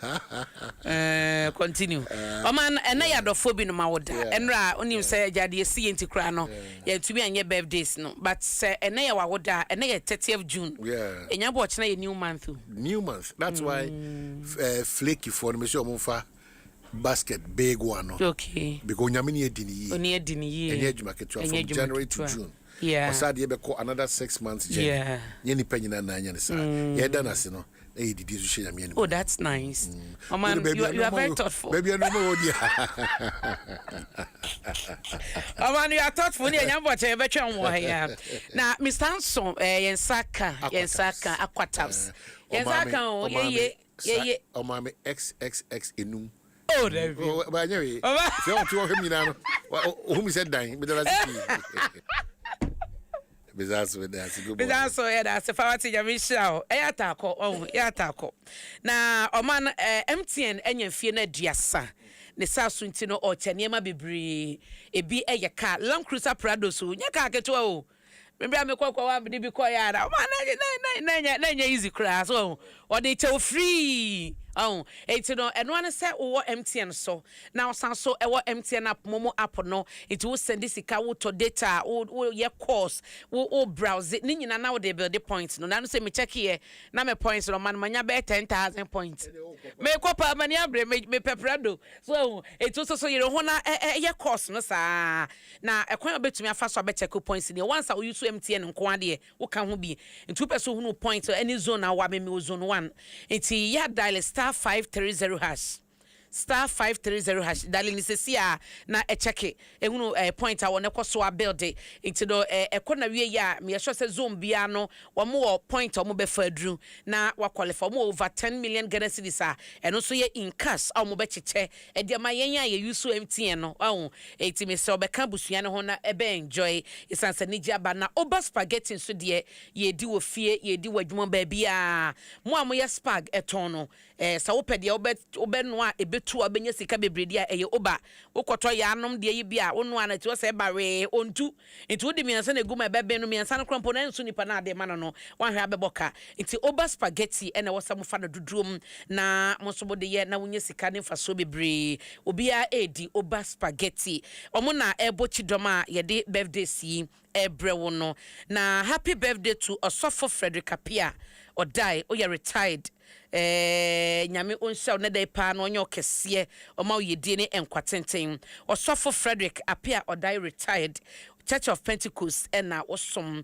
M: Continue. Man, and I had a phobia no matter. And only say Jadi see into Crano. Yeah, to me and your birthdays, no. But say, and I would die, and I 30th June.
A: Yeah.
M: And you're watching a new month.
A: New month. That's why flaky for me, show Mufa basket big one.
M: Okay.
A: Because Yamini Dini.
M: Only a dini.
A: And edge market from January to June.
M: Yeah.
A: Osad ye beko another 6 months. Yeah. Yeni penina na nyane sa. Ye dana se no.
M: Oh, that's nice. Oh man, you are very thoughtful.
A: Baby, I don't know.
M: Oh man, you are thoughtful. You are watching a better one here. Now, Mr. Hanson, Yensaka, Aquatabs. Yensaka, yeah.
A: Oh, my XXX inum.
M: Oh, there we go.
A: But anyway, if you want to him, you know, whom is that dying? But that's with that.
M: That's so yeah. That's a fawati Michelle. Ayatako. Oh, yatako. Na oman MTN enye fie na diasa. Ne sa suntino o chaniema bebre. Ebi car Land Cruiser Prado so. Nya ka keto o. Maybe I'm a kwa bi kwa ya. Oman na easy class. Oh, or they tell free. Oh, it's no, and one say oh MTN so now so MTN app Momo app no it will send this ikawo to data your course will browse it nina now they build the points no now say me check here na me points no man manya be 10,000 points me kopa mani abre me peprado so it also so you know na your course no sa na ekwan obetumi afa so be check points ni once I use MTN nko ade wo kan ho bi ntu person hunu points any zone na wa me zone 1 enti ya dial *530 hash. *530 hash. Darling, is a na a check it. Point I want to so build it into the corner. Ya, me sure say zone biano or more point or more drew. Na wa qualify more over 10 million Ghana cedis and also ye in cash or more beche. And dear my ye use so MTN. Oh, 80 me so be cambusiano hona ebe enjoy. It's answer nija bana oba spaghetti so dear ye do fear ye do what you baby. Mo ya spag etono. Sa opedi obenwa ebetu obenya sika bebredi a eye oba wokoto ya anom de yi bia wonu ana ti wo se bare ontu nti wodi miansa na guma bebe no miansa no krompo na nsu nipa na ade ma no wanhwe abeboka nti oba spaghetti ena wosa mo fa na dudrum na mo so bode ye na wonya sika ne fa so bebre obia edi oba spaghetti omo na ebo chidoma ye de birthday si ebre wono na happy birthday to Osofo Frederick Apia or die or you retired nyame onhya na dai pa no onyo kese o ma ye die ne enkwatenten Osofo Frederick Apia or die retired Church of Pentecost na osom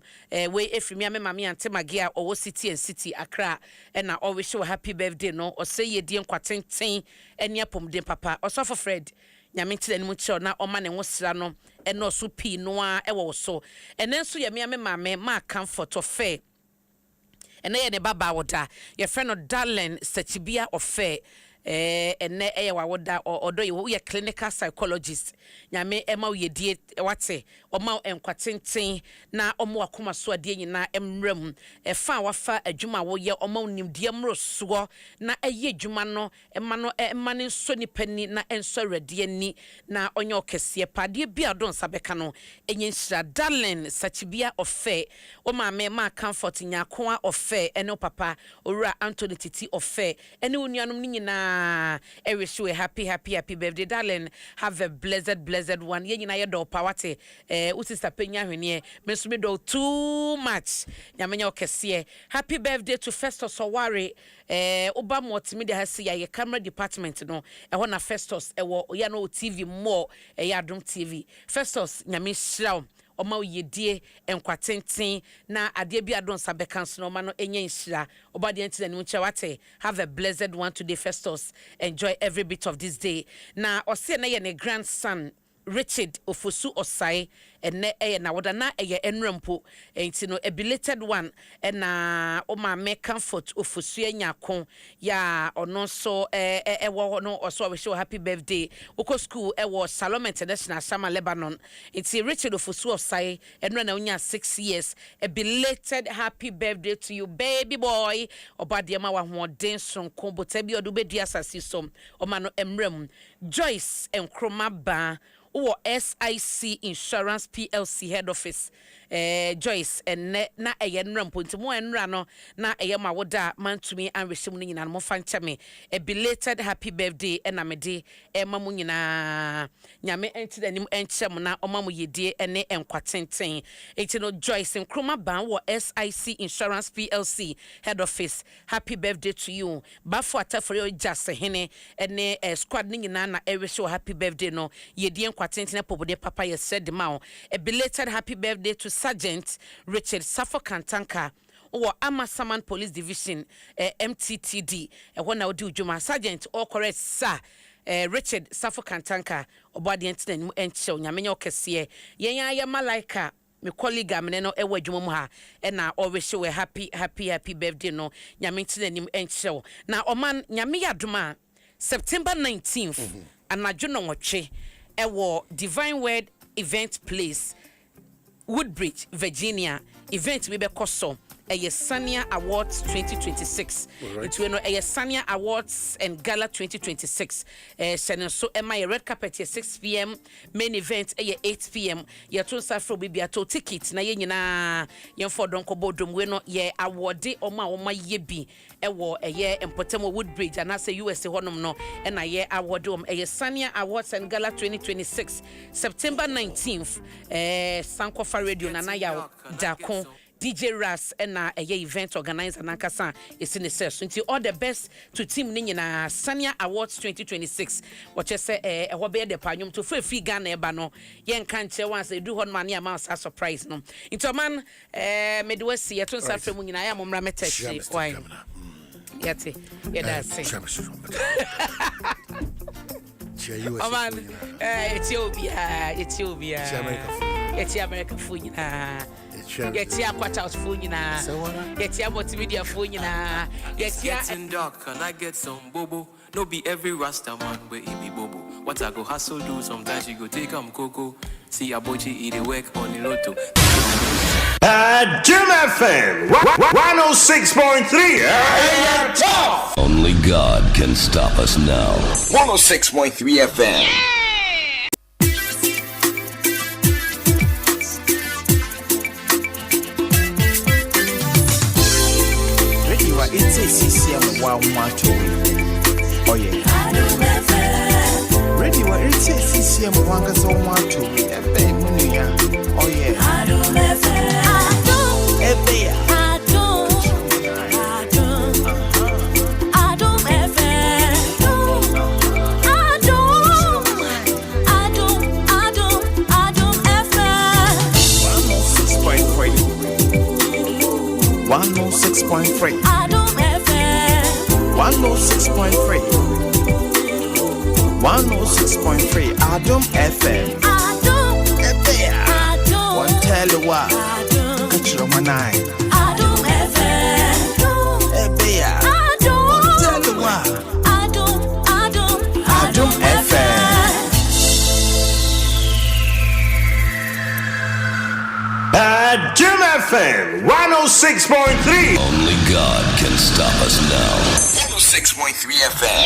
M: we efimi ame mame ante magia o city and city Accra na o wish you happy birthday no o say ye die enkwatenten enia pomden papa Osofo Fred nyame tire ni mu kire na o ma ne wosra no no so pi no a e wo so enenso ye me ame mame ma comfort of fair and then the baba woda your friend of darling Sachibia of fair and ne wawoda or do you a clinical psychologist nyame ema ye die wate o ma enkwatenten na omo akoma so ade nyina emrem fa wafa adwuma wo ye o ma nimdie mroso na eye adwuma no ema ne so nipani na enso rade ani na onye okese pade bia don sabeka no enye nhira darling Sachibia of fair o ma me ma comfort nyako of fair ene papa owura Anthony Titi of fair ene onuanom nyina I wish you a happy birthday, darling. Have a blessed one. Ye nyina ye do pawate. Sister Penya hwene. Me so me do too much. Nyamenya okese. Happy birthday to Festus Oware. Oba motimi de hasi ya ye camera department no. Na Festus wo ya no TV more. Ya Adom TV. Festus nyame hiraw. Oma yedie enkwatenten na ade bia don sabekanso no ma no enye nhira oba de ntine ni wate have a blessed one today Festus enjoy every bit of this day na ose na ye ne grandson Richard Ofosu Osai ene na woda na eye enrampo enti no a belated one na o ma me comfort Ofosu anyakon ya ono so ewo no oso we show happy birthday oko school ewo Salome International Sama Lebanon enti Richard Ofosu Osai enra na unya 6 years a belated happy birthday to you baby boy obade ma wa hoden sonko botabi odubedi asasi som o ma no emram Joyce Enkroma ba or SIC Insurance PLC head office Joyce and na eyenram point mo enra no na eyema woda mantumi anrehim no nyina mo fancha me a belated happy birthday na mede ema mo nyina nyame enti danim enchem na oma mo yedie ene enkwatenten enti no Joyce Nkroma ban wo SIC Insurance PLC head office happy birthday to you bafo atafori just hene ene squad ni nyina na ereshi happy birthday no yedie enkwatenten pobode papa ye said ma a belated happy birthday to Sergeant Richard Safo Kantanka or Amasaman Police Division MTTD when I do Juma Sergeant or correct sir Richard Safo Kantanka or body incident and show Yamenyo Kessie Yenya Malaika me colleague amene no ewa dwuma mu ha na always show a happy birthday no nyame ntene and show na oman nyame yadoma September 19th anadwo no nwotwe ewo Divine Word event place Woodbridge, Virginia, event we be koso Sanya Awards 2026. It's when Sanya Awards and Gala 2026. So my red carpet 6 p.m. main event 8 p.m. Ya to safro bibi ato ticket na ye nyina yen for donko bodom we no ye award oma ye bi ewo ye Empotemo Woodbridge and as USA honom no na ye award Sanya Awards and Gala 2026 September 19th Sankofa Radio na ya Dakon DJ Ras and a event organizer Nankasa is in the session. So all the best to Team Nina Sanya Awards 2026. What you say a hobby the panium to free Ghana bano. Yen can't say once they do on money amounts as surprise no. Into man Midwest at once after when I am on Rametesh. Why? Yeti. Yeah, that's it. Oh man, Ethiopia. It's America food. Get here, quite out food, get here, multimedia food,
R: it's getting dark, and I get some bobo. No be every rasta man where he be bobo. What I go hustle do, sometimes you go take cocoa. See a bochi eat a work on the lotto.
K: Jim FM 106.3.
L: Only God can stop us now.
D: 106.3 FM. It's a CCM wow macho. Oh yeah. Ready what it's a CCM wanga so macho. Oh yeah. Adom 106.3. Adom FM 106.3. 106.3 Adom FM. Adom FM. One tell you what. Catch your man eye. Adom FM. Adom. One tell you what. Adom FM.
K: Jim FM 106.3.
L: Only God can stop us now.
D: 106.3 FM.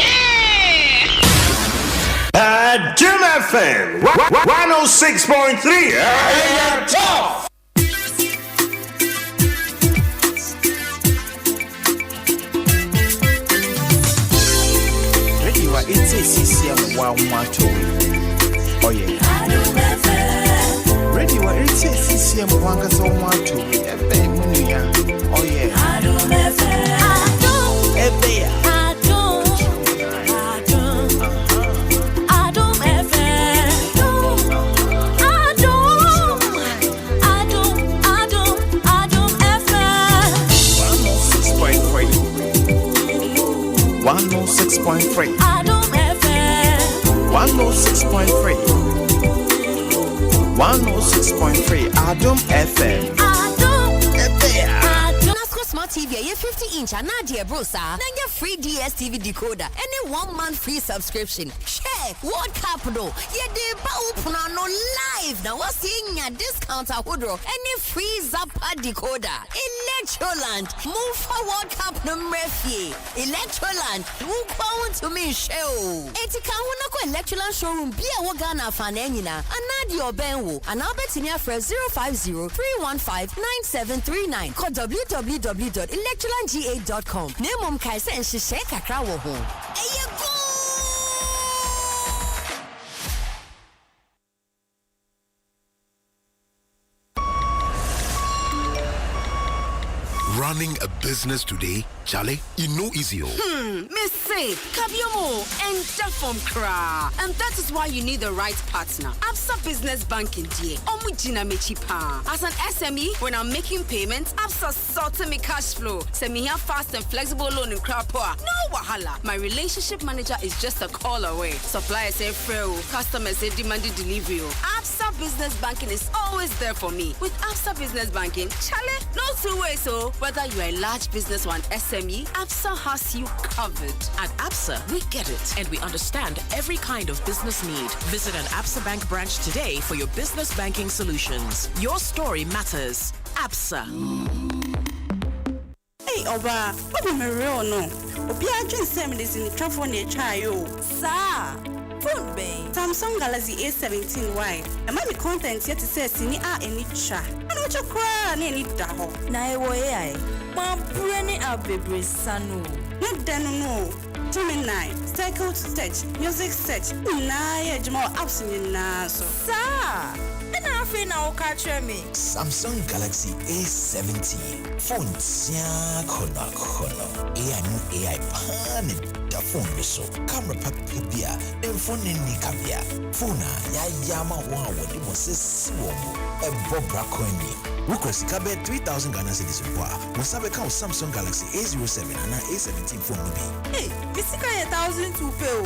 K: Jim FM 106.3. Tough.
D: Ready what it's a CCM wow macho. Oh yeah. Ready what it's a CCM wanga so macho. Oh yeah. Adom FM. Adom FM. 106.3. Adom FM. 106.3. 106.3 Adom FM.
S: Smart TV, a 50-inch and Nadia Brosa. Then get free DSTV decoder and a 1 month free subscription. Share World Cup though. Yeah, they open no live. Now what's seeing a discount a hoodro and a free Zappa decoder. Electroland, move for World Cup no refi. Electroland, move forward to me show. Etika wuna ko Electroland showroom be a wagana fanenina. And Nadia Benwo. And I'll bet in your 050-315-9739. Call www.electrolandga.com. Nemom Kaisa and Shishe Kakra wo ho.
T: Running a business today, Charlie, you know easy.
U: Miss Say, Kabiomo and Jafom Kra. And that is why you need the right partner. Absa Business Banking DA. Omujina Mechipa. As an SME, when I'm making payments, Absa sorted me cash flow. Send me here fast and flexible loan in Krapoa. No wahala. My relationship manager is just a call away. Suppliers say free, customers say demanded delivery. Absa Business Banking is always there for me. With Absa Business Banking, Charlie, no two ways so. Whether you're a large business or an SME, Absa has you covered.
V: At Absa, we get it and we understand every kind of business need. Visit an Absa Bank branch today for your business banking solutions. Your story matters. Absa.
B: Hey, Oba, Oba me real no. Obi a dream same this in the traffic near Chayo.
S: Sa. Phone bay.
B: Samsung Galaxy A17Y. And my content yet to say sini a any cha. And what you cry any daho.
S: Na e wo AI. Ma brene abebre sanu.
B: Not done no. Gemini, cycle to stage, music set. Na ye jmo apps in na so.
S: Sa. And I feel now catch me.
E: Samsung Galaxy A17. Phone sia kono. AI pan da phone so. Camera papibia. Then phone ni kabia. Phone ya yama wa wodi mo sisi wo. E bobra coin. Wukresi kabe 3,000 Ghana cedis kwa. Musabe ka Samsung Galaxy A07 and A17 phone bi.
S: Hey, bisika 1,000 to pay.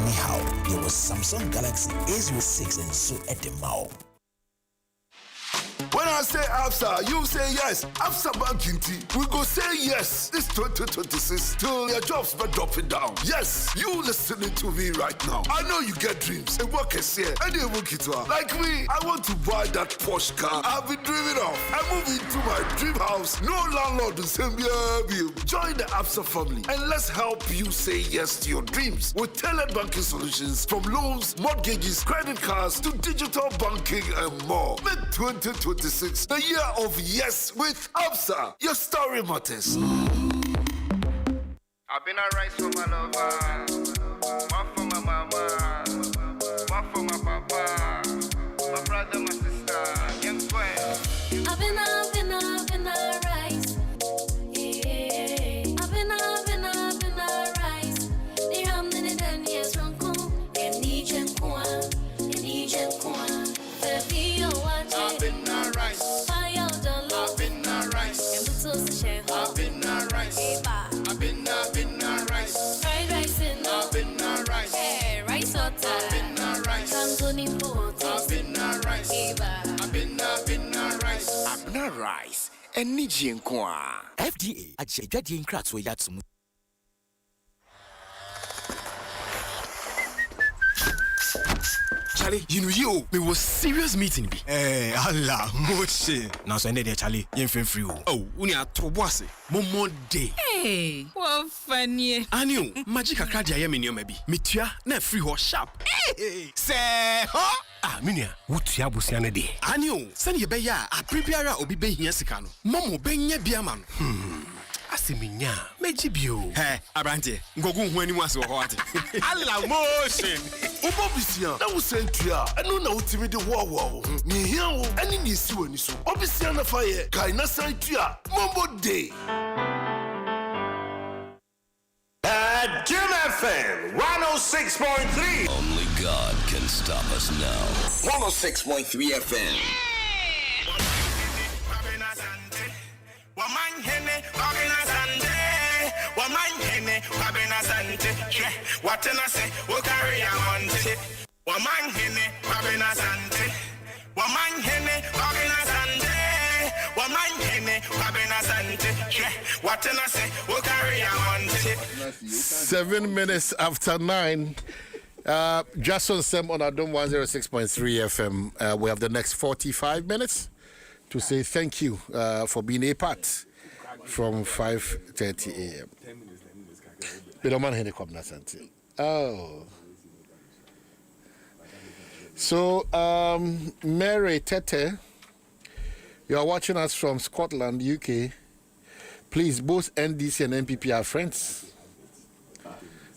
E: Ni how there was Samsung Galaxy A06 and so at the mouth.
W: When I say ABSA, you say yes. ABSA Banking Team, we go say yes. This 2026 till your jobs but dropping down. Yes, you listening to me right now. I know you get dreams. A work is here. And they work it well. Like me, I want to buy that Porsche car. I've been dreaming of. I move into my dream house. No landlord will send me a bill. Join the ABSA family and let's help you say yes to your dreams with tailored banking solutions from loans, mortgages, credit cards to digital banking and more. Make 2026 the year of yes with ABSA. Your story matters.
X: I've been a rice for my lover, one for my mama, one for my papa, my brother, my sister, young twin.
J: I've been a rice. Yeah. I've been a rice. They have many then years from cool. And each and one. I've been
X: a rice.
J: Fire the love.
X: I've been a rice.
J: And we toast the share.
X: I've been a rice. I've been a rice.
J: Fried rice in
X: I've been a rice.
J: Hey, rice or
X: I've been a rice.
J: Canzoni pot.
X: I've been a rice. I've been a rice.
E: I've been a rice. And Niji and Kwa. FDA, I say that in cracks where that's
Y: Charlie, you know you, we was serious meeting be.
Z: Eh, Allah, moche. Now so there, Charlie, you ain't free.
Y: Oh, unia tobwase, momo day.
U: Hey, what funny.
Y: Anio, magic akradi ayemi ni omebi. Mitua na free ho sharp.
Z: Hey, say, huh? Ah, minia, wutia busiane de.
Y: Anio, send ye be ya, a prebiara obi be hia sika no. Momo be nya bia man.
Z: Asiminya, mejibio.
Y: Hey, Abrante, ngogu hu ani wase ho ate.
Z: Allah motion.
W: Obobisia, na wo sentua, eno na utimi de wo. Ni hia wo, ani ni si wani so. Obisia na faye, kai na sentua, mombo day.
K: Adom FM 106.3.
L: Only God can stop us now.
E: 106.3 FM.
D: Woman hene, babina sande. Woman hene, babina sande. What can I say? We'll carry on it. Woman hene, babina sande. Woman hene, babina sande. Woman hene, babina sande. What can I say? We'll carry on it.
A: 7 minutes after 9. Dwaso Nsem on Adom 106.3 FM. We have the next 45 minutes to say thank you for being a part from 5:30 a.m. Oh. So, Mary Tete, you are watching us from Scotland, UK. Please, both NDC and NPP are friends.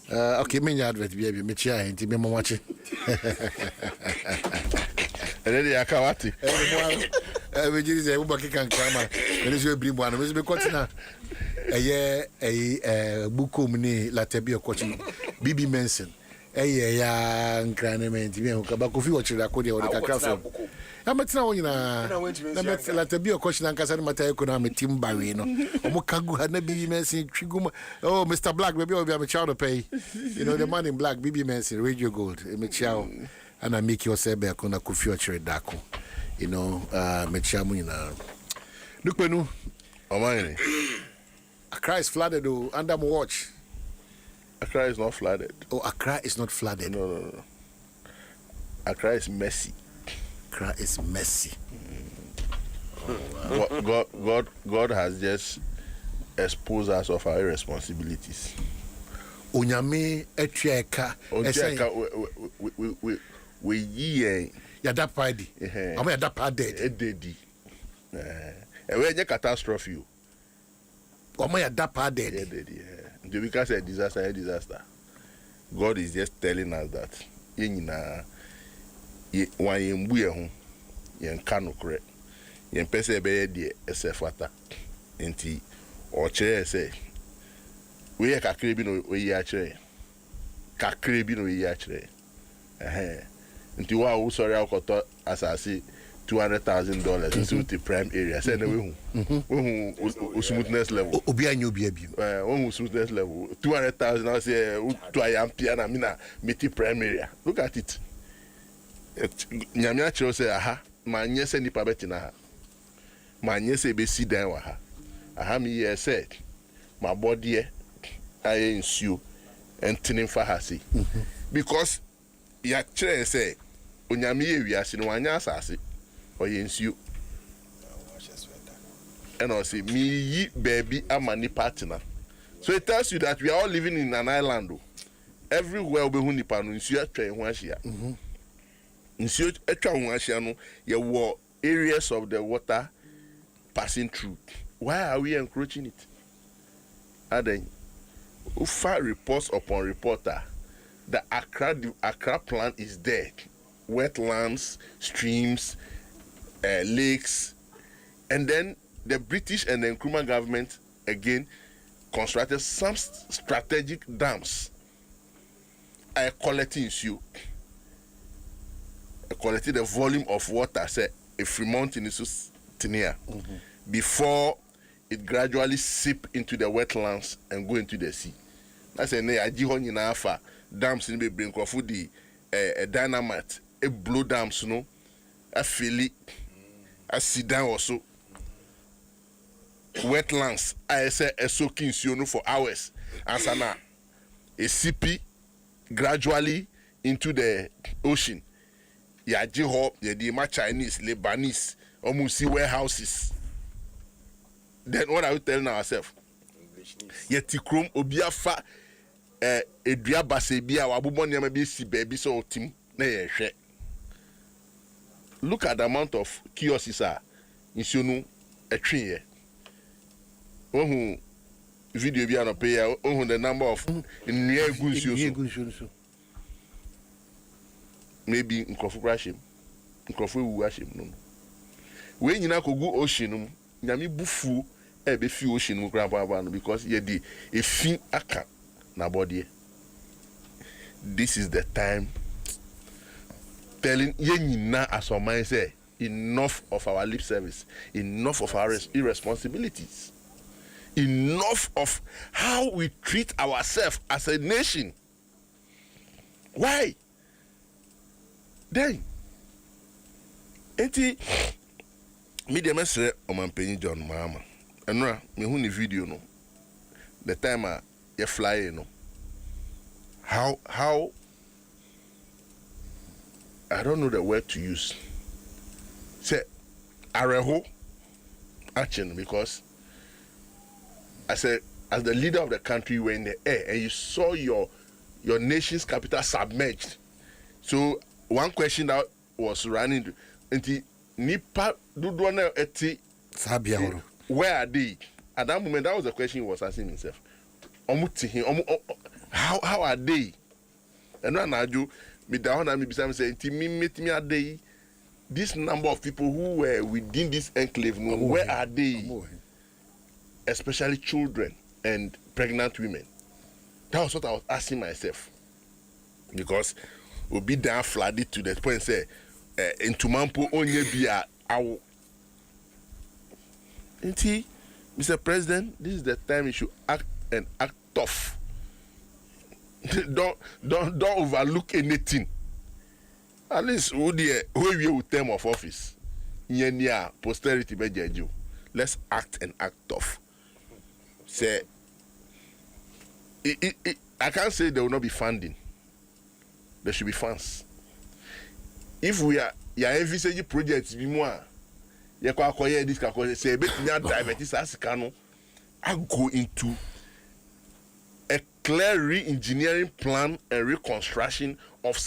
A: Okay, me advert baby, me chia enti me watching. Ready akawati. We just say we can come. We just bring one. We just continue. Bukum ni latebi okochi. Bibi Manson. Ya nkranement bi ho kaba kofi wo chira ko de wo kakra from. Amatina wo nyina. Na met latebi okochi na nkasa ni mata ko na metim bawe no. Omo kagu ha na Bibi Manson twigum. Oh, Mr. Black, baby, I'll be a child to pay. You know, the man in black, Bibi Manson, Radio Gold, me chow, and I make yourself back on a coffee or dako. You know, me chow, you know. Look, Penu,
W: Omani.
A: Accra is flooded, under my watch.
W: Accra is not flooded.
A: Oh, Accra is not flooded.
W: No. Accra is messy.
A: Accra is messy.
W: Oh, wow. God has just
P: expose us of our irresponsibilities.
A: Onyame etweka
P: we ye
A: ya da party. Am ya da party
P: ededi. We nye catastrophe.
A: Am ya da party
P: ededi. Because a disaster. God is just telling us that yenyina wan yembu ye ho yen kanu kre. Yen pese be de esefata. Enti o chere say we kakre bi no we ya chere. Kakre bi no we ya chere. Nti wa wo sorry akoto asase $200,000 into the prime area. Say we hu smoothness level.
A: Obi anyo obi abi.
P: Hu smoothness level. 200,000 I say to I am piano mina meti prime area. Look at it. Nyamia chiro say aha manye se nipa betina ha. Manye se be si dan wa ha. Aha mi ye say my body aye nsuo entinin fa ha si. Because ya chere say onyame ye wiase no wanya asase oye nsuo and I say me yi baby amani partner. So it tells you that we are all living in an island. Everywhere we hu nipa no nsuo atwa ho ahia. Nsuo atwa ho ahia no ye wo areas of the water passing through. Why are we encroaching it? Aden ufa reports upon reporter. The Accra plan is dead. Wetlands, streams, lakes, and then the British and the Nkrumah government again constructed some strategic dams. Collecting the volume of water, say a Fremont in Tinia, before it gradually seep into the wetlands and go into the sea. That's a ne dams in be bring for the dynamite a blow dams no a fili a sit down also wetlands I say a soaking no for hours and sana a CP gradually into the ocean. Ya jiho ya di ma Chinese, Lebanese, almost see warehouses. Then what are we telling ourselves? Yet tikrom obiafa edua base bia wabobon ne ma bi si baby so tim na ye hwe. Look at the amount of kiosks are in Sionu etwe here. Ohun video bi an pay ohun the number of in near gunsu. Maybe nkrofu crashim. Nkrofu wu ashim no. We nyina kogu ocean no. Nyame bufu e be fi ocean no grandpa no because ye di e fin aka na body. This is the time telling ye nyina as our mind say enough of our lip service, enough of our irresponsibilities, enough of how we treat ourselves as a nation. Why? Then enti me dey mesre omanpenyi John Mahama enura me hu ni video no the time you fly no how I don't know the word to use. Say areho action because I said as the leader of the country you were in the air and you saw your nation's capital submerged. So one question that was running into nipa dodo na eti
A: sabia
P: where are they at that moment? That was the question he was asking himself. How are they? And now Naju me down and me beside say me are they? This number of people who were within this enclave, where are they? Especially children and pregnant women. That was what I was asking myself. Because we'll be down flooded to the point say into Mampo only be a ow. Mr. President, this is the time you should act and act tough. don't overlook anything. At least who will term of office. Nyenya posterity be jeju. Let's act and act tough. Say I can't say there will not be funding. There should be funds. If we are envisaging projects be more, you can acquire this say bet me divert this as
C: I go into a clear re-engineering plan and reconstruction of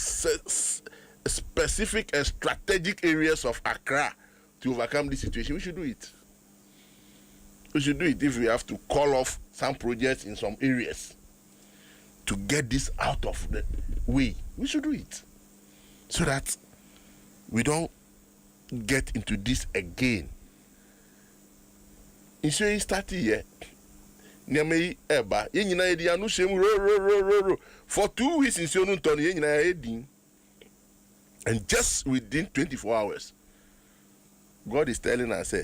C: specific and strategic areas of Accra to overcome this situation. We should do it. We should do it if we have to call off some projects in some areas to get this out of the way. We should do it so that we don't get into this again. Insurance started here. Nyame eba yenyina edi anu shem ro for 2 weeks in Sion Tony yenyina edi, and just within 24 hours God is telling us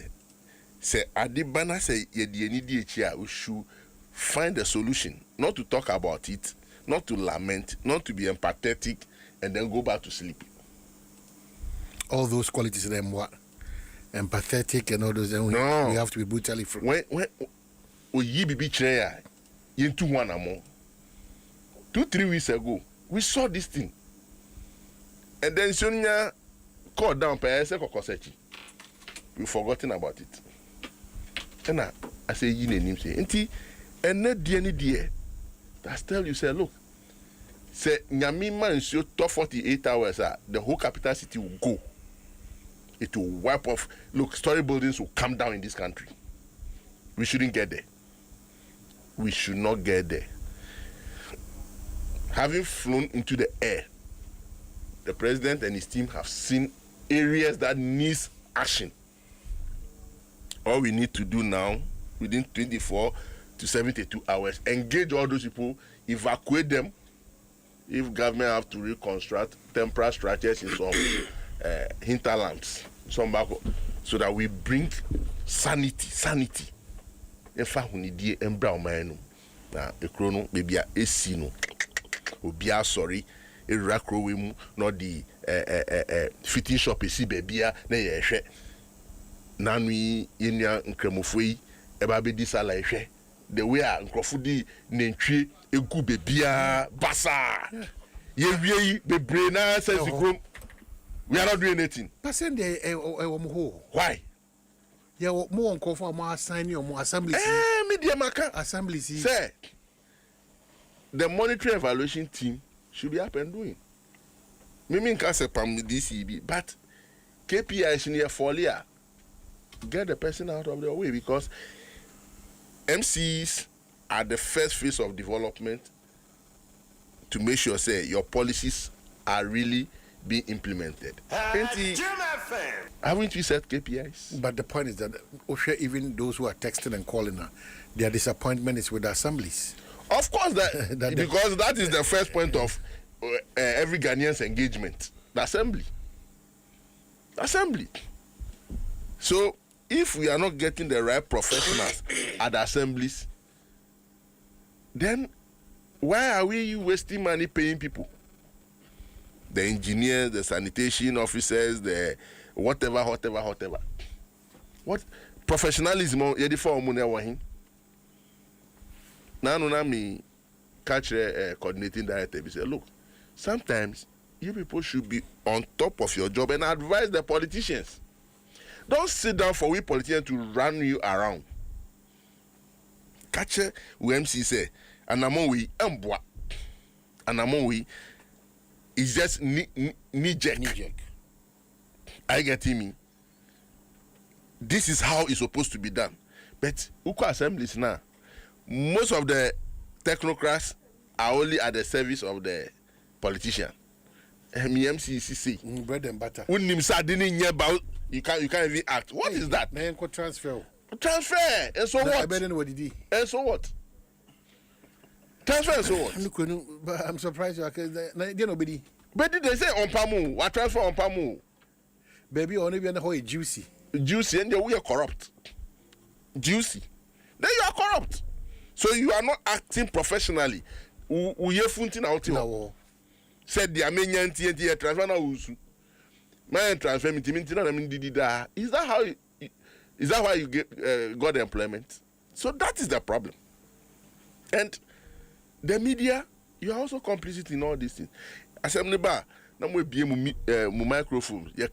C: say adibana say yedi eni di echi we should find a solution, not to talk about it, not to lament, not to be empathetic and then go back to sleep.
A: All those qualities in them, what? Empathetic and all those, and we have to be brutally free.
C: When Oyi Bibi Chrea, into 1 more. 2-3 weeks ago, we saw this thing. And then Sonia called down Payese Kokosechi. We've forgotten about it. And I say, you say, and not dear. That's tell you, say, look, say, Nyamima and so top 48 hours, the whole capital city will go. It will wipe off. Look, story buildings will come down in this country. We shouldn't get there. We should not get there. Having flown into the air, the president and his team have seen areas that needs action. All we need to do now, within 24 to 72 hours, engage all those people, evacuate them. If government have to reconstruct temporary structures in some hinterlands, some back, so that we bring sanity. In fact, we need the embrow man. Now, the chrono, maybe a esino, obia sorry, a racro wim, not the fitting shop, a see baby, nay, Nanui, Inya, and Cremofui, a baby disalife. The way I crofudi, Nentry, a good baby, bassa. Ye, the brainer says, we are not doing anything.
A: Passing the
C: why?
A: Yeah, more on for more signing or more assembly.
C: Media Maka
A: assembly.
C: Say, the monetary evaluation team should be up and doing. Mimi can't say Pam DCB, but KPI is near folia. Get the person out of their way, because MCs are the first phase of development to make sure say your policies are really being implemented. Haven't we set KPIs?
A: But the point is that even those who are texting and calling, their disappointment is with the assemblies.
C: Of course, because that is the first point of every Ghanaian's engagement. The assembly. So if we are not getting the right professionals at the assemblies, then why are we wasting money paying people? The engineers, the sanitation officers, the whatever. What professionalism you the for money wahin? Now me catch a coordinating director. He say, look, sometimes you people should be on top of your job and advise the politicians. Don't sit down for we politicians to run you around. Catch a MC say, Anamon we it's just knee-jerk. I get me. This is how it's supposed to be done. But Uko assemblies now, most of the technocrats are only at the service of the politician. MCCC.
A: Bread and butter.
C: You can't even act. What is that?
A: Transfer.
C: And so what? And so what? Transfer and so what?
A: I'm surprised. Nobody.
C: But did they say on Pamu? What transfer on Pamu?
A: Baby, only be on juicy.
C: Juicy, and we are corrupt. Juicy. Then you are corrupt. So you are not acting professionally. We are funting out here. Said the Armenian TNT transfer now. My transfer me to is that how? Is that why you got the employment? So that is the problem. And the media, you are also complicit in all these things. Assembly bar, now we be microphone. You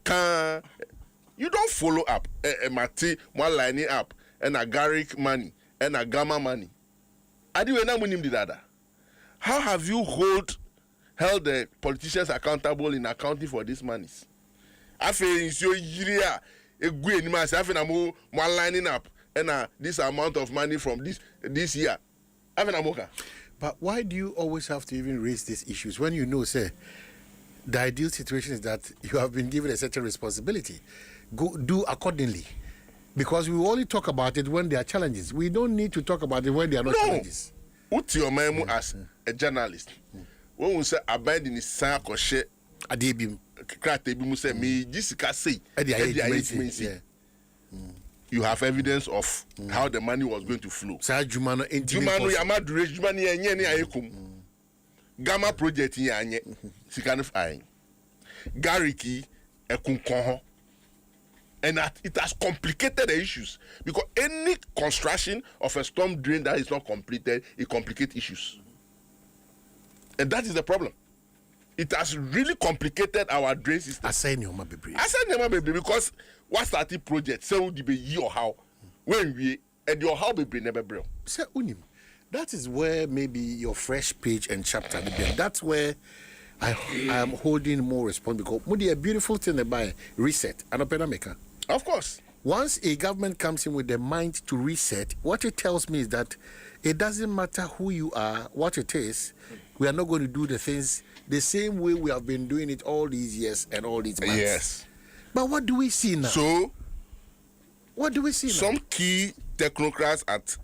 C: don't follow up. Mati, one lining up, and a garlic money, and a gamma money. Adiwe na munim di dada. How have you held the politicians accountable in accounting for these monies? Afe insio yiria egu enima say afe na mo lining up and this amount of money from this year. Afe na moka.
A: But why do you always have to even raise these issues when you know, say, the ideal situation is that you have been given a certain responsibility? Go do accordingly. Because we only talk about it when there are challenges. We don't need to talk about it when there are no challenges.
C: What your memo as a journalist? When we say abide in his son koshe
A: adebim
C: kratebi say me jisika say you have evidence of how the money was going to flow.
A: Jumano
C: yamadure jumani enye ni ayekum. Gamma project yanye sikane fine. Gariki ekunkonho. And that it has complicated the issues because any construction of a storm drain that is not completed, it complicates issues. And that is the problem. It has really complicated our drain system.
A: I say baby.
C: Because what started project, say would be ye or how when we and your how baby never bro.
A: Say unim. That is where maybe your fresh page and chapter. That's where I am holding more responsibility. Because a beautiful thing about reset and open maker.
C: Of course.
A: Once a government comes in with the mind to reset, what it tells me is that it doesn't matter who you are, what it is, we are not going to do the things the same way we have been doing it all these years and all these months.
C: Yes.
A: But what do we see now?
C: So,
A: what do we see now?
C: Some key technocrats at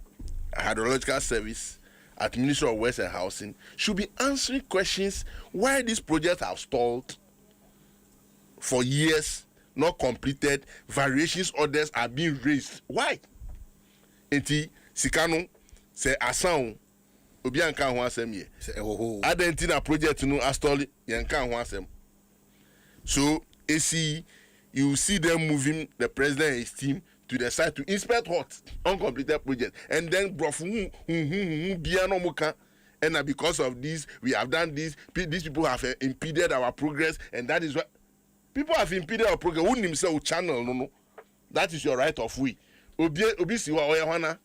C: Hydrological Service, at Ministry of Works and Housing, should be answering questions why these projects have stalled for years, not completed, variations orders are being raised. Why? Enti Sikano say asan obi anka ho asem ye. Adentina project no astoli yanka ho asem. So you see them moving the president and his team to the side to inspect what uncompleted project, and then brofu biano muka. And because of this, we have done this. These people have impeded our progress, and that is what people have impeded our progress. Who himself channel no. That is your right of way. Obi siwa oyewana,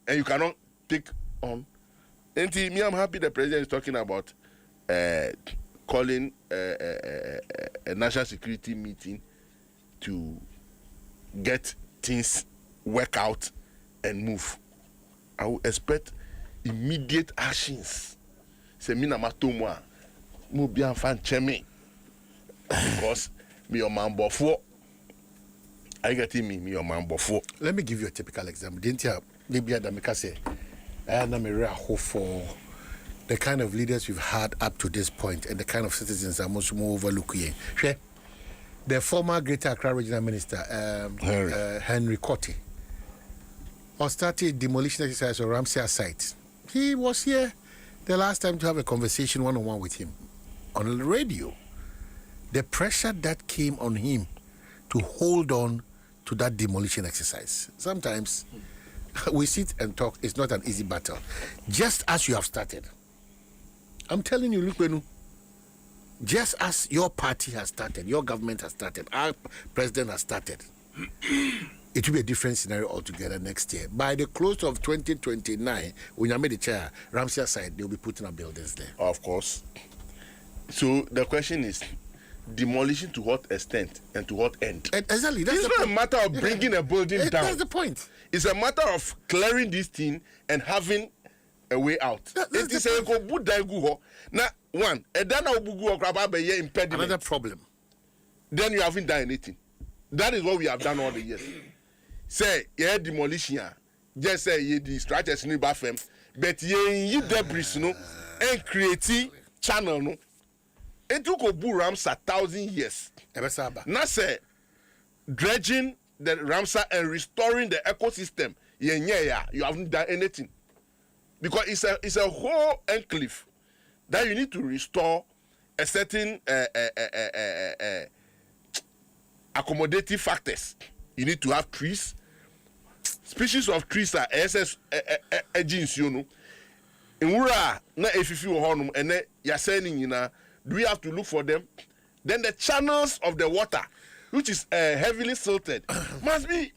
C: and you cannot take on. And me, I'm happy the president is talking about calling a national security meeting to get things work out and move. I will expect immediate actions. Say me na matomwa mo bia fan cheme because me your man bofo. I get me your man bofo.
A: Let me give you a typical example. Didn't you maybe Adamika say and I'm a hope for the kind of leaders we've had up to this point and the kind of citizens are much more overlooking. The former Greater Accra Regional Minister, Henry Cotti, started demolition exercise on Ramsey site. He was here the last time to have a conversation one-on-one with him on the radio. The pressure that came on him to hold on to that demolition exercise. Sometimes we sit and talk. It's not an easy battle. Just as you have started. I'm telling you, Lukbenu, just as your party has started, your government has started, our president has started, it will be a different scenario altogether next year. By the close of 2029, when you made the chair, Ramsey side, they'll be putting up buildings there.
C: Of course. So the question is, demolition to what extent and to what end?
A: Exactly.
C: It's not a matter of bringing a building down.
A: That's the point.
C: It's a matter of clearing this thing and having a way out. It is a good now one. Impediment.
A: Another problem.
C: Then you haven't done anything. That is what we have done all the years. Say demolition. Just say the structures in the but ye debris no and create channel no. It took a bull Ramsar 1,000 years. Now say dredging the Ramsar and restoring the ecosystem. You haven't done anything. Because it's a whole enclave that you need to restore a certain accommodative factors. You need to have trees. Species of trees are SS agents, you know. In Ura, na efifi honum, and you're saying, do we have to look for them? Then the channels of the water, which is heavily silted, must be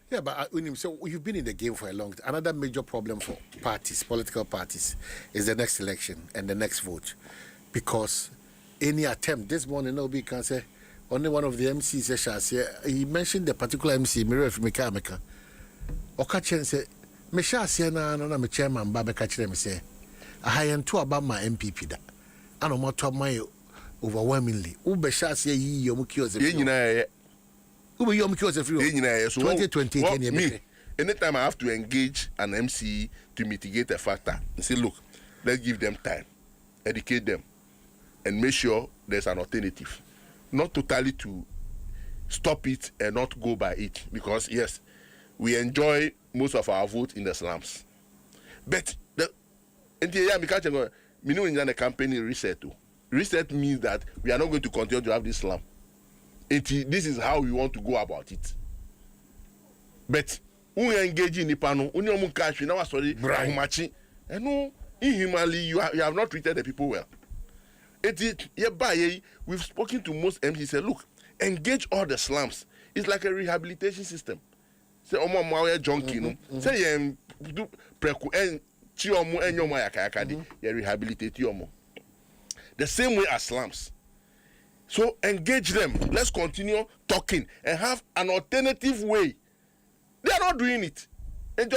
A: Yeah, but so you've been in the game for a long time. Another major problem for parties, political parties, is the next election and the next vote. Because any attempt, this morning, nobody can say, only one of the MCs, he mentioned the particular MC, Miriam Mekameka. Okachen said, Mesha Siena, no, my chairman, Baba Kachem say, I hire two about my MPP. That I know more to my overwhelmingly. Ubesha say, ye, Yomukio, Uber Yomukio, 2020.
C: Me, anytime I have to engage an MC to mitigate a factor, and say, look, let's give them time, educate them, and make sure there's an alternative. Not totally to stop it and not go by it, because yes, we enjoy most of our vote in the slums. But the campaign reset. Reset means that we are not going to continue to have this slum. This is how we want to go about it. But we engage in the panel, and no, inhumanly, you have not treated the people well. We've spoken to most MCs. Say, look, engage all the slums. It's like a rehabilitation system. Say, junkie, no. Say, rehabilitate you. The same way as slums. So engage them. Let's continue talking and have an alternative way. They are not doing it. And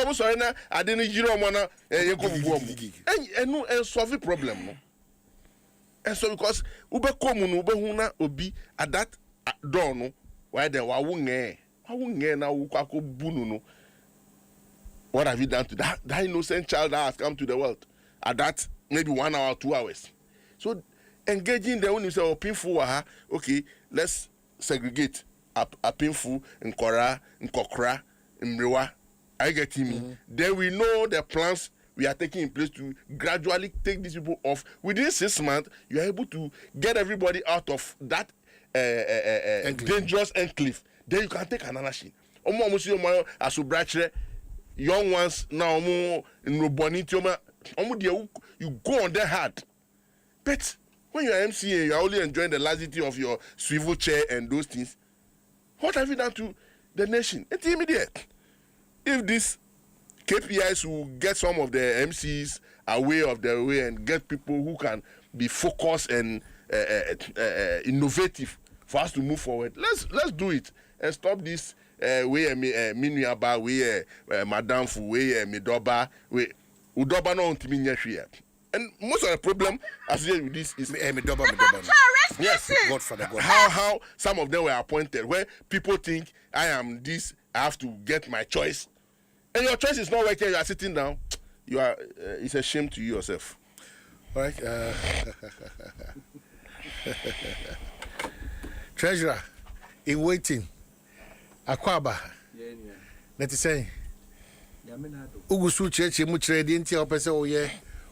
C: solve the problem. No? And so because ube komu ube huna obi at that door no why then wawunge na ukako bunu no. What have you done to that innocent child that has come to the world at that maybe 1 hour 2 hours? So engaging the one say painful okay, let's segregate a painful in Kora, in Kokra, in Mrewa. I get him. Then we know the plans we are taking in place to gradually take these people off. Within 6 months, you are able to get everybody out of that dangerous enclave. Then you can take another shit. Young ones now, you go on there hard. But when you are MCA, you are only enjoying the laxity of your swivel chair and those things. What have you done to the nation? It's immediate. If this KPIs will get some of the MCs away of their way and get people who can be focused and innovative for us to move forward. Let's do it and stop this way minuaba way madam fu way midoba way udoba no ntimi nya. And most of the problem associated with this is midoba. Yes, Godfather. How some of them were appointed where people think I am this, I have to get my choice. And your choice is not working, you are sitting down. You are it's a shame to you yourself.
A: All right. Treasurer, in waiting. Akwaba. Let us say. Ugusu Church, Mutre, the Intia Opesa, oh yeah,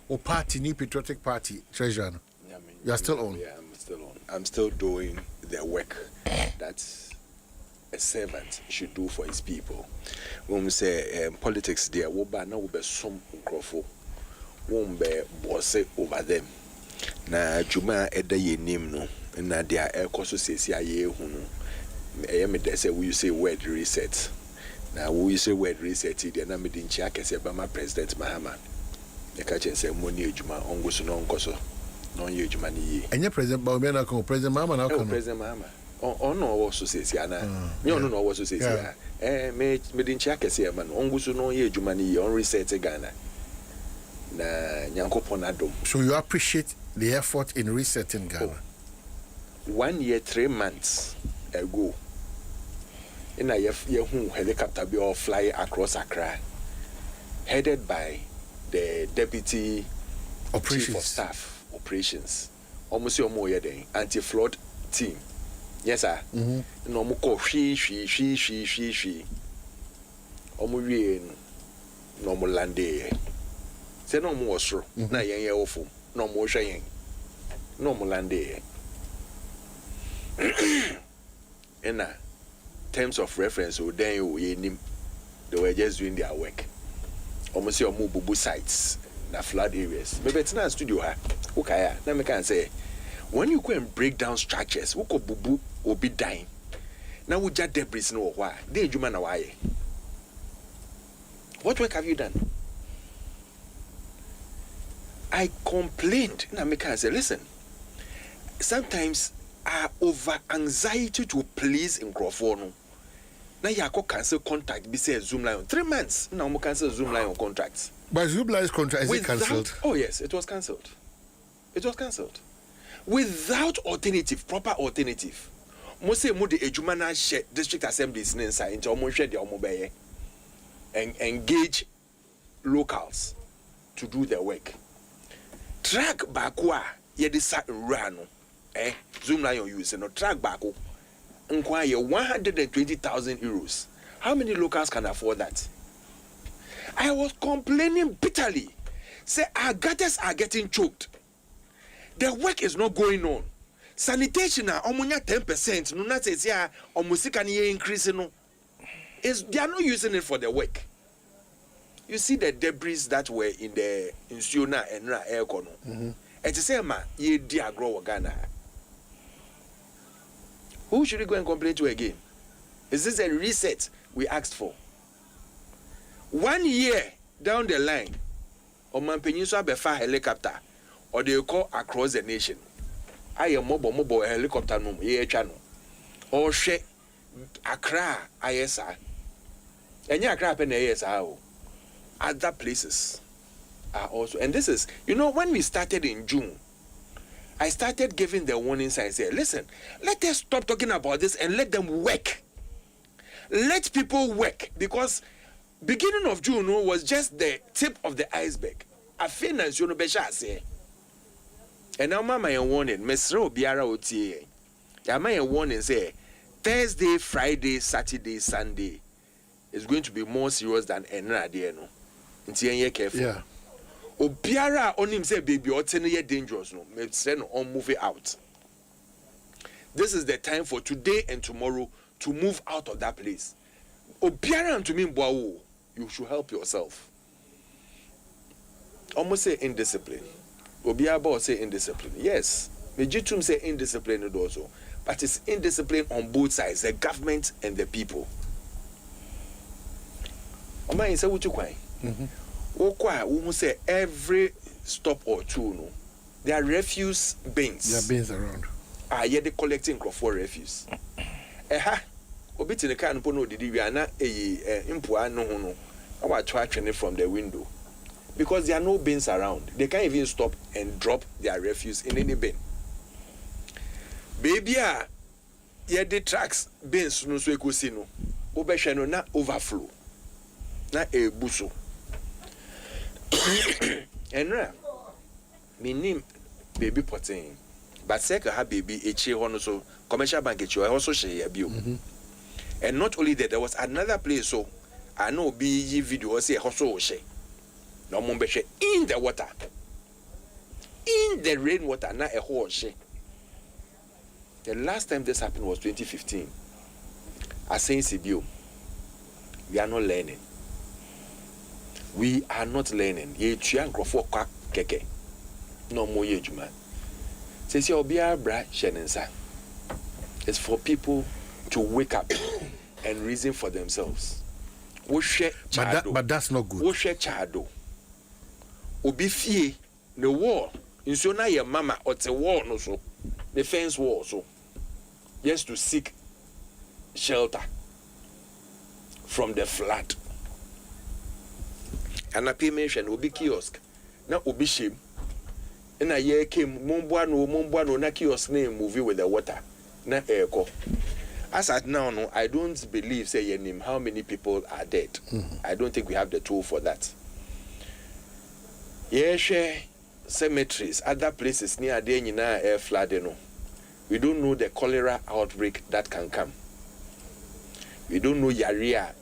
A: or party, New Patriotic Party, Treasurer. You are still on.
F: Yeah, I'm still on. I'm still doing the work that a servant should do for his people. When we say politics, there will be no be some crofo, won't be boss over them. Na Juma edda ye name no, na dia ekoso sesi aye hu no. Me dey say we say word reset. Now we say word reset there na me din chia kese ba ma President Mahama. E ka che say money ejuma ongoso no nkoso. No ye ejuma ni ye.
A: Enye President Baumia na ko President Mahama na ko.
F: President Mahama. On no wo so sesi ana. Me on no wo so sesi a. Me din chia kese ba no ongoso no ye ejuma ni ye on reset Ghana. Na Nyankopon Adom.
A: So you appreciate the effort in resetting Ghana?
F: 1 year 3 months ago, in a helicopter be all fly across Accra, headed by the deputy chief of staff operations, almost your more anti-flood team. Yes, sir. No more she. No more land there. Say no more so. Na yen awful. No more shayin. No more land there. In terms of reference, they were just doing their work. Almost your mobile sites, na flood areas. Maybe it's not studio. Okay, now me can say when you go and break down structures, who could bubu will be dying. Now we just debris no why. They human away. What work have you done? I complained. And I said, listen, sometimes I over anxiety to please in Crawford. Now you cancel contract. Be say Zoom Lion 3 months. Now we cancel Zoom Lion contracts.
A: But Zoom Lion's contract is it cancelled?
F: Oh yes, it was cancelled. It was cancelled without alternative, proper alternative. Most say mo the ejumana share district assemblies inside into omo share the omo beye and engage locals to do their work. Track bakwa ye de sa rano Zoom Lion use no track bako inquire 120,000 euros. How many locals can afford that? I was complaining bitterly. Say our gutters are getting choked. The work is not going on. Sanitation are almost 10%. No, not say yeah, almost can increase. No, they are not using it for the work. You see the debris that were in the Insiona and air corner. And to say, ma, ye dear grow Ghana. Who should we go and complain to again? Is this a reset we asked for? 1 year down the line, Oman Peninsula Befa helicopter, or they call across the nation. I am mobile helicopter no channel. Or she Accra ISR. And ya Accra pen ISR. Other places are also, and this is, you know, when we started in June, I started giving the warning signs. Say, listen, let us stop talking about this and let them work. Let people work, because beginning of June was just the tip of the iceberg. I finance you know say. And now my warning, Mesro Biara Otie. Ya my warning say Thursday, Friday, Saturday, Sunday is going to be more serious than Enra there no. Nti enye careful. Yeah. Obiara on him say baby or 10 year dangerous no. Me say no on move it out. This is the time for today and tomorrow to move out of that place. Obiara to me boawo, you should help yourself. Almost say indiscipline. Obiara say indiscipline. Yes. Mejitum say indiscipline also. But it's indiscipline on both sides, the government and the people. Oma say what you kwai. We say every stop or two, no, there are refuse bins.
A: There are bins around.
F: Yeah, they collecting for refuse. Obit in the car, no, did we are not a impua no. I was tracking it from the window because there are no bins around. They can't even stop and drop their refuse in any bin. Baby, yeah, the tracks bins no so ekosino. Obeshano na overflow. Na a buso. Enra me name baby potting, but second have baby echi hono so commercial bank echi also share bio. And not only that, there was another place so I know be video say also share no mo be in the water, in the rainwater na a whole share. The last time this happened was 2015. I say Sibio, we are not learning. We are not learning. Ye tuan krofo kwa keke. No more ye juma. Says your bia bra shenensa. It's for people to wake up and reason for themselves.
A: But that's not good.
F: Wo share chado. Obi fie the wall. Inso na your mama or the wall no so. The fence wall so. Just to seek shelter from the flood. And a payment will be kiosk. Now will be shame. And a year came Mombuano na kiosk name movie with the water. Na echo. As at now, no, I don't believe say your name how many people are dead. I don't think we have the tool for that. Yes, cemeteries, other places near there in air flooding. We don't know the cholera outbreak that can come. We don't know Yaria,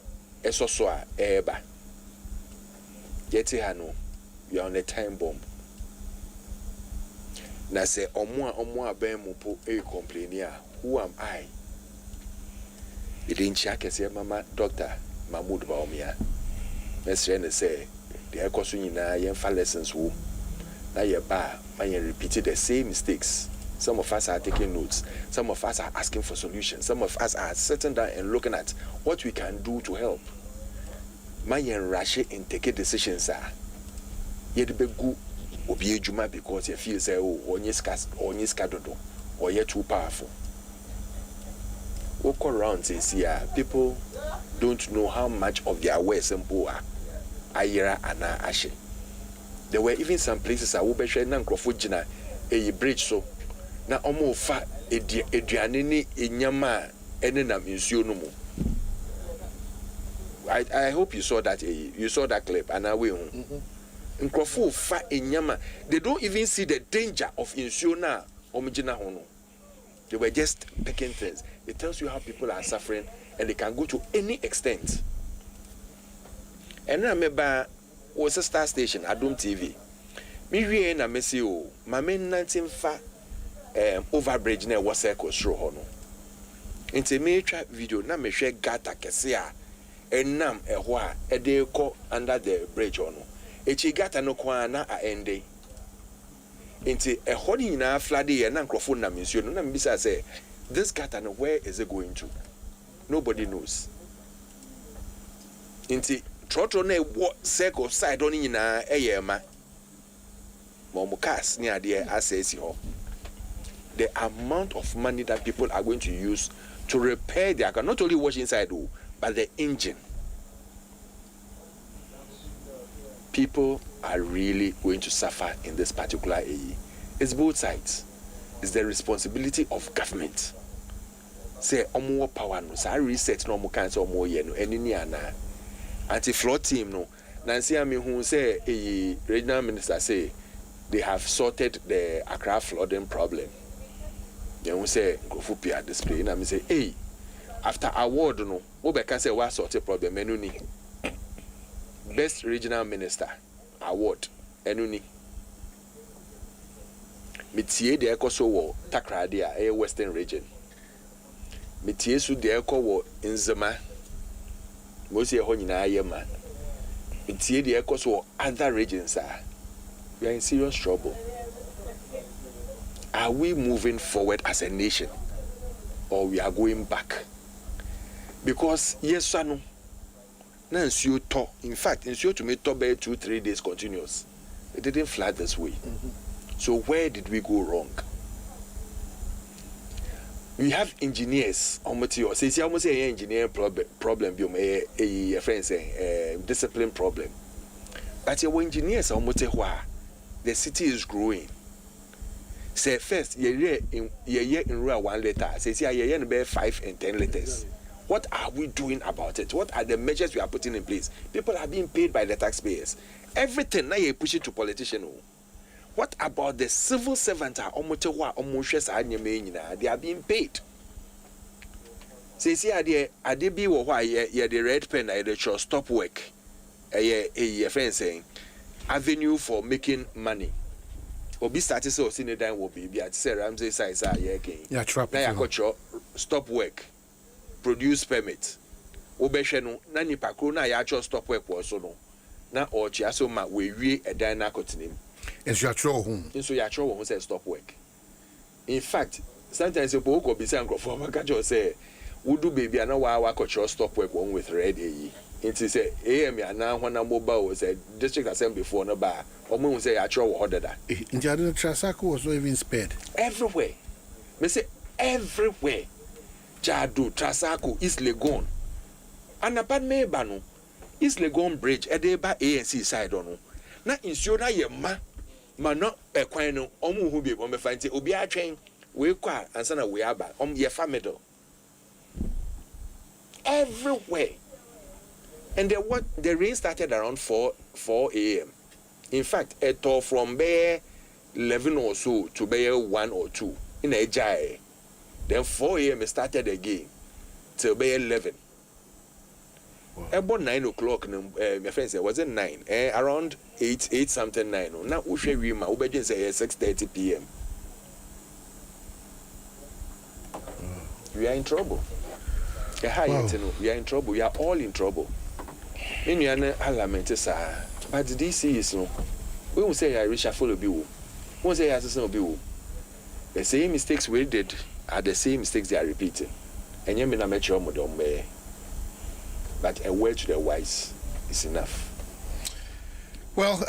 F: Esoswa, Eba. Yeti hano, we are on a time bomb. Na say omwa ben mupo e complain who am I? It didn't check say mama Dr. Mahmoud Baumia. Let's say the ekosu na yemfa lessons wo. Na ye ba man repeated the same mistakes. Some of us are taking notes. Some of us are asking for solutions. Some of us are sitting down and looking at what we can do to help. ma yen rush and take decisions yet be good obi ejuma because you feel say oh onye ska dodo or you're too powerful. Walk around and see people don't know how much of their words and poor ayera and ashe. There were even some places I will be sharing Nankrofujina a bridge so na omo fa eduane ni enyama ene na nsuo no mu. I hope you saw that clip and away Nkrofo fa enyama, they don't even see the danger of nsuo na omjina ho no. They were just picking things. It tells you how people are suffering and they can go to any extent. And I remember was a star station, Adom TV. Me wie na mesi o, ma men 19 fa overbridge na was circle through ho no. Nti me twa video na me hwe gata kese a enam ehwo a ede ko under the bridge ho no. Echi gata no kwa na a ende. Nti ehwo ni na flood e na nkrofo na mensuo no na mbisa say this gata no where is it going to? Nobody knows. Nti trotro na circle side on nyina eyema momukas ni ade asesi ho. The amount of money that people are going to use to repair their car, not only wash inside but the engine. People are really going to suffer in this particular area. It's both sides. It's the responsibility of government. Say omo power no say reset no mo kan say omo ye no eni ni ana. Anti-flood team no Nancy Ami who say a regional minister say they have sorted the Accra flooding problem. They will say go for PR display and I say hey after award no we can say what sorted problem enuni best regional minister award enuni metie de ekoso wo Takrade a western region metie su de ekọ wo Nzema Mosi ho nyina ayema metie de ekoso wo other regions we are in serious trouble. Are we moving forward as a nation or we are going back? Because yes no na nsuo to in fact nsuo to me to be 2-3 days continuous. It didn't flood this way. So where did we go wrong? We have engineers almost say almost a engineering problem a friend say discipline problem. But your engineers almost the city is growing. Say first ye in rural 1 liter. Say ye be 5 and 10 liters. What are we doing about it? What are the measures we are putting in place? People are being paid by the taxpayers. Everything now you push it to politicians. What about the civil servants? They are being paid. Say are they be why the red pen the show stop work. A friend saying avenue for making money. Obi started so senior time will be at Ramsey size again.
A: Yeah, trap.
F: Now stop work. Produce permit. Obeshenu na nipa kro na ya cho stop work wo so no. Na o chia so ma we a dan na kotinim.
A: Enso ya tro ho.
F: Enso ya tro ho say stop work. In fact, sometimes you go be say nkrofo maka jo say wudu baby na wa ko stop work one with red ayi. It is say AM ya na ho na mobile say district assembly before no ba. Omo say ya tro wo hodada.
A: Njade Trasako was not even spared.
F: Everywhere. Me say everywhere. Jadu, Trasako, East Legon. And about Mebano, East Legon Bridge, Edeba ANC side on. Na insiona ye ma no equino, omu hubi, on me find it, Obia train, we qua, and sana we are back, ye family. Everywhere. And the rain started around 4 a.m. In fact, it told from Bay 11 or so to Bay 1 or 2 in a jai. Then 4 a.m. it started again till Bay 11. About 9 o'clock, my friend said, was it 9? Around 8 something 9. Now, we say 6:30 p.m. We are in trouble. We are in trouble. We are all in trouble. In your but this is no. We will say I reshuffle a bill. We will say as a bill. The same mistakes we did are the same mistakes they are repeating. And you may not make your model, but a word to the wise. is enough.
A: Well,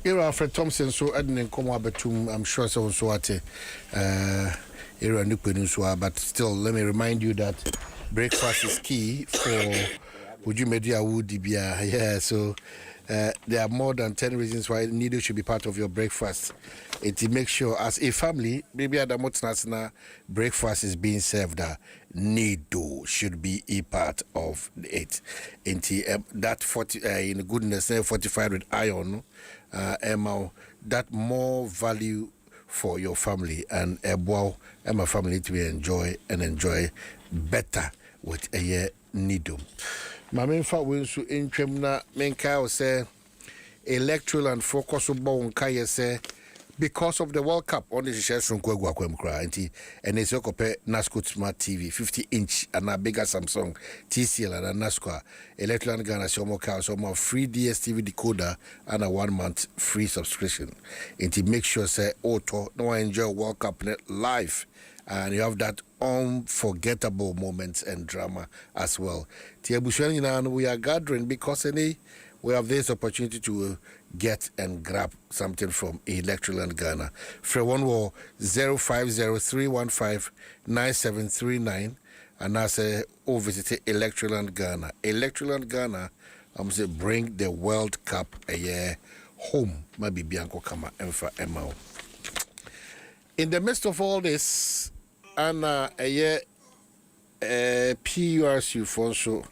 A: Alfred Thompson, so Edna Koma Betum, I'm sure so ate Era Nupenuswa, but still, let me remind you that breakfast is key for Would you media would yeah, so there are more than 10 reasons why needle should be part of your breakfast. It makes sure as a family, maybe at the Motsnasna breakfast is being served. Needle should be a part of it. And that 40 in goodness, fortified with iron, that more value for your family and my family to enjoy better with a needle. My main fact was to intrimna menka say electoral and focus on kaya say because of the World Cup on the shares from Kwegwa Kwemkra and it's okay NASCO Smart TV 50-inch and a bigger Samsung TCL and a NASCO electoral and Ghana so free DSTV decoder and a 1 month free subscription. And make sure say auto no enjoy World Cup live. And you have that unforgettable moments and drama as well. We are gathering because we have this opportunity to get and grab something from Electroland Ghana. For one war 0503159739 and I say visit Electroland Ghana. Electroland Ghana, I'm say bring the World Cup a year home. Maybe Bianco Kama Emfa Emao. In the midst of all this, and PURC Fonso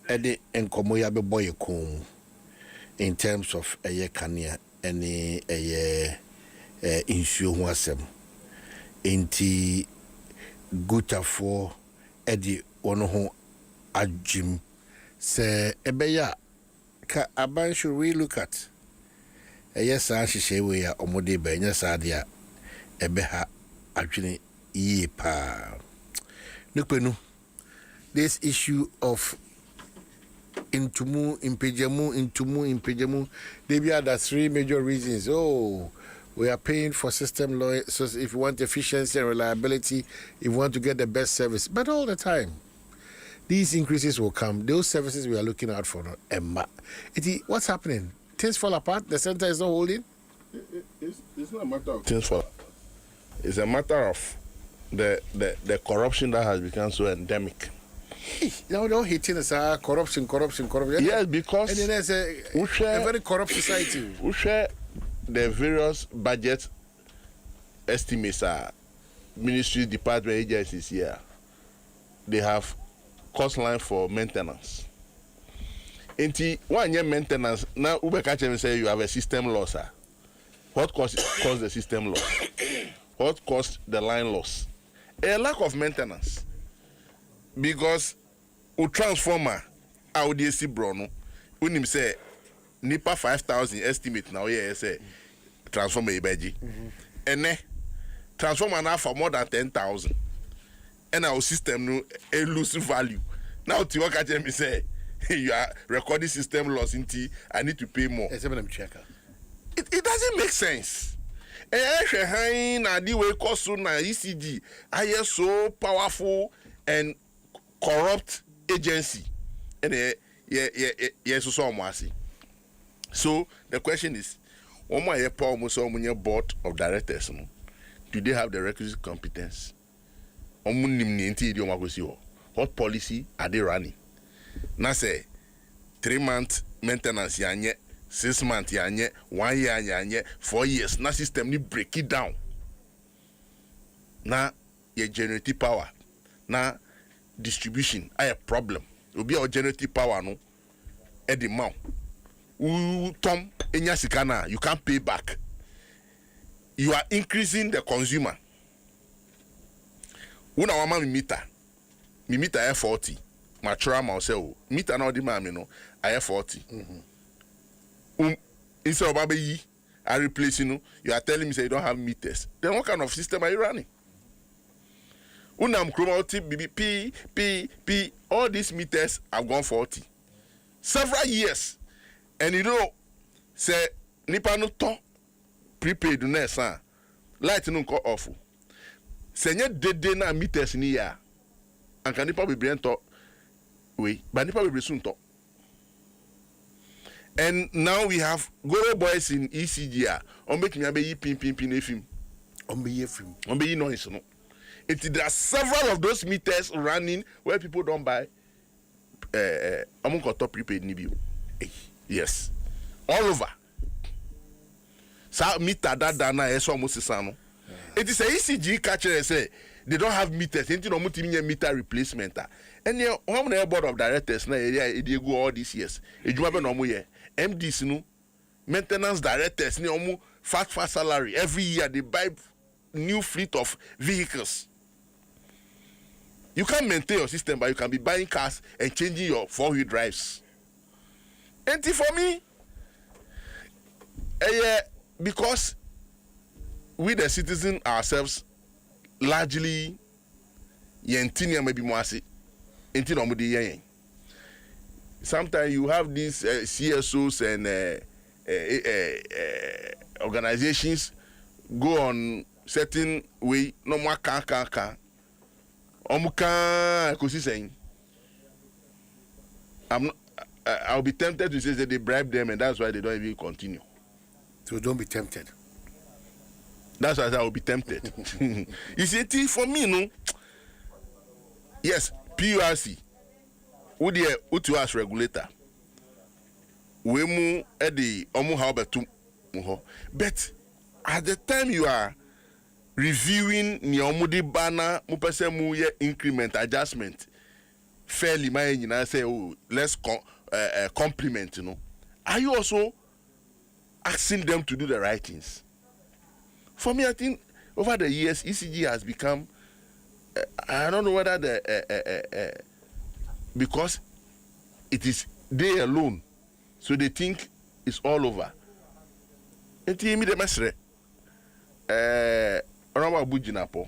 A: Eddie and Komoya boy in terms of a year Kania any a year Inshu Wasem inti Guta for Eddie Onoho Ajim say Ebeya ka Aban should relook at a yes, I say we are Omode Benya Sadia Ebeha actually. This issue of impejamu, they are the three major reasons. Oh, we are paying for system law. So if you want efficiency and reliability, if you want to get the best service, but all the time, these increases will come. Those services we are looking out for, what's happening? Things fall apart. The center is not holding.
C: It's not a matter of things fall. It's a matter of the corruption that has become so endemic.
A: No, hitting us corruption.
C: Yes, because
A: and then there's a very corrupt society.
C: We share the various budget estimates ministry, department, agencies here. They have cost line for maintenance. Inti 1 year maintenance now Uber catch and say you have a system loss. What cost the system loss? What cost the line loss? A lack of maintenance. Because a transformer, AUDC Brono, when him say, Nipa 5,000 estimate now, say, transformer Ibeji. And then, transformer now for more than 10,000. And our system no a lose value. Now, Tiwa catch me say, you are recording system loss in T, I need to pay more. It doesn't make sense. ECG, so powerful and corrupt agency. And so the question is, board of directors, do they have the requisite competence? What policy are they running? Now say 3 month maintenance 6 months, 1 year, 4 years. Now system ni break it down. Now your generative power. Now distribution are a problem. It will be our generative power no. At the mount. Tom Enyasikana, you can't pay back. You are increasing the consumer. Una wama mi meter air 40. Mature myself. Meter now the man no air 40. Instead of baby, I replace you are telling me say you don't have meters. Then what kind of system are you running? Unam chromatic P, all these meters have gone 40. Several years. And you know, say nipa no to prepaid na sa light no ko off. Say nye dede na meters ni ya. Anka nipa be brento we, but nipa be soon to. And now we have Goro boys in ECG. On make me a pin FM. On be noise. No. There are several of those meters running where people don't buy. I'm going to prepaid Nibio. Yes, all over. So meter that dana is almost sano. It is a ECG catcher say they don't have meters. Ain't no meter replacement. And you how many board of directors na area they go all these years. Ejuma no mo ye. MDs no maintenance directors ni omo fat salary every year they buy new fleet of vehicles. You can't maintain your system, but you can be buying cars and changing your four-wheel drives. And for me, because we the citizens ourselves largely yentinia maybe mwasi enti no mudi yen. Sometimes you have these CSOs and organizations go on certain way no more can omuka kosi saying I'll be tempted to say that they bribe them and that's why they don't even continue.
A: So don't be tempted.
C: That's why I will be tempted. You see, for me, no. Yes, PURC. Who to us regulator? We mu edi omu how betu muho. But at the time you are reviewing ni omudi bana mu pese mu ye increment adjustment fairly my engineer say oh let's compliment, you know. Are you also asking them to do the right things? For me, I think over the years ECG has become I don't know whether the because it is they alone, so they think it's all over. And me the mesre Rama Bujinapo,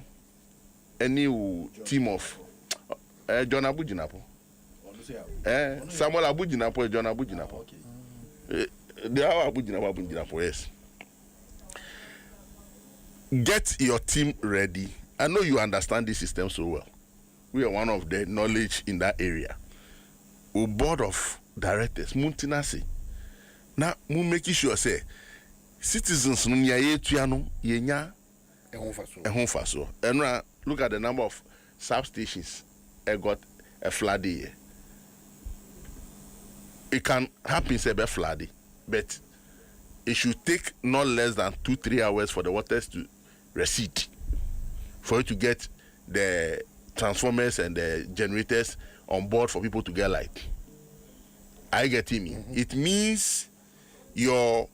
C: a new team of John Abujinapo, Samuel Abujinapo, John Abujinapo. They are Abujinapo, yes. Get your team ready. I know you understand this system so well. We are one of the knowledge in that area. O board of directors, Muntinasi. Now, we making sure say citizens no nya yetuano yenya ehon faso. And now look at the number of substations got a flood here. It can happen say be flood, but it should take not less than 2-3 hours for the waters to recede, for you to get the transformers and the generators on board for people to get light. I get me. Mm-hmm. It means your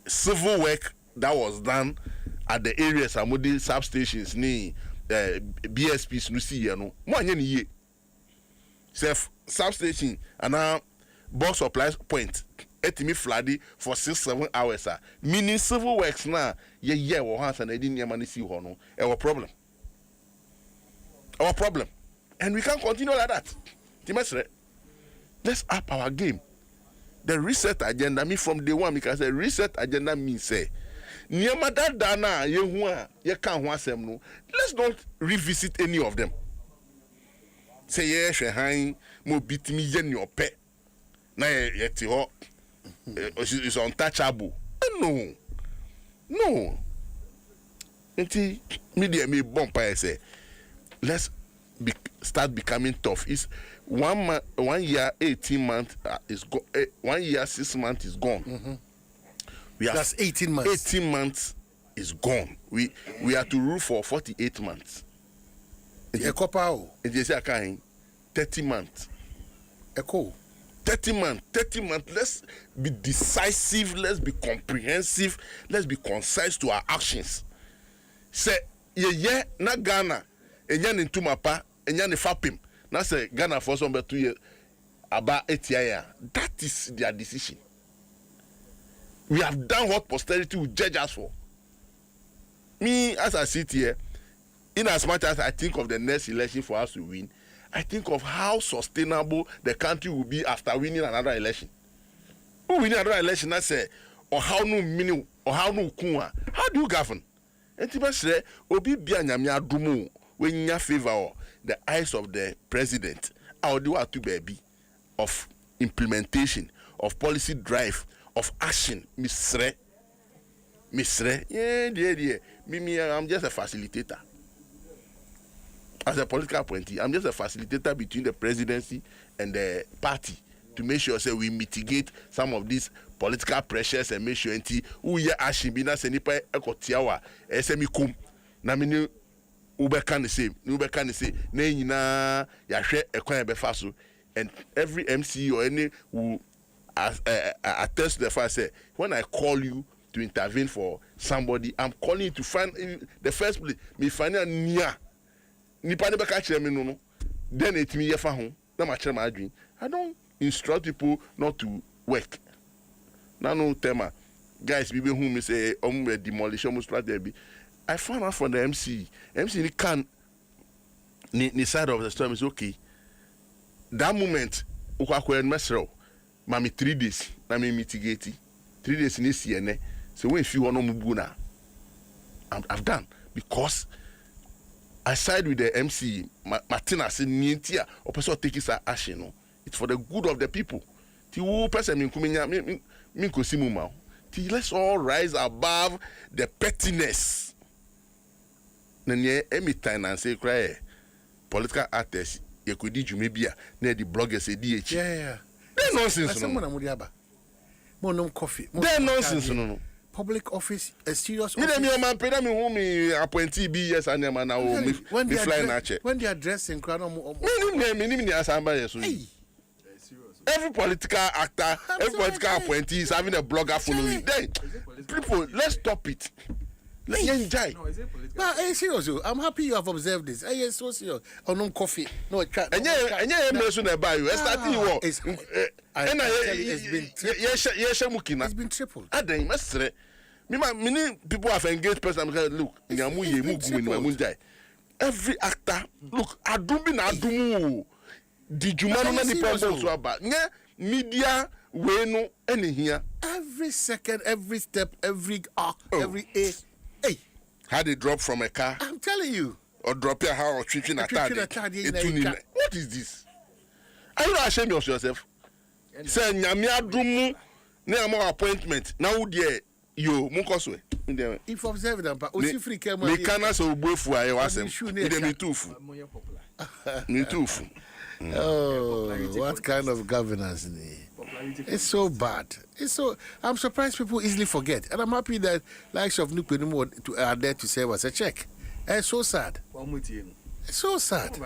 C: civil work that was done at the areas among substations ni BSPs no see no mo anya ni ye self substation and now box supply point etimi flooding for 6-7 hours meaning civil works na ye wo hands and edi niam na see ho no our problem and we can't continue like that. Timesre, let's up our game. The reset agenda, me from day one, because the reset agenda means say, Niamada Dana, ye can't want them no. Let's not revisit any of them. Say, yes, Shehain, mo beat me yen your pet. Na yet, it's untouchable. No. Until media me bump, I say, let's start becoming tough. It's 1 year 18 months is 1 year 6 months is gone.
A: Mm-hmm.
C: That's
A: 18 months.
C: 18 months is gone. We are to rule for 48 months.
A: It
C: is 30 months. 30 months. Let's be decisive. Let's be comprehensive. Let's be concise to our actions. Say ye na Ghana. Enya ni ntumapa, enya ni fapim. Na say Ghana for some 2 years about 8 years. That is their decision. We have done what posterity will judge us for. Me, as I sit here, in as much as I think of the next election for us to win, I think of how sustainable the country will be after winning another election. Who winning another election? I say, or how no meaning, or how no kunwa. How do you govern? And people say, Obi bianyamia dumu. When you favor the eyes of the president, I will do what to baby of implementation of policy drive, of action. Misre. Yeah. Me, I'm just a facilitator. As a political appointee, I'm just a facilitator between the presidency and the party to make sure we mitigate some of these political pressures and make sure who ya action be na senipa ekotiawa SME kum na me ubeka ne say na nyina ya hwe ekwan befa so, and every MC or any who attest to the fact say when I call you to intervene for somebody, I'm calling you to find in the first place me find a near nipa ne beka kire me no then it me yefa ho na ma kire ma adwin. I don't instruct people not to work. No tema guys people who me say demolition must strategy. I found out from the MC ni can ni side of the storm is okay. That moment ukwa mesro mami 3 days na me mitigate 3 days ni siene. So when you want to move na I've done because I side with the MC Martina say nientia or person take his action no. It's for the good of the people. Ti who person min kumenya min kosimu ma. Ti let's all rise above the pettiness. Nanye anytime and say cry political artists you could do maybe na the bloggers say DH.
A: Yeah.
C: That's nonsense.
A: Someone amudiaba. Mo coffee.
C: That's nonsense no.
A: Public office, a serious
C: office. Me man pay them who me appointee be yes and man now me fly na check.
A: When they are dressing crowd
C: me asamba yes. Every political actor, every political appointee is having a blogger following. Then people, let's stop it. Let's enjoy.
A: No, is it political? No, serious. I'm happy you have observed this. Yes, so serious. Oh, no coffee. No, it can't.
C: And yeah, mention about you.
A: It's been tripled.
C: I think Mr. Many people have engaged person. Look, every actor, look, Adumu. Did you man any problem so about? Yeah, media we no any here.
A: Every second, every step, every every A. Hey,
C: had it drop from a car?
A: I'm telling you.
C: Or drop your house or tripping a car. What is this? Are you not ashamed of yourself? Say nyamia dumu na more appointment. Now there you mukoswe.
A: If observe them, but we free came.
C: Me kana so bofu aye wasem. Me tufu. Me tufu.
A: Oh, what kind of governance? It's so bad. I'm surprised people easily forget, and I'm happy that likes of Nupenimo are there to serve as a check. It's so sad. It's so sad.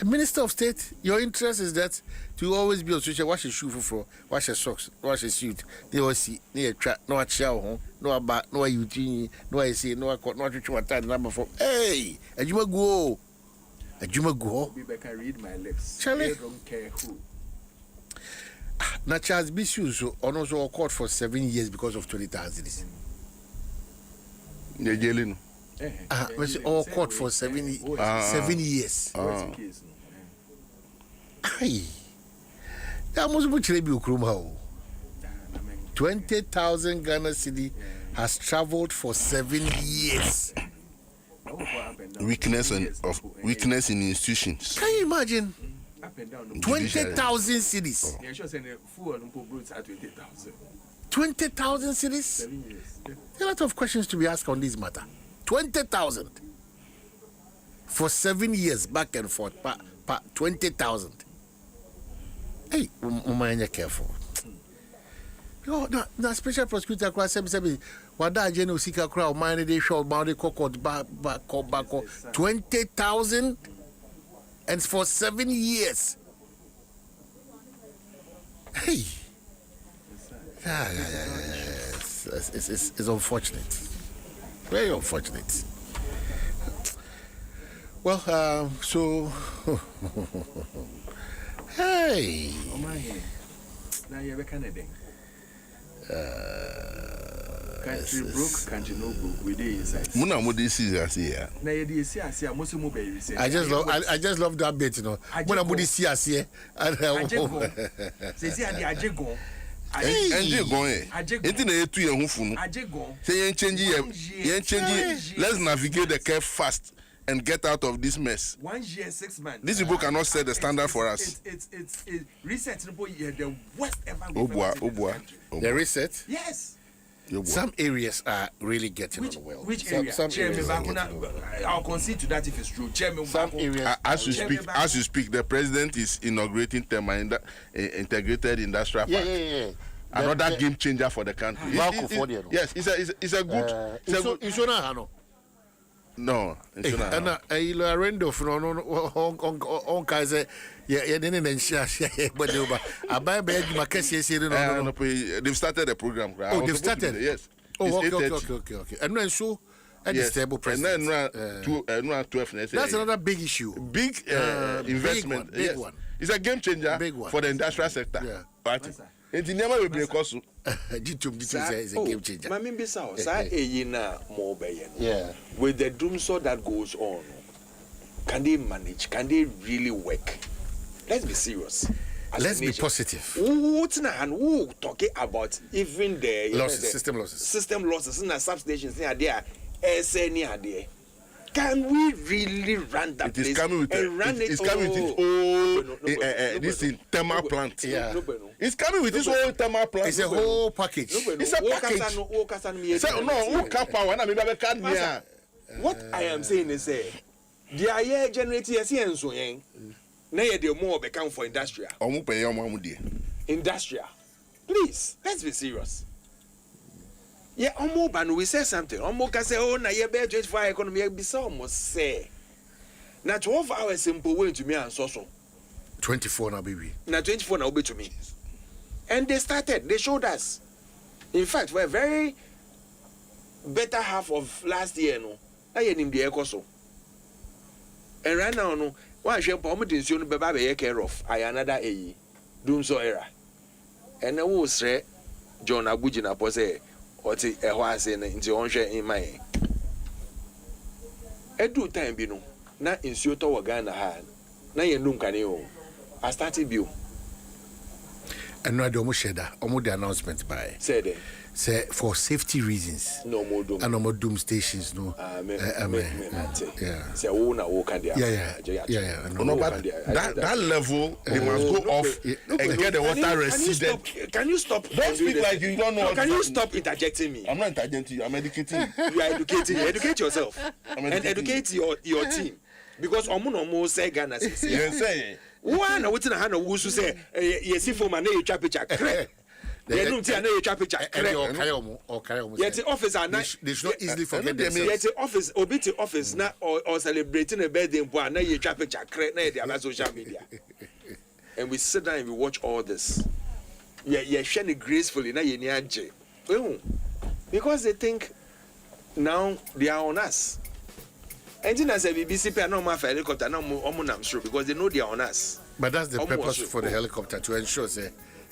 A: A minister of state, your interest is that to always be on social. Wash your shoe for, wash your socks, wash your suit. They all see, near trap, no a chow, no a bat, no a Eugene, no I say, no a court, no a time number for. Hey, and you go. A Juma go.
F: I can read my lips.
A: Charlie.
F: I don't care who.
A: Now Charles Bissu also court for 7 years because of 20,000.
C: The jailing.
A: All court for 7 years. Aye. That must be tribute Krumao. 20,000 Ghana cedi has traveled for 7 years.
C: Weakness in institutions.
A: Can you imagine? 20,000 cities. 20,000 cities. A lot of questions to be asked on this matter. 20,000 for 7 years, back and forth. 20,000. Hey, Umanya careful. No, special prosecutor cross 7 Wada Jeno Sika crowd, mine they show about the cocoa back 20,000 and for 7 years. Hey, it's unfortunate, very unfortunate. Well, so hey.
F: Now you're Canadian. Country broke, country no broke. We did inside.
C: Muna mudi see here.
F: Na ye dey see asia mo se mo be you say.
A: I just love that bit, you know. Muna mudi see asia.
F: Say see ade ajegon.
C: Ajegon. Enti na etu ye hu funu.
F: Ajegon.
C: Say yen change let's navigate the curve fast. and get out of this mess.
G: 1 year, 6 months.
C: These people cannot set the standard for us.
G: It's reset. The worst ever.
A: The reset?
G: Yes.
A: Some areas are really getting on the well.
G: Which area?
A: Some areas
G: I'll concede to that if it's true.
A: Some areas.
C: As you speak, the president is inaugurating integrated industrial park.
A: Yeah.
C: Another game changer for the country. Yes, it's a good. No,
A: and I render from on Kaiser. Yeah, didn't share, but I buy bag my cash.
C: They've started the program.
A: Oh, they've started.
C: Yes.
A: Oh, okay. And then so. And stable president.
C: And 12.
A: That's another big issue.
C: Big investment.
A: Big one.
C: It's a game changer for the industrial sector.
A: Yeah.
C: Party. And never will be a cost.
A: Is a game changer.
F: Yeah. With the doomsday that goes on, can they manage? Can they really work? Let's be serious.
A: Let's be positive.
F: Who talking about even the
A: losses, system losses.
F: System losses in the substations near there. Can we really run that place?
C: It's coming with this thermal plant.
A: Yeah.
C: It's coming with this whole thermal plant.
A: It's a whole package.
C: It's a package.
F: What I am saying is the air generating and so now the more become for industrial. Industrial. Please, let's be serious. Yeah, we say something. Can say, oh, na ye bear 24 economy be so almost say. Now 12 hours simple way to me and so.
A: 24 now, baby.
F: Now 24 now be to me. And they showed us. In fact, we're very better half of last year, no. I in the echo so. And right now, no, one share permitting soon be care of. I another doom so era. And I will say, John Abujina pose. What it was into on share in my edu time bi no na nsuo to wa Ghana ha na ye num kane o I started bill
A: and no do share that the announcement by say for safety reasons
F: no more
A: doom stations no
F: yeah say wo na wo kan dia
C: no but that level they must go off and get the water receded.
F: Can you stop?
C: Don't speak like you don't know.
F: Can you stop interjecting me?
C: I'm not interjecting you, I'm educating you.
F: You are educating. Educate yourself and educate your team because omo say Ghana say one na wetin na wo su say yesi for man na you chap picture crack. They don't tell you chap picture crack. Yet officer na
A: they should not easily forget them.
F: Yet office obiti office na or celebrating a birthday boy na you chap picture crack na dey on social media. And we sit down and we watch all this. Yeah, share it gracefully na ye ni age. Because they think now they are on us. And then as a BBC pay no ma helicopter na omo sure because they know they are on us.
A: But that's the purpose for the helicopter to ensure say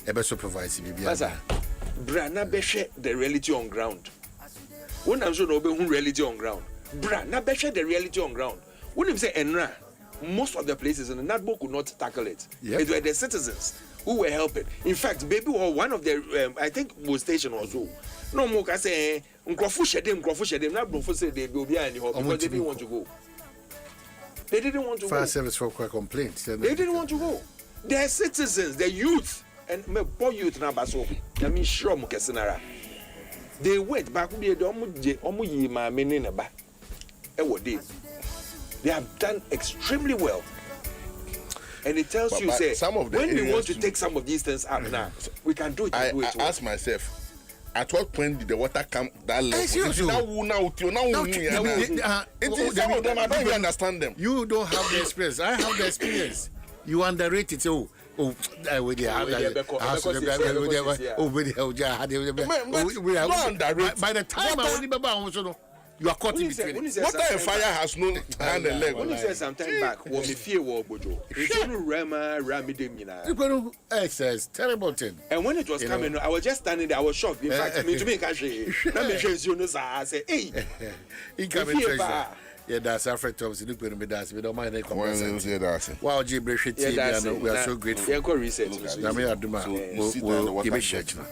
A: ebe supervise BBI.
F: Bra na be share the reality on ground. When I'm sure no be reality on ground. Bra na be share the reality on ground. When him say enra most of the places in the NADBO could not tackle it. Yep. It were the citizens who were helping. In fact, baby or one of the I think was station also. No more can say Nkrofu shedem NADBO say they will be any because they didn't want to go. They didn't want to
A: Fire
F: go.
A: service for complaints.
F: They didn't want to go. Their citizens, the youth, and me poor youth na baso. I mean sure mo kesenara. They went back be the omu yi ma meni na ba. E wo dey. They have done extremely well. And it tells you, say, when we want to take some of these things out now, we can do it.
C: I ask myself, at what point did the water come that level? Some of them, I don't even understand them.
A: You don't have the experience. I have the experience. You underrate it. By the time I only you are caught in between.
C: Water and fire has no hand and leg.
F: When you said some time back, what me fear was Bojo. It's only Rama Ramidemina.
A: It's terrible thing.
F: And when it was coming, I was just standing there. I was shocked. In fact, me to me, I say, hey,
A: yeah, that's our friend Thomas. Look at me, that's we don't mind any comments. Wow, Jibril TV, we are so grateful.
F: Yeah, go research.
A: We'll give it church now.